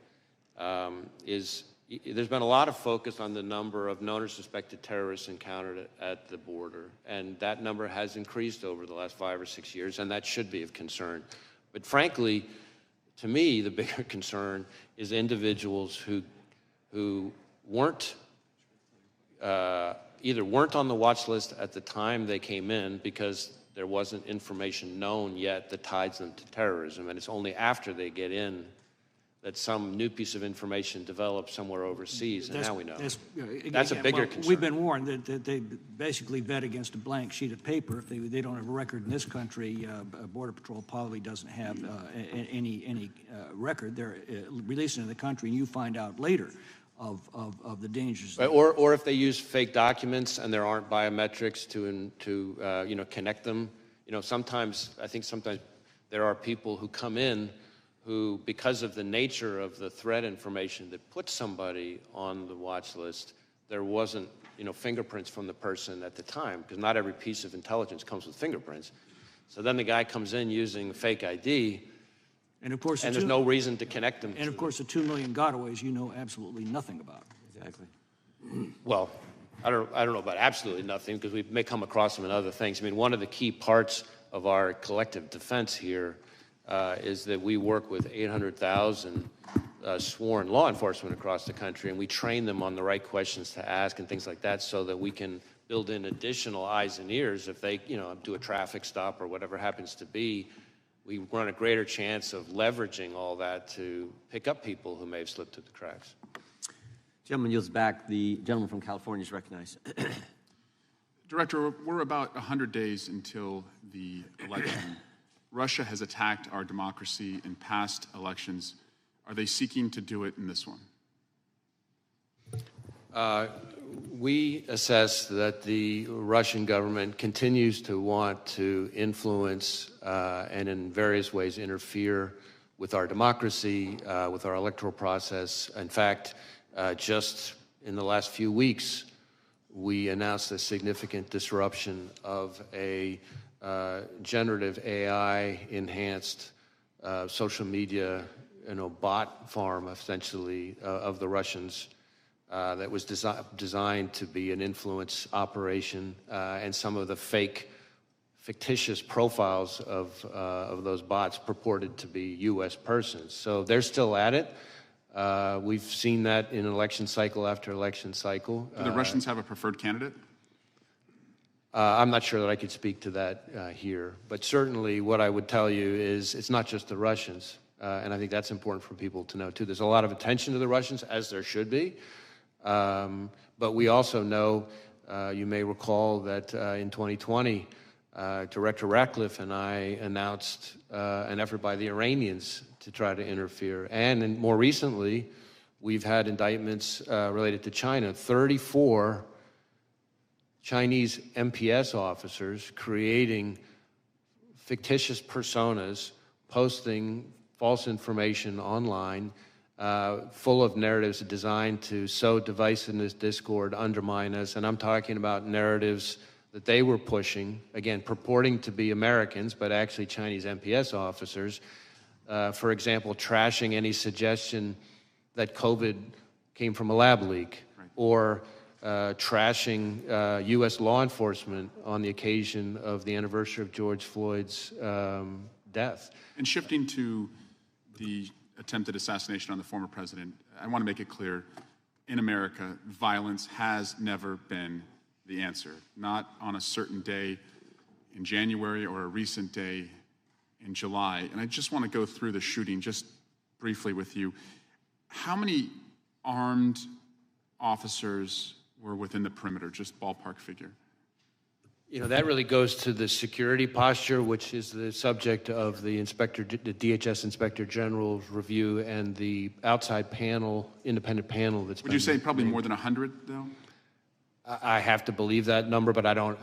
B: is there's been a lot of focus on the number of known or suspected terrorists encountered at the border, and that number has increased over the last 5 or 6 years, and that should be of concern. But frankly, to me, the bigger concern is individuals who weren't either weren't on the watch list at the time they came in because there wasn't information known yet that ties them to terrorism, and it's only after they get in that some new piece of information develops somewhere overseas, and now we know. That's a bigger concern.
P: We've been warned that they basically vet against a blank sheet of paper. If they don't have a record in this country, Border Patrol probably doesn't have any record. They're released into the country, and you find out later of the dangers.
B: Right, or if they use fake documents and there aren't biometrics to connect them. Sometimes there are people who come in who, because of the nature of the threat information that puts somebody on the watch list, there wasn't, fingerprints from the person at the time, because not every piece of intelligence comes with fingerprints. So then the guy comes in using fake ID,
P: and of course,
B: there's no reason to connect them.
P: And of course, the 2 million gotaways you know absolutely nothing about.
B: Exactly. Well, I don't know about absolutely nothing, because we may come across them in other things. I mean, one of the key parts of our collective defense here is that we work with 800,000 sworn law enforcement across the country, and we train them on the right questions to ask and things like that, so that we can build in additional eyes and ears if they, do a traffic stop or whatever happens to be. We run a greater chance of leveraging all that to pick up people who may have slipped through the cracks.
C: Gentleman yields back. The gentleman from California is recognized.
Q: Director, we're about 100 days until the election. Russia has attacked our democracy in past elections. Are they seeking to do it in this one?
B: We assess that the Russian government continues to want to influence and in various ways interfere with our democracy, with our electoral process. In fact, just in the last few weeks, we announced a significant disruption of a generative AI-enhanced social media, bot farm, essentially, of the Russians that was designed to be an influence operation, and some of the fictitious profiles of those bots purported to be U.S. persons. So they're still at it. We've seen that in election cycle after election cycle.
Q: Do the Russians have a preferred candidate?
B: I'm not sure that I could speak to that here, but certainly what I would tell you is it's not just the Russians, and I think that's important for people to know too. There's a lot of attention to the Russians, as there should be, but we also know, you may recall that in 2020, Director Ratcliffe and I announced an effort by the Iranians to try to interfere, and more recently, we've had indictments related to China. 34 Chinese MPS officers creating fictitious personas, posting false information online, full of narratives designed to sow divisiveness, discord, undermine us. And I'm talking about narratives that they were pushing, again, purporting to be Americans, but actually Chinese MPS officers. For example, trashing any suggestion that COVID came from a lab leak, or trashing U.S. law enforcement on the occasion of the anniversary of George Floyd's death.
Q: And shifting to the attempted assassination on the former president, I want to make it clear, in America, violence has never been the answer. Not on a certain day in January or a recent day in July. And I just want to go through the shooting just briefly with you. How many armed officers were within the perimeter, just ballpark figure?
B: You know, that really goes to the security posture, which is the subject of the DHS Inspector General's review and the outside panel, independent panel that's
Q: Would you say probably more than 100, though?
B: I have to believe that number, but I don't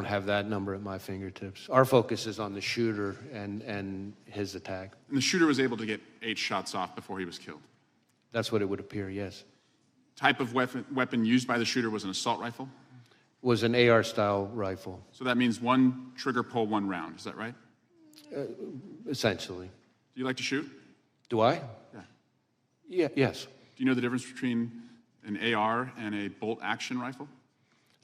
B: have that number at my fingertips. Our focus is on the shooter and his attack.
Q: And the shooter was able to get 8 shots off before he was killed?
B: That's what it would appear, yes.
Q: Type of weapon used by the shooter was an assault rifle?
B: Was an AR-style rifle.
Q: So that means one trigger pull, one round, is that right?
B: Essentially.
Q: Do you like to shoot?
B: Do I?
Q: Yeah.
B: Yes.
Q: Do you know the difference between an AR and a bolt-action rifle?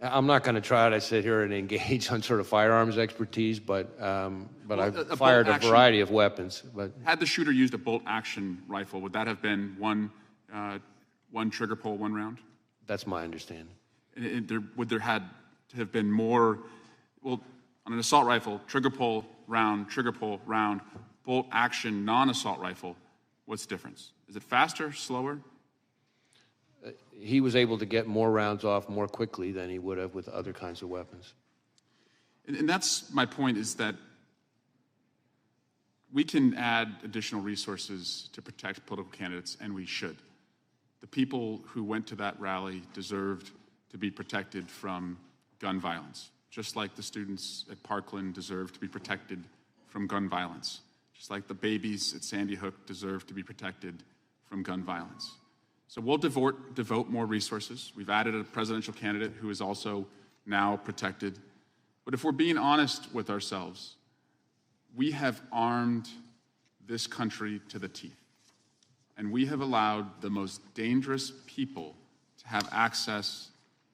B: I'm not going to try to sit here and engage on sort of firearms expertise, but I've fired a variety of weapons. But
Q: had the shooter used a bolt-action rifle, would that have been one trigger pull, one round?
B: That's my understanding.
Q: Would there had to have been more, well, on an assault rifle, trigger pull, round, bolt action, non-assault rifle, what's the difference? Is it faster, slower?
B: He was able to get more rounds off more quickly than he would have with other kinds of weapons.
Q: And that's my point, is that we can add additional resources to protect political candidates, and we should. The people who went to that rally deserved to be protected from gun violence, just like the students at Parkland deserve to be protected from gun violence, just like the babies at Sandy Hook deserve to be protected from gun violence. So we'll devote more resources. We've added a presidential candidate who is also now protected. But if we're being honest with ourselves, we have armed this country to the teeth. And we have allowed the most dangerous people to have access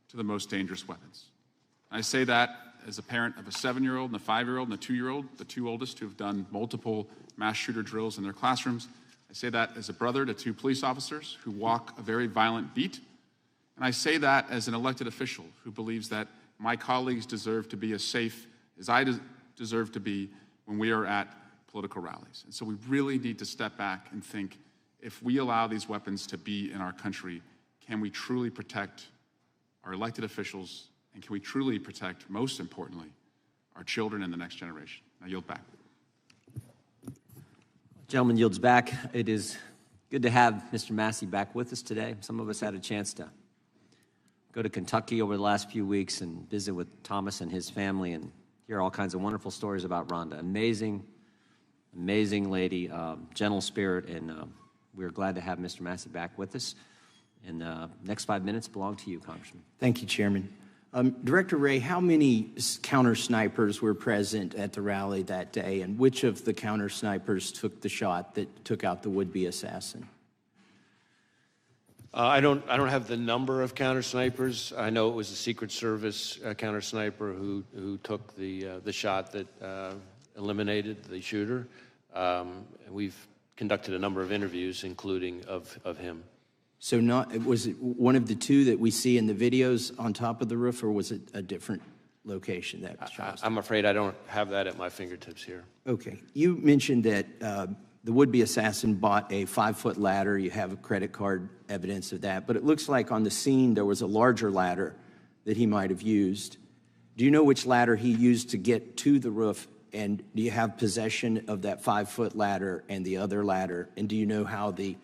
Q: to the most dangerous weapons. I say that as a parent of a 7-year-old and a 5-year-old and a 2-year-old, the 2 oldest who have done multiple mass shooter drills in their classrooms. I say that as a brother to 2 police officers who walk a very violent beat. And I say that as an elected official who believes that my colleagues deserve to be as safe as I deserve to be when we are at political rallies. And so we really need to step back and think, if we allow these weapons to be in our country, can we truly protect our elected officials, and can we truly protect, most importantly, our children and the next generation? I yield back.
C: Gentleman yields back. It is good to have Mr. Massey back with us today. Some of us had a chance to go to Kentucky over the last few weeks and visit with Thomas and his family and hear all kinds of wonderful stories about Rhonda. Amazing lady, gentle spirit, and we're glad to have Mr. Massey back with us. And the next 5 minutes belong to you, Congressman.
R: Thank you, Chairman. Director Wray, how many counter snipers were present at the rally that day, and which of the counter snipers took the shot that took out the would-be assassin?
B: I don't have the number of counter snipers. I know it was a Secret Service counter sniper who took the shot that eliminated the shooter. We've conducted a number of interviews, including of him.
R: So was it one of the 2 that we see in the videos on top of the roof, or was it a different location that shot?
B: I'm afraid I don't have that at my fingertips here.
R: Okay. You mentioned that the would-be assassin bought a 5-foot ladder. You have a credit card evidence of that. But it looks like on the scene there was a larger ladder that he might have used. Do you know which ladder he used to get to the roof? And do you have possession of that 5-foot ladder and the other ladder? And do you know how the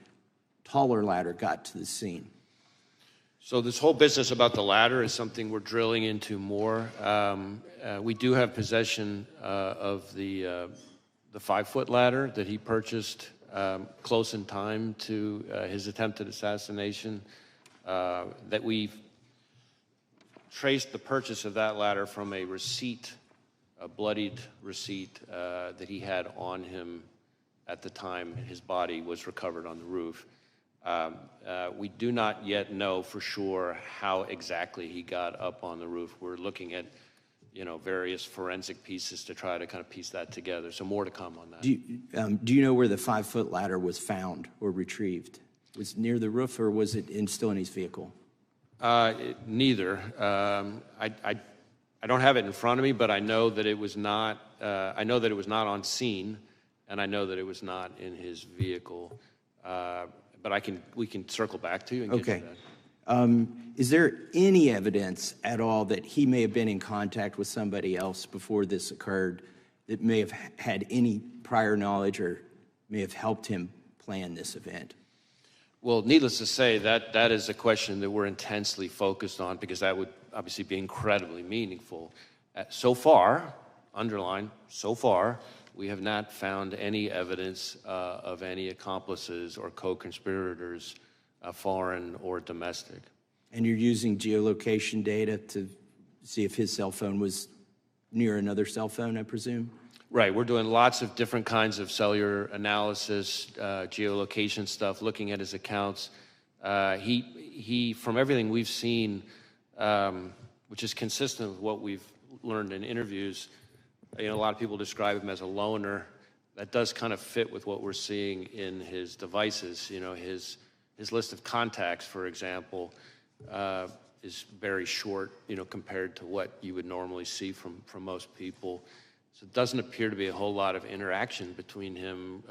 R: taller ladder got to the scene?
B: So this whole business about the ladder is something we're drilling into more. We do have possession of the 5-foot ladder that he purchased close in time to his attempted assassination. That we've traced the purchase of that ladder from a receipt, a bloodied receipt that he had on him at the time his body was recovered on the roof. We do not yet know for sure how exactly he got up on the roof. We're looking at, various forensic pieces to try to kind of piece that together. So more to come on that.
R: Do you know where the 5-foot ladder was found or retrieved? Was it near the roof, or was it still in his vehicle?
B: Neither. I don't have it in front of me, but I know that it was not. I know that it was not on scene, and I know that it was not in his vehicle. But we can circle back to you and get to that.
R: Is there any evidence at all that he may have been in contact with somebody else before this occurred that may have had any prior knowledge or may have helped him plan this event?
B: Well, needless to say, that is a question that we're intensely focused on, because that would obviously be incredibly meaningful. So far, underline, so far, we have not found any evidence of any accomplices or co-conspirators, foreign or domestic.
R: And you're using geolocation data to see if his cell phone was near another cell phone, I presume?
B: Right, we're doing lots of different kinds of cellular analysis, geolocation stuff, looking at his accounts. He, from everything we've seen, which is consistent with what we've learned in interviews, a lot of people describe him as a loner. That does kind of fit with what we're seeing in his devices. His list of contacts, for example, is very short, compared to what you would normally see from most people. So it doesn't appear to be a whole lot of interaction between him,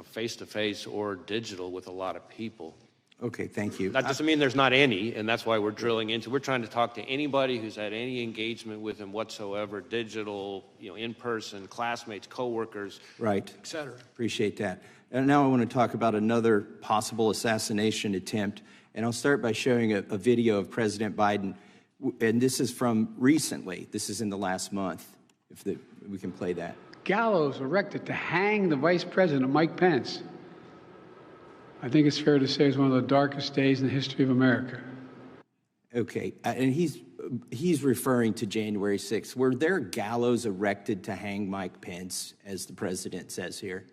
B: face-to-face or digital with a lot of people.
R: Okay, thank you.
B: That doesn't mean there's not any, and that's why we're drilling into. We're trying to talk to anybody who's had any engagement with him whatsoever, digital, in person, classmates, coworkers,
R: right,
B: et cetera.
R: Appreciate that. And now I want to talk about another possible assassination attempt, and I'll start by showing a video of President Biden, and this is from recently. This is in the last month. If we can play that.
S: Gallows erected to hang the Vice President, Mike Pence. I think it's fair to say it's one of the darkest days in the history of America.
R: Okay, and he's referring to January 6th. Were there gallows erected to hang Mike Pence, as the president says here?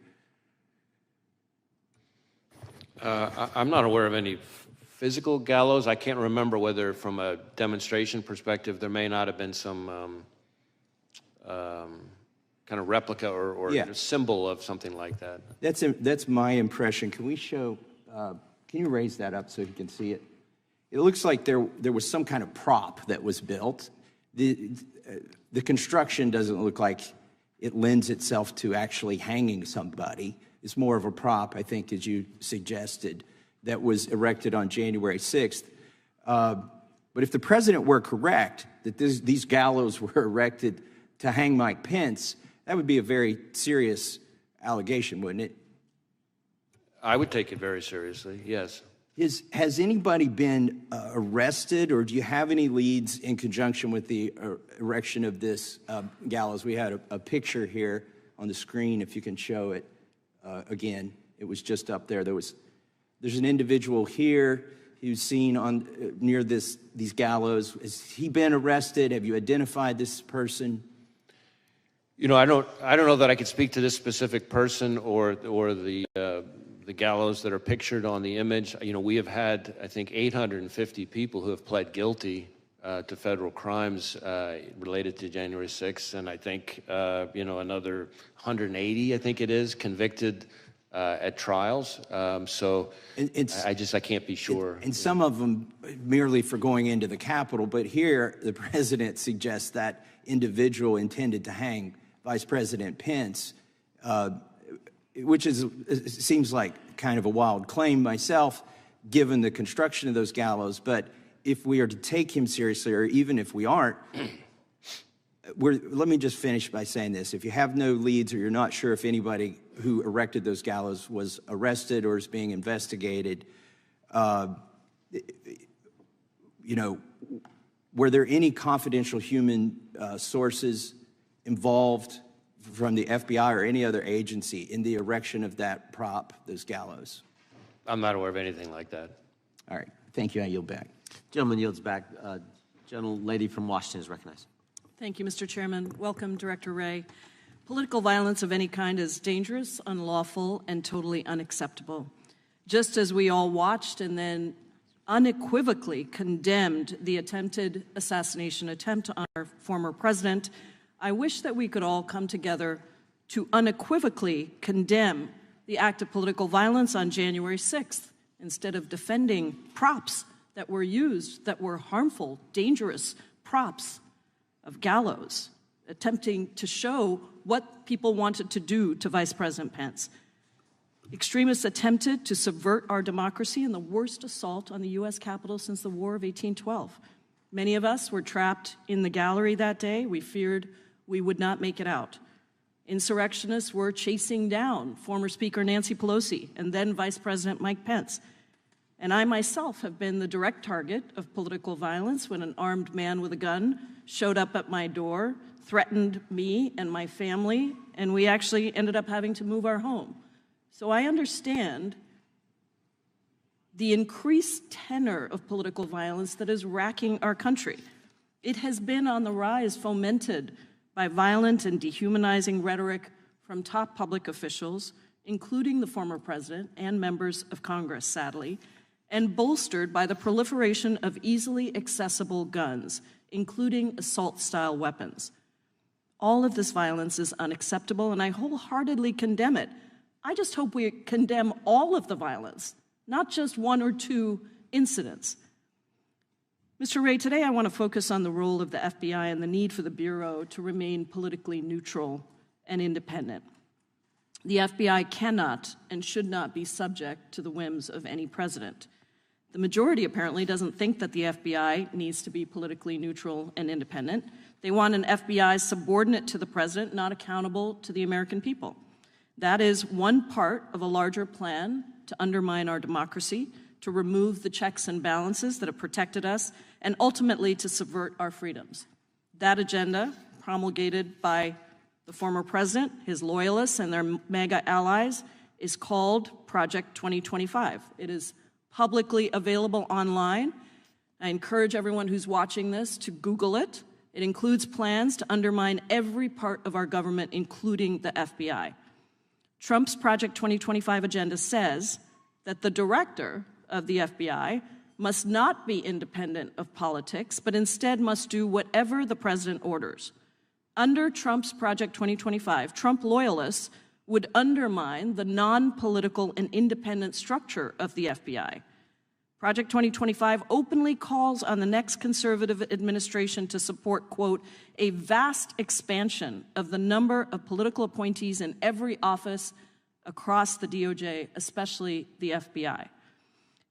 B: I'm not aware of any physical gallows. I can't remember whether, from a demonstration perspective, there may not have been some kind of replica or symbol of something like that.
R: That's my impression. Can we show? Can you raise that up so you can see it? It looks like there was some kind of prop that was built. The construction doesn't look like it lends itself to actually hanging somebody. It's more of a prop, I think, as you suggested, that was erected on January 6th. But if the president were correct that these gallows were erected to hang Mike Pence, that would be a very serious allegation, wouldn't it?
B: I would take it very seriously, yes.
R: Has anybody been arrested, or do you have any leads in conjunction with the erection of this gallows? We had a picture here on the screen, if you can show it again. It was just up there. There's an individual here who's seen near these gallows. Has he been arrested? Have you identified this person?
B: I don't know that I could speak to this specific person or the gallows that are pictured on the image. We have had, I think, 850 people who have pled guilty to federal crimes related to January 6th, and I think another 180, I think it is, convicted at trials. So I can't be sure.
R: And some of them merely for going into the Capitol, but here the president suggests that individual intended to hang Vice President Pence, which seems like kind of a wild claim myself, given the construction of those gallows. But if we are to take him seriously, or even if we aren't, let me just finish by saying this. If you have no leads, or you're not sure if anybody who erected those gallows was arrested or is being investigated, were there any confidential human sources involved from the FBI or any other agency in the erection of that prop, those gallows?
B: I'm not aware of anything like that.
R: All right. Thank you. I yield back.
C: Gentleman yields back. Gentlelady from Washington is recognized.
T: Thank you, Mr. Chairman. Welcome, Director Wray. Political violence of any kind is dangerous, unlawful, and totally unacceptable. Just as we all watched and then unequivocally condemned the attempted assassination attempt on our former president, I wish that we could all come together to unequivocally condemn the act of political violence on January 6th instead of defending props that were used that were harmful, dangerous props of gallows, attempting to show what people wanted to do to Vice President Pence. Extremists attempted to subvert our democracy in the worst assault on the U.S. Capitol since the War of 1812. Many of us were trapped in the gallery that day. We feared we would not make it out. Insurrectionists were chasing down former Speaker Nancy Pelosi and then Vice President Mike Pence. And I myself have been the direct target of political violence when an armed man with a gun showed up at my door, threatened me and my family, and we actually ended up having to move our home. So I understand the increased tenor of political violence that is racking our country. It has been on the rise, fomented by violent and dehumanizing rhetoric from top public officials, including the former president and members of Congress, sadly, and bolstered by the proliferation of easily accessible guns, including assault-style weapons. All of this violence is unacceptable, and I wholeheartedly condemn it. I just hope we condemn all of the violence, not just one or two incidents. Mr. Wray, today I want to focus on the role of the FBI and the need for the Bureau to remain politically neutral and independent. The FBI cannot and should not be subject to the whims of any president. The majority apparently doesn't think that the FBI needs to be politically neutral and independent. They want an FBI subordinate to the president, not accountable to the American people. That is one part of a larger plan to undermine our democracy, to remove the checks and balances that have protected us, and ultimately to subvert our freedoms. That agenda, promulgated by the former president, his loyalists, and their MAGA allies, is called Project 2025. It is publicly available online. I encourage everyone who's watching this to Google it. It includes plans to undermine every part of our government, including the FBI. Trump's Project 2025 agenda says that the director of the FBI must not be independent of politics, but instead must do whatever the president orders. Under Trump's Project 2025, Trump loyalists would undermine the non-political and independent structure of the FBI. Project 2025 openly calls on the next conservative administration to support, quote, a vast expansion of the number of political appointees in every office across the DOJ, especially the FBI.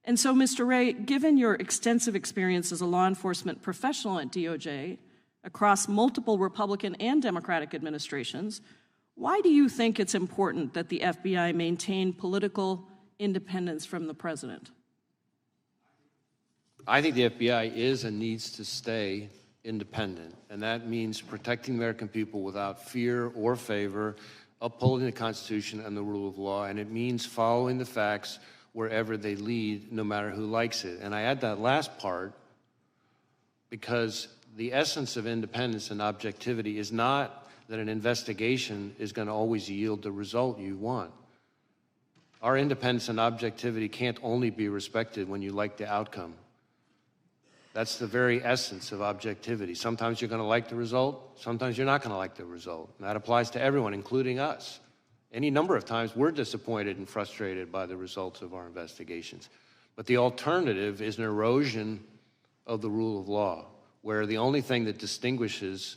T: And so, Mr. Wray, given your extensive experience as a law enforcement professional at DOJ across multiple Republican and Democratic administrations, why do you think it's important that the FBI maintain political independence from the president?
B: I think the FBI is and needs to stay independent, and that means protecting the American people without fear or favor, upholding the Constitution and the rule of law, and it means following the facts wherever they lead, no matter who likes it. And I add that last part because the essence of independence and objectivity is not that an investigation is going to always yield the result you want. Our independence and objectivity can't only be respected when you like the outcome. That's the very essence of objectivity. Sometimes you're going to like the result, sometimes you're not going to like the result. And that applies to everyone, including us. Any number of times we're disappointed and frustrated by the results of our investigations. But the alternative is an erosion of the rule of law, where the only thing that distinguishes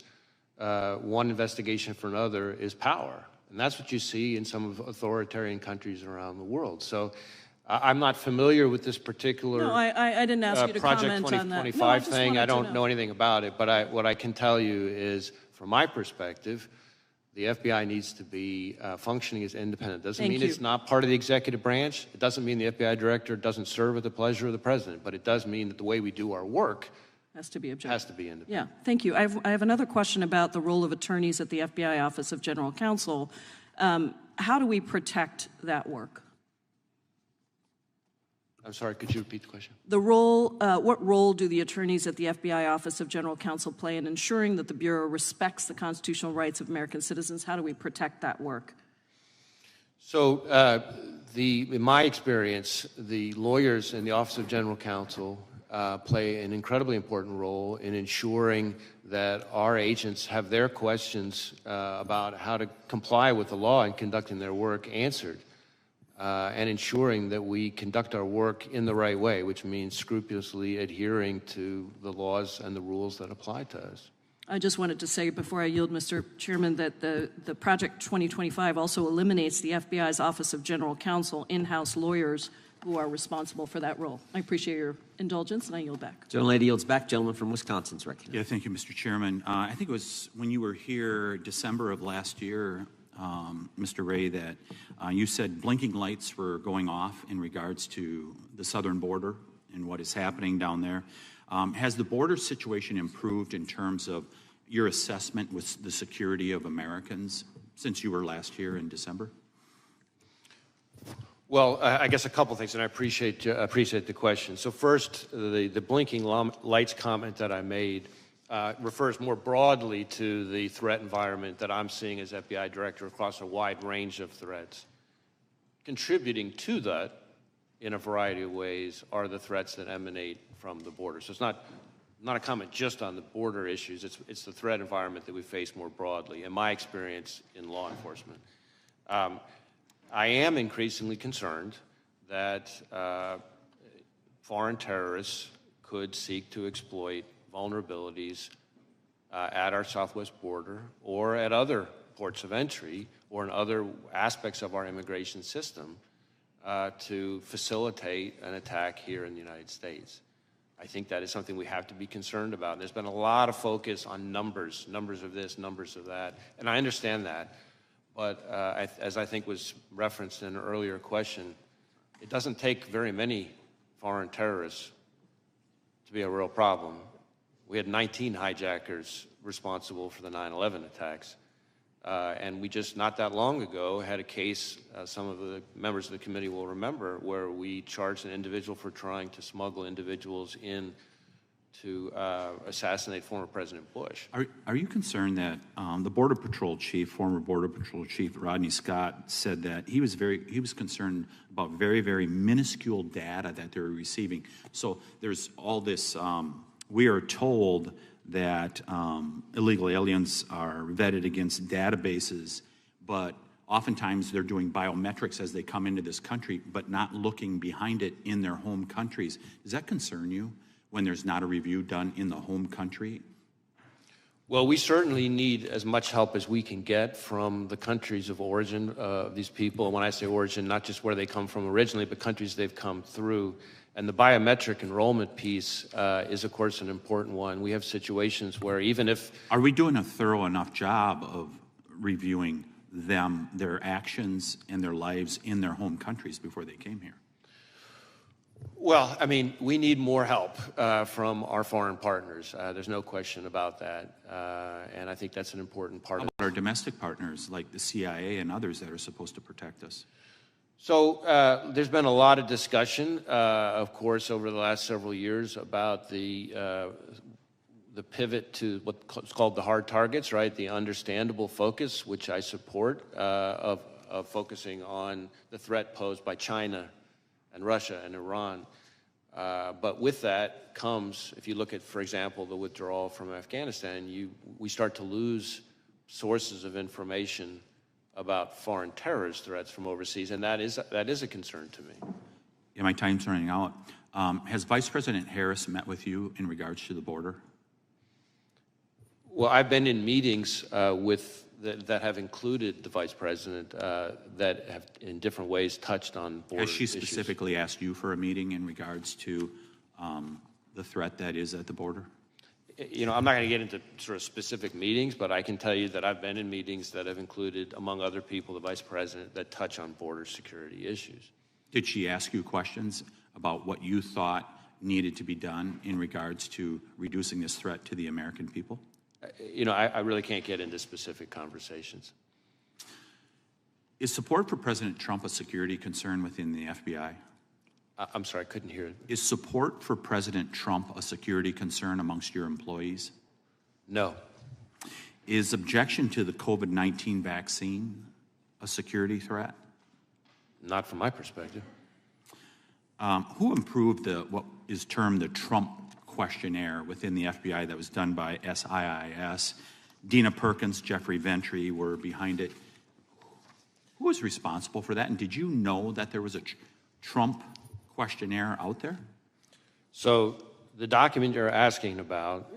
B: one investigation from another is power. And that's what you see in some of authoritarian countries around the world. So I'm not familiar with this particular
T: I didn't ask you to
B: Project
T: comment on that.
B: 2025
T: No,
B: thing. I don't
T: know
B: know anything about it, but what I can tell you is, from my perspective, the FBI needs to be functioning as independent. Doesn't mean it's not part of the executive branch. It doesn't mean the FBI director doesn't serve at the pleasure of the president, but it does mean that the way we do our work
T: has to be objective.
B: Has to be independent.
T: Yeah, thank you. I have another question about the role of attorneys at the FBI Office of General Counsel. How do we protect that work?
B: I'm sorry, could you repeat the question?
T: The role, what role do the attorneys at the FBI Office of General Counsel play in ensuring that the Bureau respects the constitutional rights of American citizens? How do we protect that work?
B: So, in my experience, the lawyers in the Office of General Counsel play an incredibly important role in ensuring that our agents have their questions about how to comply with the law and conducting their work answered. and ensuring that we conduct our work in the right way, which means scrupulously adhering to the laws and the rules that apply to us.
T: I just wanted to say before I yield, Mr. Chairman, that the Project 2025 also eliminates the FBI's Office of General Counsel in-house lawyers who are responsible for that role. I appreciate your indulgence, and I yield back.
C: Gentlelady yields back. Gentleman from Wisconsin is recognized.
U: Yeah, thank you, Mr. Chairman. I think it was when you were here December of last year, Mr. Wray, that you said blinking lights were going off in regards to the southern border and what is happening down there. Has the border situation improved in terms of your assessment with the security of Americans since you were last here in December?
B: Well, I guess a couple things, and I appreciate the question. So first, the blinking lights comment that I made refers more broadly to the threat environment that I'm seeing as FBI director across a wide range of threats. Contributing to that in a variety of ways are the threats that emanate from the border. So it's not a comment just on the border issues, it's the threat environment that we face more broadly, in my experience in law enforcement. I am increasingly concerned that foreign terrorists could seek to exploit vulnerabilities at our southwest border or at other ports of entry or in other aspects of our immigration system to facilitate an attack here in the United States. I think that is something we have to be concerned about. And there's been a lot of focus on numbers of this, numbers of that, and I understand that. But as I think was referenced in an earlier question, it doesn't take very many foreign terrorists to be a real problem. We had 19 hijackers responsible for the 9/11 attacks. And we just, not that long ago, had a case, some of the members of the committee will remember, where we charged an individual for trying to smuggle individuals in to assassinate former President Bush.
U: Are you concerned that the Border Patrol chief, former Border Patrol chief Rodney Scott, said that he was concerned about very, very minuscule data that they were receiving? So there's all this, we are told that illegal aliens are vetted against databases, but oftentimes they're doing biometrics as they come into this country, but not looking behind it in their home countries. Does that concern you when there's not a review done in the home country?
B: Well, we certainly need as much help as we can get from the countries of origin of these people. And when I say origin, not just where they come from originally, but countries they've come through. And the biometric enrollment piece is, of course, an important one. We have situations where even if...
U: Are we doing a thorough enough job of reviewing them, their actions, and their lives in their home countries before they came here?
B: Well, I mean, we need more help from our foreign partners. There's no question about that. And I think that's an important part of
U: our domestic partners, like the CIA and others that are supposed to protect us.
B: So there's been a lot of discussion, of course, over the last several years about the pivot to what's called the hard targets, right? The understandable focus, which I support, of focusing on the threat posed by China and Russia and Iran. But with that comes, if you look at, for example, the withdrawal from Afghanistan, we start to lose sources of information about foreign terrorist threats from overseas, and that is a concern to me.
U: Yeah, my time's running out. Has Vice President Harris met with you in regards to the border?
B: Well, I've been in meetings that have included the Vice President that have in different ways touched on border
U: Has she
B: issues.
U: specifically asked you for a meeting in regards to the threat that is at the border?
B: You know, I'm not going to get into sort of specific meetings, but I can tell you that I've been in meetings that have included, among other people, the Vice President that touch on border security issues.
U: Did she ask you questions about what you thought needed to be done in regards to reducing this threat to the American people?
B: You know, I really can't get into specific conversations.
U: Is support for President Trump a security concern within the FBI?
B: I'm sorry, I couldn't hear it.
U: Is support for President Trump a security concern amongst your employees?
B: No.
U: Is objection to the COVID-19 vaccine a security threat?
B: Not from my perspective.
U: Who improved what is termed the Trump questionnaire within the FBI that was done by SIIS? Dina Perkins, Jeffrey Ventry were behind it. Who was responsible for that? And did you know that there was a Trump questionnaire out there?
B: So the document you're asking about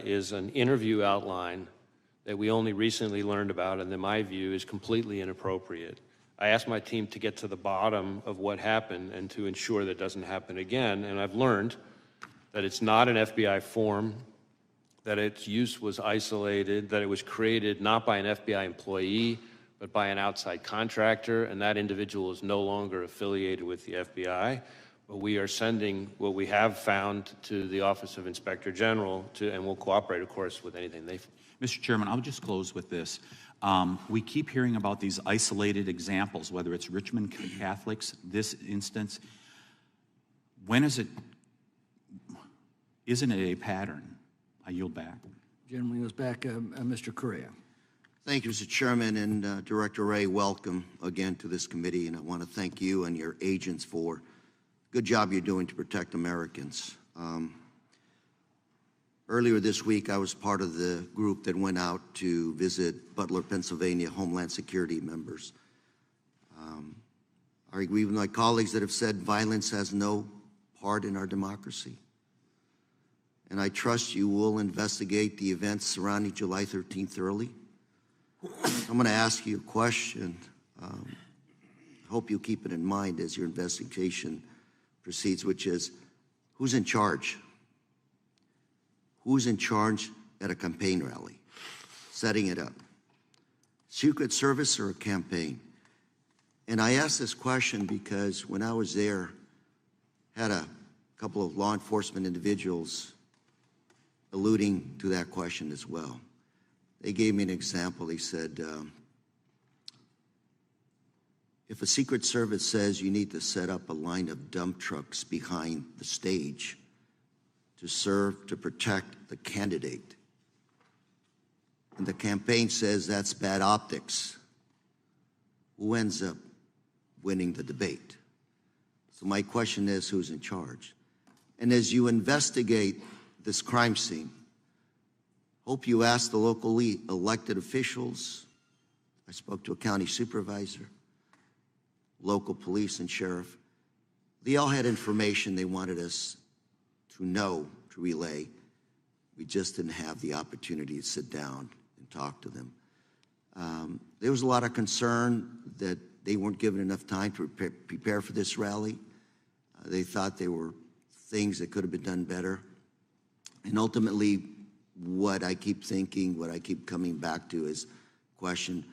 B: is an interview outline that we only recently learned about, and in my view is completely inappropriate. I asked my team to get to the bottom of what happened and to ensure that it doesn't happen again, and I've learned that it's not an FBI form, that its use was isolated, that it was created not by an FBI employee, but by an outside contractor, and that individual is no longer affiliated with the FBI. But we are sending what we have found to the Office of Inspector General, and we'll cooperate, of course, with anything they find.
U: Mr. Chairman, I'll just close with this. We keep hearing about these isolated examples, whether it's Richmond Catholics, this instance. Isn't it a pattern? I yield back.
P: Gentleman goes back, Mr. Correa.
A: Thank you, Mr. Chairman, and Director Wray, welcome again to this committee, and I want to thank you and your agents for the good job you're doing to protect Americans. Earlier this week, I was part of the group that went out to visit Butler, Pennsylvania Homeland Security members. I agree with my colleagues that have said violence has no part in our democracy. And I trust you will investigate the events surrounding July 13th early. I'm going to ask you a question. I hope you keep it in mind as your investigation proceeds, which is, who's in charge? Who's in charge at a campaign rally, setting it up? Secret Service or a campaign? And I ask this question because when I was there, had a couple of law enforcement individuals alluding to that question as well. They gave me an example. They said, if a Secret Service says you need to set up a line of dump trucks behind the stage to serve, to protect the candidate, and the campaign says that's bad optics, who ends up winning the debate? So my question is, who's in charge? And as you investigate this crime scene, hope you ask the locally elected officials. I spoke to a county supervisor, local police and sheriff. They all had information they wanted us to know, to relay. We just didn't have the opportunity to sit down and talk to them. There was a lot of concern that they weren't given enough time to prepare for this rally. They thought there were things that could have been done better. And ultimately, what I keep thinking, what I keep coming back to is question,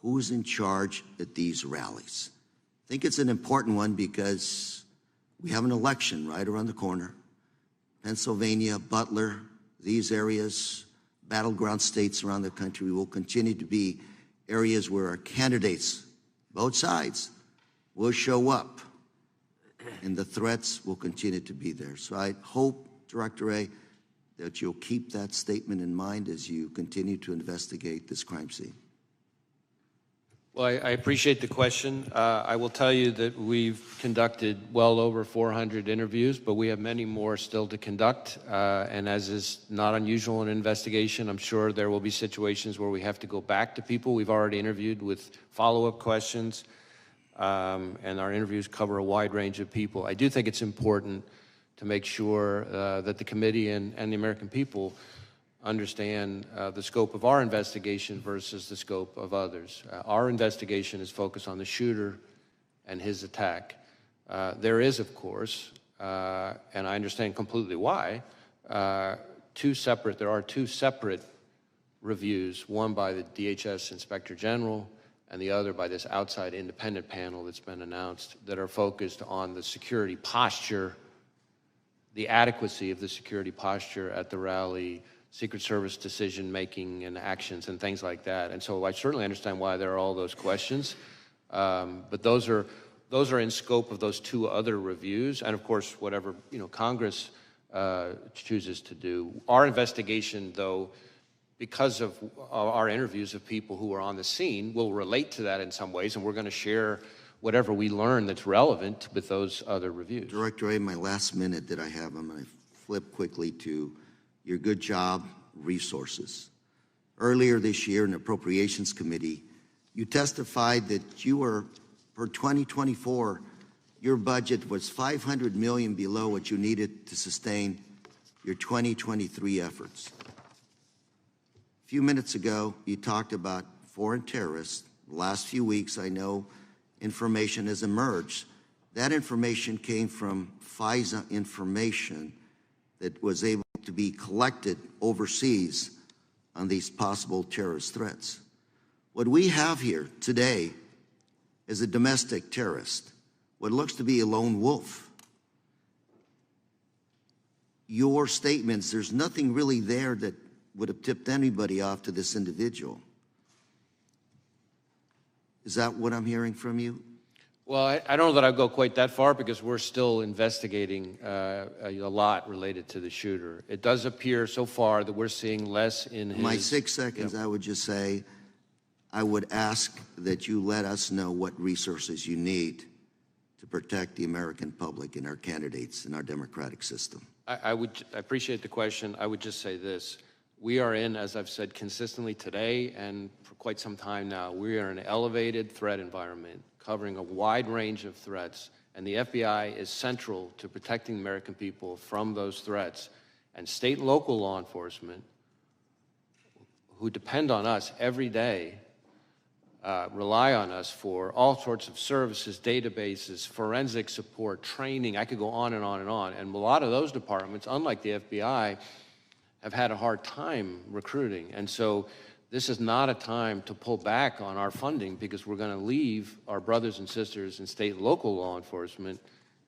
A: who's in charge at these rallies? I think it's an important one because we have an election right around the corner. Pennsylvania, Butler, these areas, battleground states around the country will continue to be areas where our candidates, both sides, will show up, and the threats will continue to be there. So I hope, Director Wray, that you'll keep that statement in mind as you continue to investigate this crime scene.
B: Well, I appreciate the question. I will tell you that we've conducted well over 400 interviews, but we have many more still to conduct. And as is not unusual in an investigation, I'm sure there will be situations where we have to go back to people we've already interviewed with follow-up questions. And our interviews cover a wide range of people. I do think it's important to make sure that the committee and the American people understand the scope of our investigation versus the scope of others. Our investigation is focused on the shooter and his attack. There is, of course, and I understand completely why, there are two separate reviews, one by the DHS Inspector General and the other by this outside independent panel that's been announced, that are focused on the security posture, the adequacy of the security posture at the rally, Secret Service decision-making and actions and things like that. And so I certainly understand why there are all those questions, but those are in scope of those two other reviews, and of course, whatever Congress chooses to do. Our investigation, though, because of our interviews of people who are on the scene, will relate to that in some ways, and we're going to share whatever we learn that's relevant with those other reviews.
A: Director Wray, my last minute that I have, I'm going to flip quickly to your good job resources. Earlier this year in the Appropriations Committee, You testified that you were, for 2024, your budget was $500 million below what you needed to sustain your 2023 efforts. A few minutes ago, you talked about foreign terrorists. The last few weeks, I know information has emerged. That information came from FISA information that was able to be collected overseas on these possible terrorist threats. What we have here today is a domestic terrorist, what looks to be a lone wolf. Your statements, there's nothing really there that would have tipped anybody off to this individual. Is that what I'm hearing from you?
B: Well, I don't know that I'd go quite that far because we're still investigating a lot related to the shooter. It does appear so far that we're seeing less in his...
A: My 6 seconds, I would just say, I would ask that you let us know what resources you need to protect the American public and our candidates in our democratic system.
B: I appreciate the question. I would just say this. We are in, as I've said consistently today and for quite some time now, we are in an elevated threat environment covering a wide range of threats, and the FBI is central to protecting the American people from those threats. And state and local law enforcement, who depend on us every day, rely on us for all sorts of services, databases, forensic support, training. I could go on and on and on. And a lot of those departments, unlike the FBI, have had a hard time recruiting. And so this is not a time to pull back on our funding because we're going to leave our brothers and sisters in state and local law enforcement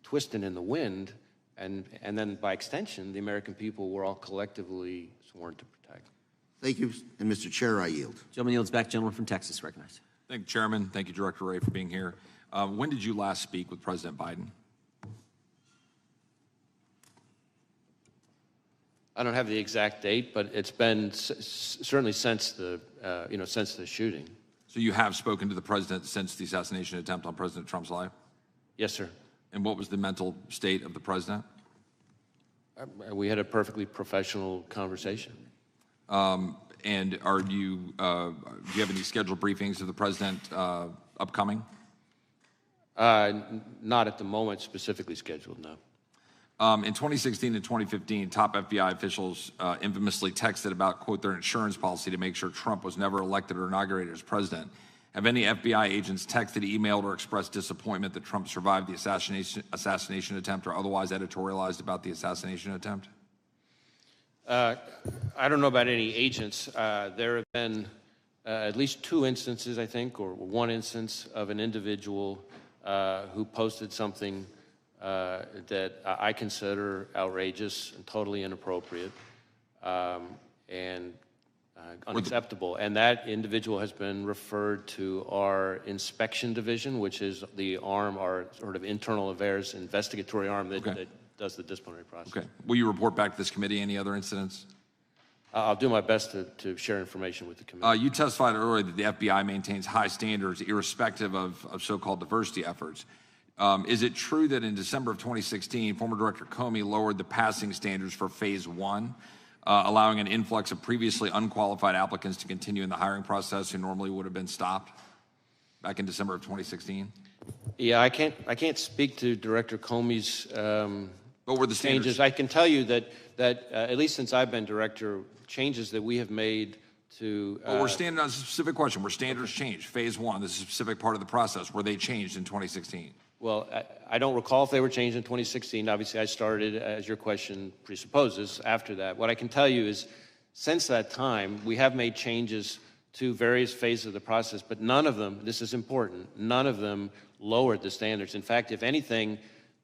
B: twisting in the wind, and then by extension, the American people we're all collectively sworn to protect.
A: Thank you, and Mr. Chair, I yield.
C: Gentleman yields back. Gentleman from Texas recognized.
D: Thank you, Chairman. Thank you, Director Wray, for being here. When did you last speak with President Biden?
B: I don't have the exact date, but it's been certainly since the since the shooting.
D: So you have spoken to the president since the assassination attempt on President Trump's life?
B: Yes, sir.
D: And what was the mental state of the president?
B: We had a perfectly professional conversation.
D: And are you, do you have any scheduled briefings of the president upcoming?
B: Not at the moment specifically scheduled, no.
D: In 2016 and 2015, top FBI officials infamously texted about, quote, their insurance policy to make sure Trump was never elected or inaugurated as president. Have any FBI agents texted, emailed, or expressed disappointment that Trump survived the assassination attempt or otherwise editorialized about the assassination attempt?
B: I don't know about any agents. There have been at least 2 instances, I think, or 1 instance of an individual who posted something that I consider outrageous and totally inappropriate and unacceptable. And that individual has been referred to our inspection division, which is the arm, our sort of internal affairs investigatory arm that does the disciplinary process.
D: Okay. Will you report back to this committee any other incidents?
B: I'll do my best to share information with the committee.
D: You testified earlier that the FBI maintains high standards irrespective of so-called diversity efforts. Is it true that in December of 2016, former Director Comey lowered the passing standards for Phase 1, allowing an influx of previously unqualified applicants to continue in the hiring process who normally would have been stopped back in December of 2016?
B: Yeah, I can't speak to Director Comey's
D: what were the
B: changes.
D: standards?
B: I can tell you that at least since I've been director, changes that we have made to...
D: Well, we're standing on a specific question. Were standards changed? Phase 1, this is a specific part of the process. Were they changed in 2016?
B: Well, I don't recall if they were changed in 2016. Obviously, I started, as your question presupposes, after that. What I can tell you is, since that time, we have made changes to various phases of the process, but none of them, this is important, none of them lowered the standards. In fact, if anything,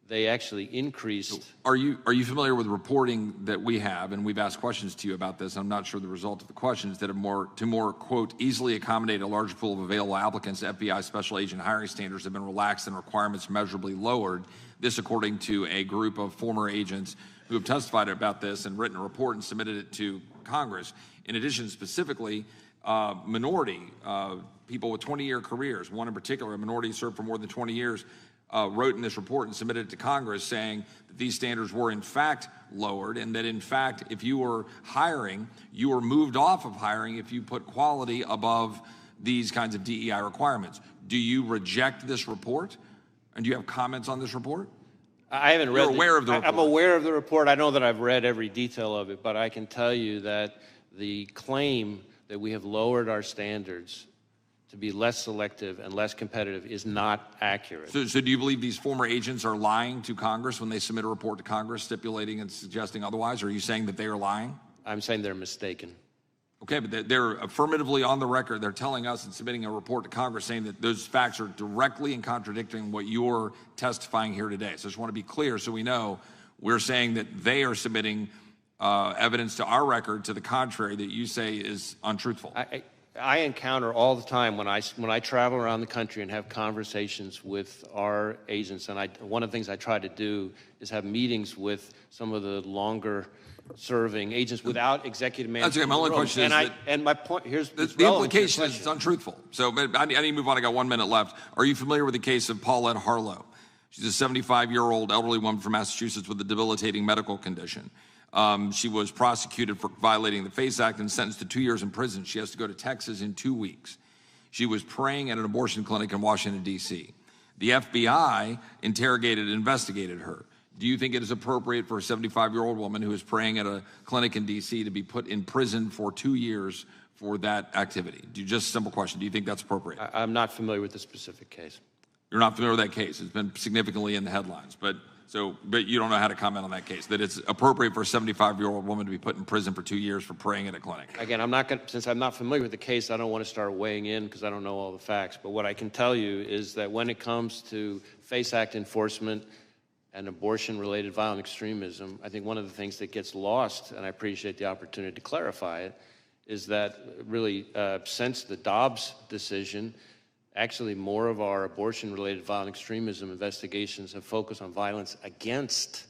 B: they actually increased.
D: Are you familiar with reporting that we have, and we've asked questions to you about this, I'm not sure the result of the questions, that to more, quote, easily accommodate a larger pool of available applicants, FBI special agent hiring standards have been relaxed and requirements measurably lowered. This according to a group of former agents who have testified about this and written a report and submitted it to Congress. In addition, specifically, minority, people with 20-year careers, one in particular, a minority served for more than 20 years, wrote in this report and submitted it to Congress saying that these standards were in fact lowered and that in fact if you were hiring, you were moved off of hiring if you put quality above these kinds of DEI requirements. Do you reject this report? And do you have comments on this report?
B: I haven't read.
D: You're aware of the report.
B: I'm aware of the report. I know that I've read every detail of it, but I can tell you that the claim that we have lowered our standards to be less selective and less competitive is not accurate.
D: So do you believe these former agents are lying to Congress when they submit a report to Congress stipulating and suggesting otherwise? Or are you saying that they are lying?
B: I'm saying they're mistaken.
D: Okay, but they're affirmatively on the record. They're telling us and submitting a report to Congress saying that those facts are directly in contradicting what you're testifying here today. So I just want to be clear so we know we're saying that they are submitting evidence to our record to the contrary that you say is untruthful.
B: I encounter all the time when I travel around the country and have conversations with our agents, and one of the things I try to do is have meetings with some of the longer-serving agents without executive management.
D: That's okay. My only question is that,
B: and my point here's
D: the implication is it's untruthful. So I need to move on. I got 1 minute left. Are you familiar with the case of Paulette Harlow? She's a 75-year-old elderly woman from Massachusetts with a debilitating medical condition. She was prosecuted for violating the FACE Act and sentenced to 2 years in prison. She has to go to Texas in 2 weeks. She was praying at an abortion clinic in Washington, D.C. The FBI interrogated and investigated her. Do you think it is appropriate for a 75-year-old woman who is praying at a clinic in D.C. to be put in prison for 2 years for that activity? Just a simple question. Do you think that's appropriate?
B: I'm not familiar with the specific case.
D: You're not familiar with that case. It's been significantly in the headlines, but you don't know how to comment on that case, that it's appropriate for a 75-year-old woman to be put in prison for 2 years for praying at a clinic.
B: Again, since I'm not familiar with the case, I don't want to start weighing in because I don't know all the facts. But what I can tell you is that when it comes to FACE Act enforcement and abortion-related violent extremism, I think one of the things that gets lost, and I appreciate the opportunity to clarify it, is that really since the Dobbs decision, actually, more of our abortion-related violent extremism investigations have focused on violence against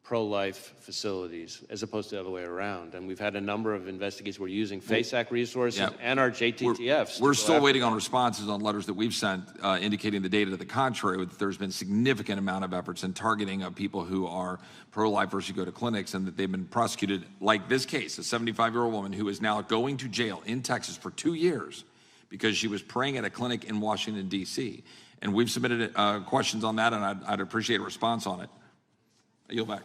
B: pro-life facilities, as opposed to the other way around. And we've had a number of investigations. We're using FACE Act resources and our JTTFs.
D: We're still waiting on responses on letters that we've sent indicating the data to the contrary, that there's been significant amount of efforts in targeting of people who are pro-lifers who go to clinics, and that they've been prosecuted, like this case, a 75-year-old woman who is now going to jail in Texas for 2 years because she was praying at a clinic in Washington, D.C. And we've submitted questions on that, and I'd appreciate a response on it. I yield back.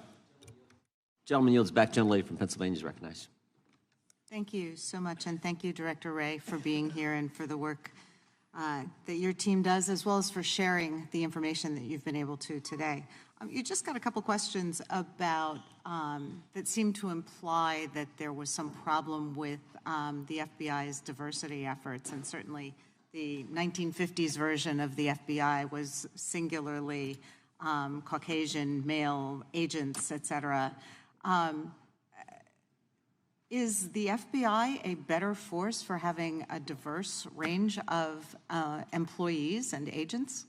C: Gentleman yields back. Gentlelady from Pennsylvania is recognized.
E: Thank you so much, and thank you, Director Wray, for being here and for the work that your team does, as well as for sharing the information that you've been able to today. You just got a couple questions about that seem to imply that there was some problem with the FBI's diversity efforts, and certainly the 1950s version of the FBI was singularly Caucasian male agents, et cetera. Is the FBI a better force for having a diverse range of employees and agents?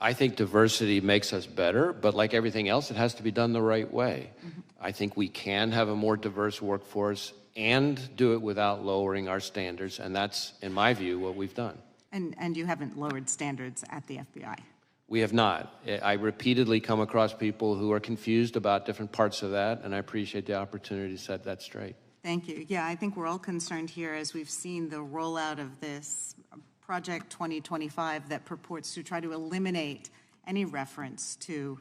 B: I think diversity makes us better, but like everything else, it has to be done the right way. Mm-hmm. I think we can have a more diverse workforce and do it without lowering our standards, and that's, in my view, what we've done.
E: And you haven't lowered standards at the FBI?
B: We have not. I repeatedly come across people who are confused about different parts of that, and I appreciate the opportunity to set that straight.
E: Thank you. Yeah, I think we're all concerned here as we've seen the rollout of this Project 2025 that purports to try to eliminate any reference to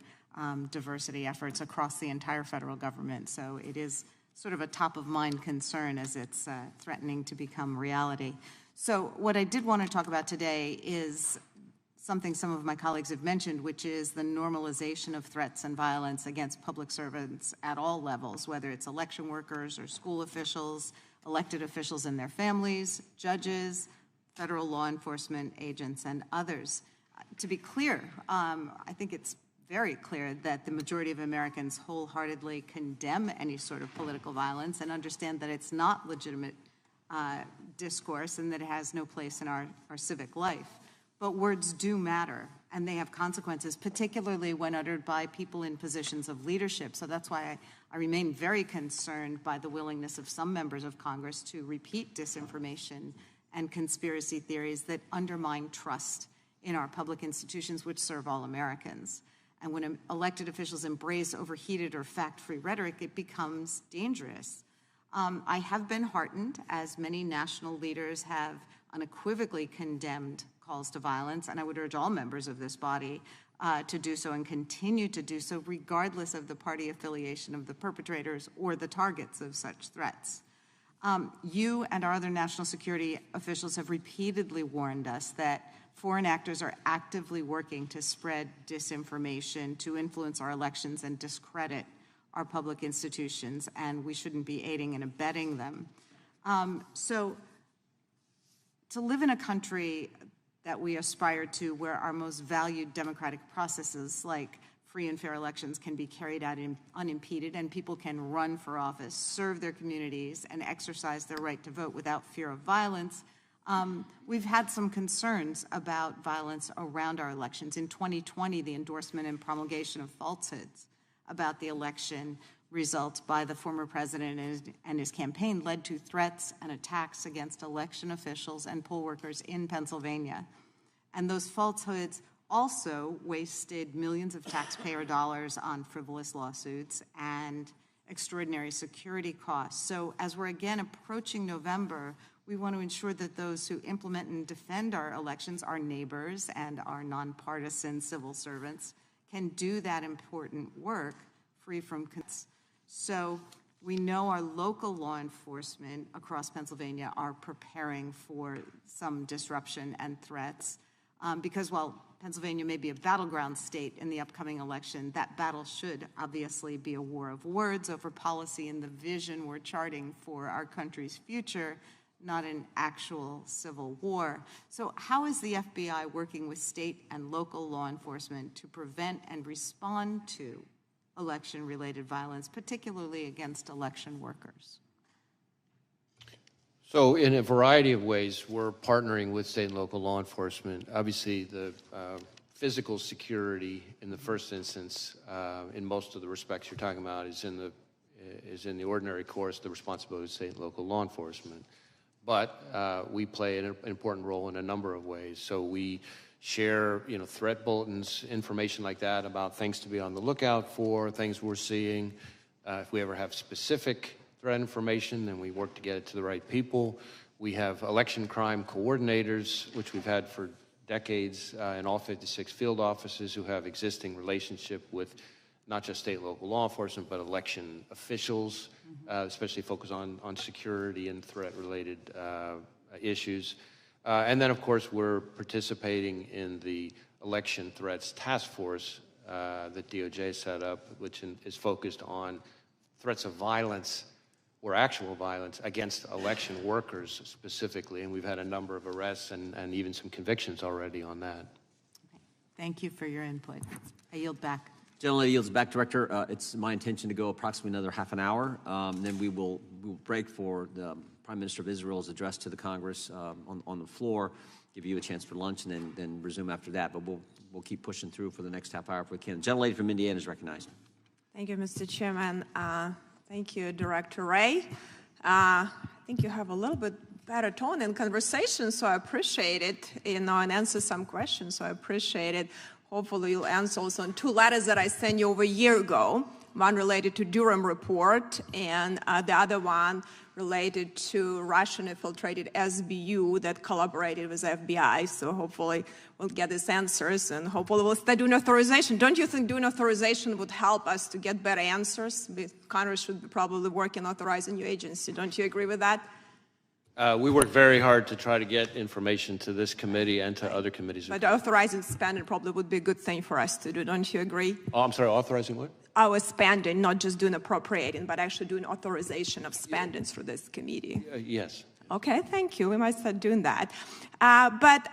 E: diversity efforts across the entire federal government. So it is sort of a top-of-mind concern as it's threatening to become reality. So what I did want to talk about today is something some of my colleagues have mentioned, which is the normalization of threats and violence against public servants at all levels, whether it's election workers or school officials, elected officials and their families, judges, federal law enforcement agents, and others. To be clear, I think it's very clear that the majority of Americans wholeheartedly condemn any sort of political violence and understand that it's not legitimate discourse and that it has no place in our civic life. But words do matter, and they have consequences, particularly when uttered by people in positions of leadership. So that's why I remain very concerned by the willingness of some members of Congress to repeat disinformation and conspiracy theories that undermine trust in our public institutions, which serve all Americans. And when elected officials embrace overheated or fact-free rhetoric, it becomes dangerous. I have been heartened, as many national leaders have unequivocally condemned calls to violence, and I would urge all members of this body to do so and continue to do so, regardless of the party affiliation of the perpetrators or the targets of such threats. You and our other national security officials have repeatedly warned us that foreign actors are actively working to spread disinformation, to influence our elections and discredit our public institutions, and we shouldn't be aiding and abetting them. So to live in a country that we aspire to, where our most valued democratic processes like free and fair elections can be carried out unimpeded, and people can run for office, serve their communities, and exercise their right to vote without fear of violence, we've had some concerns about violence around our elections. In 2020, the endorsement and promulgation of falsehoods about the election results by the former president and his campaign led to threats and attacks against election officials and poll workers in Pennsylvania. And those falsehoods also wasted millions of taxpayer dollars on frivolous lawsuits and extraordinary security costs. So as we're again approaching November, we want to ensure that those who implement and defend our elections, our neighbors and our nonpartisan civil servants, can do that important work free from consent. So we know our local law enforcement across Pennsylvania are preparing for some disruption and threats because while Pennsylvania may be a battleground state in the upcoming election, that battle should obviously be a war of words over policy and the vision we're charting for our country's future, not an actual civil war. So how is the FBI working with state and local law enforcement to prevent and respond to election-related violence, particularly against election workers?
B: So in a variety of ways, we're partnering with state and local law enforcement. Obviously, the physical security in the first instance, in most of the respects you're talking about, is in the ordinary course, the responsibility of state and local law enforcement. But we play an important role in a number of ways. So we share, threat bulletins, information like that about things to be on the lookout for, things we're seeing. If we ever have specific threat information, then we work to get it to the right people. We have election crime coordinators, which we've had for decades in all 56 field offices, who have existing relationship with not just state and local law enforcement, but election officials, especially focus on security and threat-related issues. And then, of course, we're participating in the election threats task force that DOJ set up, which is focused on threats of violence or actual violence against election workers specifically. And we've had a number of arrests and even some convictions already on that.
E: Okay. Thank you for your input. I yield back.
C: Gentleman yields back, Director. It's my intention to go approximately another half an hour. Then we will break for the Prime Minister of Israel's address to the Congress on the floor, give you a chance for lunch, and then resume after that. But we'll keep pushing through for the next half hour if we can. Gentlelady from Indiana is recognized.
F: Thank you, Mr. Chairman. Thank you, Director Wray. I think you have a little bit better tone in conversation, so I appreciate it, and answer some questions, so I appreciate it. Hopefully you'll answer also on 2 letters that I sent you over a year ago, one related to Durham report and the other one related to Russian-infiltrated SBU that collaborated with FBI. So hopefully we'll get these answers, and hopefully we'll start doing authorization. Don't you think doing authorization would help us to get better answers? Congress should be probably working authorizing new agency. Don't you agree with that?
B: We work very hard to try to get information to this committee and to other committees.
F: But authorizing spending probably would be a good thing for us to do. Don't you agree?
B: Oh, I'm sorry, authorizing what?
F: Our spending, not just doing appropriating, but actually doing authorization of spending through this committee.
B: Yes.
F: Okay, thank you. We might start doing that. But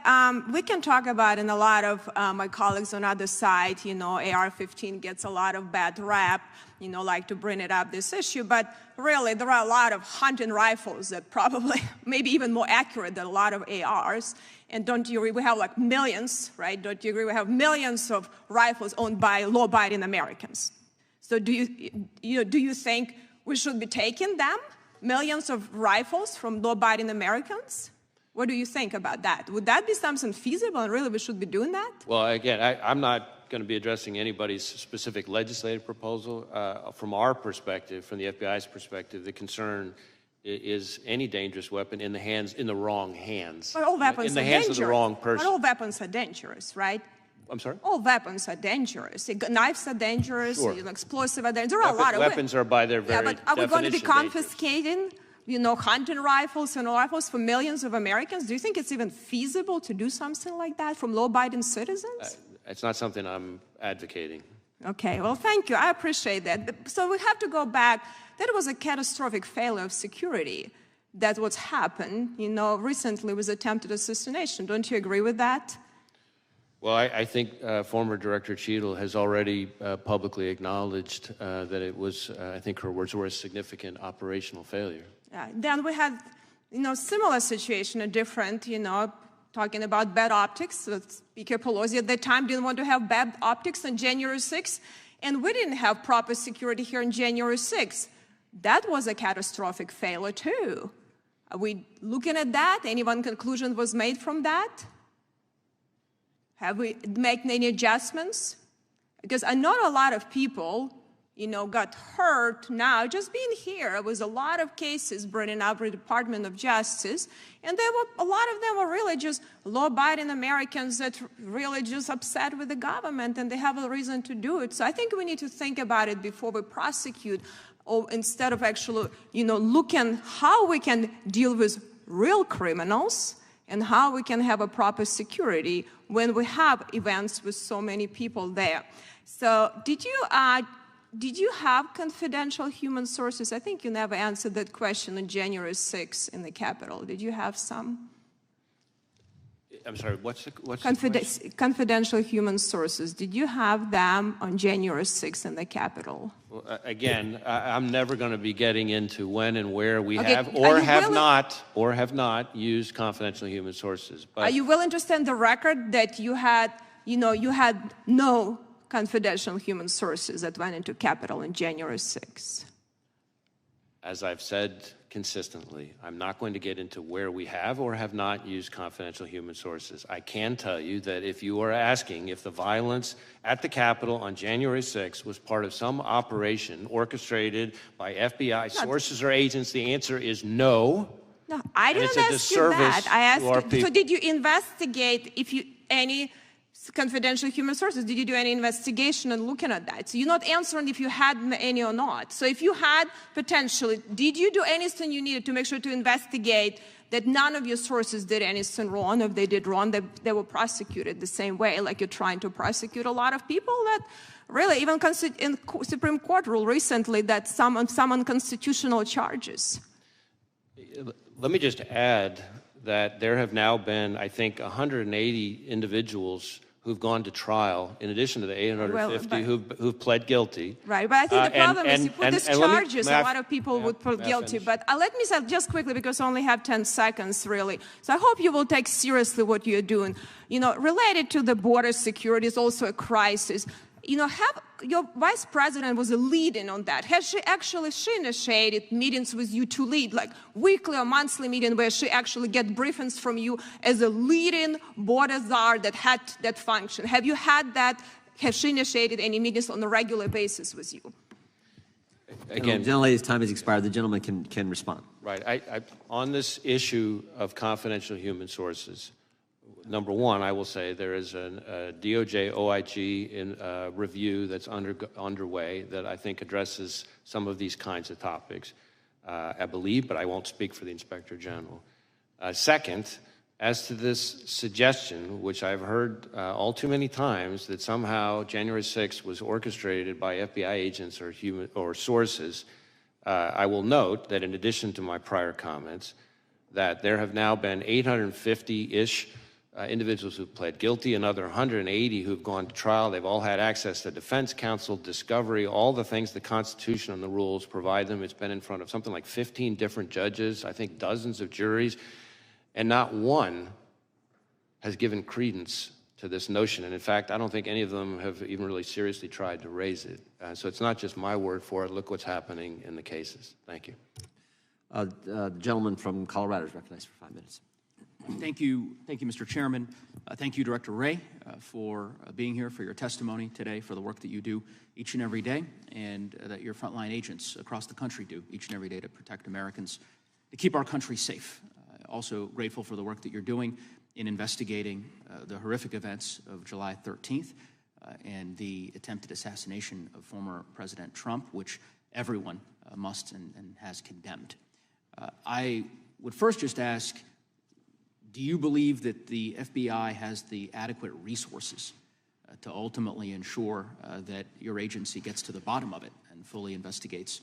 F: we can talk about, and a lot of my colleagues on other side, AR-15 gets a lot of bad rap, like to bring it up, this issue. But really, there are a lot of hunting rifles that probably, maybe even more accurate than a lot of ARs. And don't you agree? We have like millions, right? Don't you agree? We have millions of rifles owned by law-abiding Americans. So do you think we should be taking them? Millions of rifles from law-abiding Americans? What do you think about that? Would that be something feasible, and really we should be doing that?
B: Well, again, I'm not going to be addressing anybody's specific legislative proposal. From our perspective, from the FBI's perspective, the concern is any dangerous weapon in the wrong hands.
F: But all weapons
B: in the
F: are
B: hands
F: dangerous.
B: of the wrong person.
F: But all weapons are dangerous, right?
B: I'm sorry?
F: All weapons are dangerous. Knives are dangerous,
B: Sure.
F: explosive are dangerous. There are a lot of
B: weapons are by their very
F: but are we going to be
B: definition
F: confiscating, hunting rifles and rifles for millions of Americans? Do you think it's even feasible to do something like that from law-abiding citizens?
B: It's not something I'm advocating.
F: Okay, well, thank you. I appreciate that. So we have to go back. That was a catastrophic failure of security. That's what's happened, recently with attempted assassination. Don't you agree with that?
B: Well, I think former Director Sheila has already publicly acknowledged that it was, I think her words were, a significant operational failure.
F: Then we had, similar situation, a different, talking about bad optics. Speaker Pelosi at that time didn't want to have bad optics on January 6th, and we didn't have proper security here on January 6th. That was a catastrophic failure too. Are we looking at that? Any one conclusion was made from that? Have we made any adjustments? Because I know a lot of people, got hurt now just being here. There was a lot of cases bringing up the Department of Justice, and a lot of them were really just law-abiding Americans that really just upset with the government, and they have a reason to do it. So I think we need to think about it before we prosecute, or instead of actually, looking how we can deal with real criminals and how we can have a proper security when we have events with so many people there. So did you have confidential human sources? I think you never answered that question on January 6th in the Capitol. Did you have some?
B: I'm sorry, what's the question?
F: Confidential human sources. Did you have them on January 6th in the Capitol?
B: Well, again, I'm never going to be getting into when and where we
F: Okay,
B: have have not used confidential human sources. But
F: are you willing to stand the record that you had no confidential human sources that went into Capitol on January 6th?
B: As I've said consistently, I'm not going to get into where we have or have not used confidential human sources. I can tell you that if you are asking if the violence at the Capitol on January 6th was part of some operation orchestrated by FBI sources or agents, the answer is no.
F: No, I didn't ask you that. I asked, so did you investigate any confidential human sources? Did you do any investigation and looking at that? So you're not answering if you had any or not. So if you had potentially, did you do anything you needed to make sure to investigate that none of your sources did anything wrong? If they did wrong, they were prosecuted the same way, like you're trying to prosecute a lot of people that really, even in Supreme Court ruled recently that some unconstitutional charges.
B: Let me just add that there have now been, I think, 180 individuals who've gone to trial, in addition to the 850 who've pled guilty.
F: Right, but I think the problem is you put these charges, a lot of people would put guilty.
B: Finish.
F: But let me say just quickly, because I only have 10 seconds, really. So I hope you will take seriously what you're doing. Related to the border security is also a crisis. Your vice president was a lead-in on that. She initiated meetings with you to lead, like weekly or monthly meeting where she actually get briefings from you as a leading border czar that had that function. Have you had that? Has she initiated any meetings on a regular basis with you?
C: Again, the gentlelady's time has expired. The gentleman can respond.
B: Right. On this issue of confidential human sources, number one, I will say there is a DOJ OIG review that's underway that I think addresses some of these kinds of topics, I believe, but I won't speak for the Inspector General. Second, as to this suggestion, which I've heard all too many times, that somehow January 6th was orchestrated by FBI agents or sources, I will note that in addition to my prior comments, that there have now been 850-ish individuals who've pled guilty, another 180 who've gone to trial. They've all had access to defense counsel, discovery, all the things the Constitution and the rules provide them. It's been in front of something like 15 different judges, I think dozens of juries, and not one has given credence to this notion. And in fact, I don't think any of them have even really seriously tried to raise it. So it's not just my word for it. Look what's happening in the cases. Thank you.
C: The gentleman from Colorado is recognized for 5 minutes.
I: Thank you, Mr. Chairman. Thank you, Director Wray, for being here, for your testimony today, for the work that you do each and every day, and that your frontline agents across the country do each and every day to protect Americans, to keep our country safe. Also grateful for the work that you're doing in investigating the horrific events of July 13th and the attempted assassination of former President Trump, which everyone must and has condemned. I would first just ask, do you believe that the FBI has the adequate resources to ultimately ensure that your agency gets to the bottom of it and fully investigates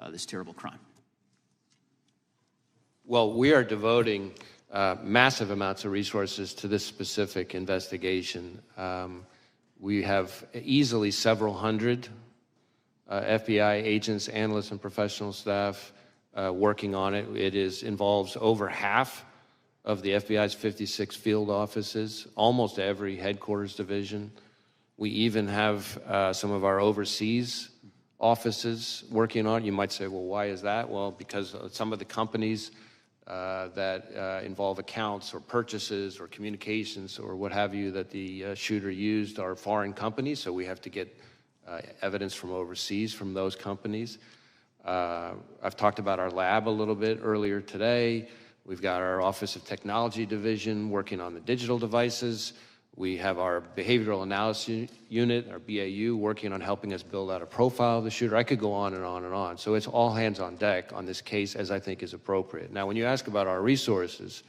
I: this terrible crime?
B: Well, we are devoting massive amounts of resources to this specific investigation. We have easily several hundred FBI agents, analysts, and professional staff working on it. It involves over half of the FBI's 56 field offices, almost every headquarters division. We even have some of our overseas offices working on it. You might say, well, why is that? Well, because some of the companies that involve accounts or purchases or communications or what have you that the shooter used are foreign companies, so we have to get evidence from overseas from those companies. I've talked about our lab a little bit earlier today. We've got our Office of Technology Division working on the digital devices. We have our Behavioral Analysis Unit, our BAU, working on helping us build out a profile of the shooter. I could go on and on and on. So it's all hands on deck on this case, as I think is appropriate. Now, when you ask about our resources,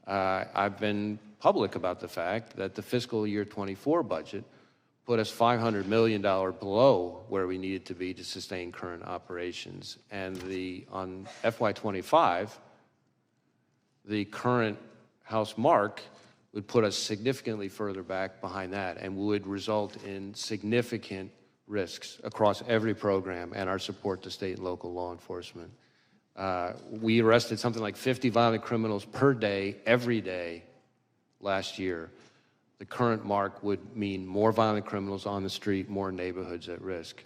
B: I've been public about the fact that the fiscal year 24 budget put us $500 million below where we needed to be to sustain current operations. And on FY25, the current House mark would put us significantly further back behind that and would result in significant risks across every program and our support to state and local law enforcement. We arrested something like 50 violent criminals per day, every day, last year. The current mark would mean more violent criminals on the street, more neighborhoods at risk.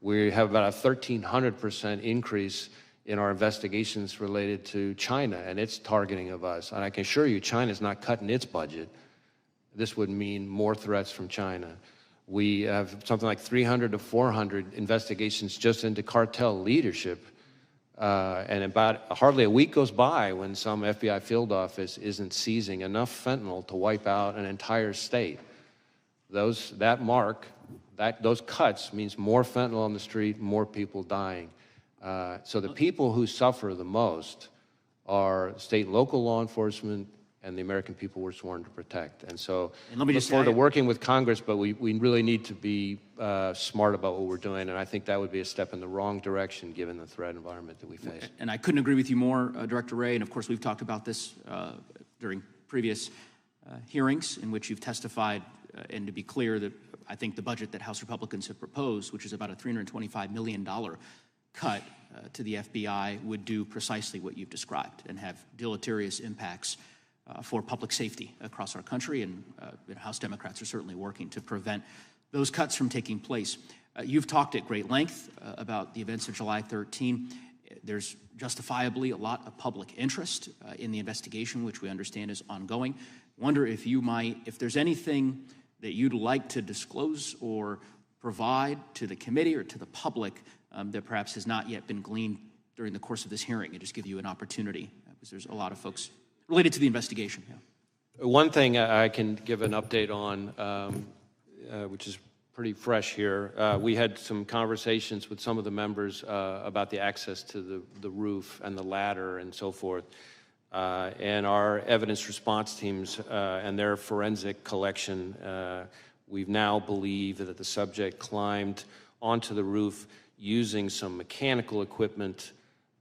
B: We have about a 1,300% increase in our investigations related to China and its targeting of us. And I can assure you, China's not cutting its budget. This would mean more threats from China. We have something like 300 to 400 investigations just into cartel leadership. And about hardly a week goes by when some FBI field office isn't seizing enough fentanyl to wipe out an entire state. Those cuts means more fentanyl on the street, more people dying. So the people who suffer the most are state and local law enforcement and the American people we're sworn to protect. And so
I: and let me
B: look
I: just
B: forward to working with Congress, but we really need to be smart about what we're doing, and I think that would be a step in the wrong direction given the threat environment that we face.
I: And I couldn't agree with you more, Director Wray, and of course we've talked about this during previous hearings in which you've testified, and to be clear, that I think the budget that House Republicans have proposed, which is about a $325 million cut to the FBI, would do precisely what you've described and have deleterious impacts for public safety across our country, and House Democrats are certainly working to prevent those cuts from taking place. You've talked at great length about the events of July 13. There's justifiably a lot of public interest in the investigation, which we understand is ongoing. Wonder if there's anything that you'd like to disclose or provide to the committee or to the public that perhaps has not yet been gleaned during the course of this hearing, and just give you an opportunity, because there's a lot of folks related to the investigation. Yeah.
B: One thing I can give an update on, which is pretty fresh here. We had some conversations with some of the members about the access to the roof and the ladder and so forth. And our evidence response teams and their forensic collection, we've now believed that the subject climbed onto the roof using some mechanical equipment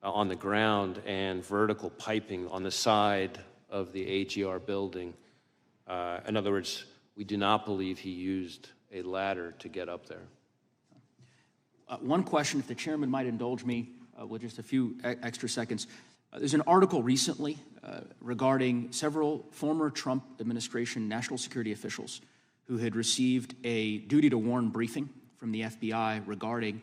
B: on the ground and vertical piping on the side of the AGR building. In other words, we do not believe he used a ladder to get up there.
I: One question, if the chairman might indulge me with just a few extra seconds. There's an article recently regarding several former Trump administration national security officials who had received a duty to warn briefing from the FBI regarding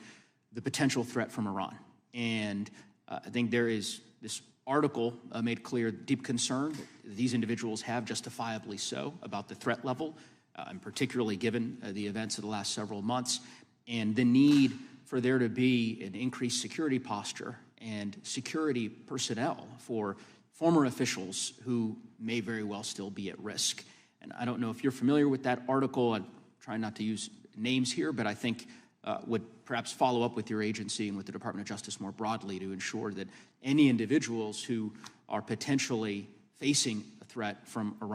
I: the potential threat from Iran. And I think there is this article made clear deep concern that these individuals have, justifiably so, about the threat level, and particularly given the events of the last several months, and the need for there to be an increased security posture and security personnel for former officials who may very well still be at risk. And I don't know if you're familiar with that article. I'm trying not to use names here, but I think would perhaps follow up with your agency and with the Department of Justice more broadly to ensure that any individuals who are potentially facing a threat from Iran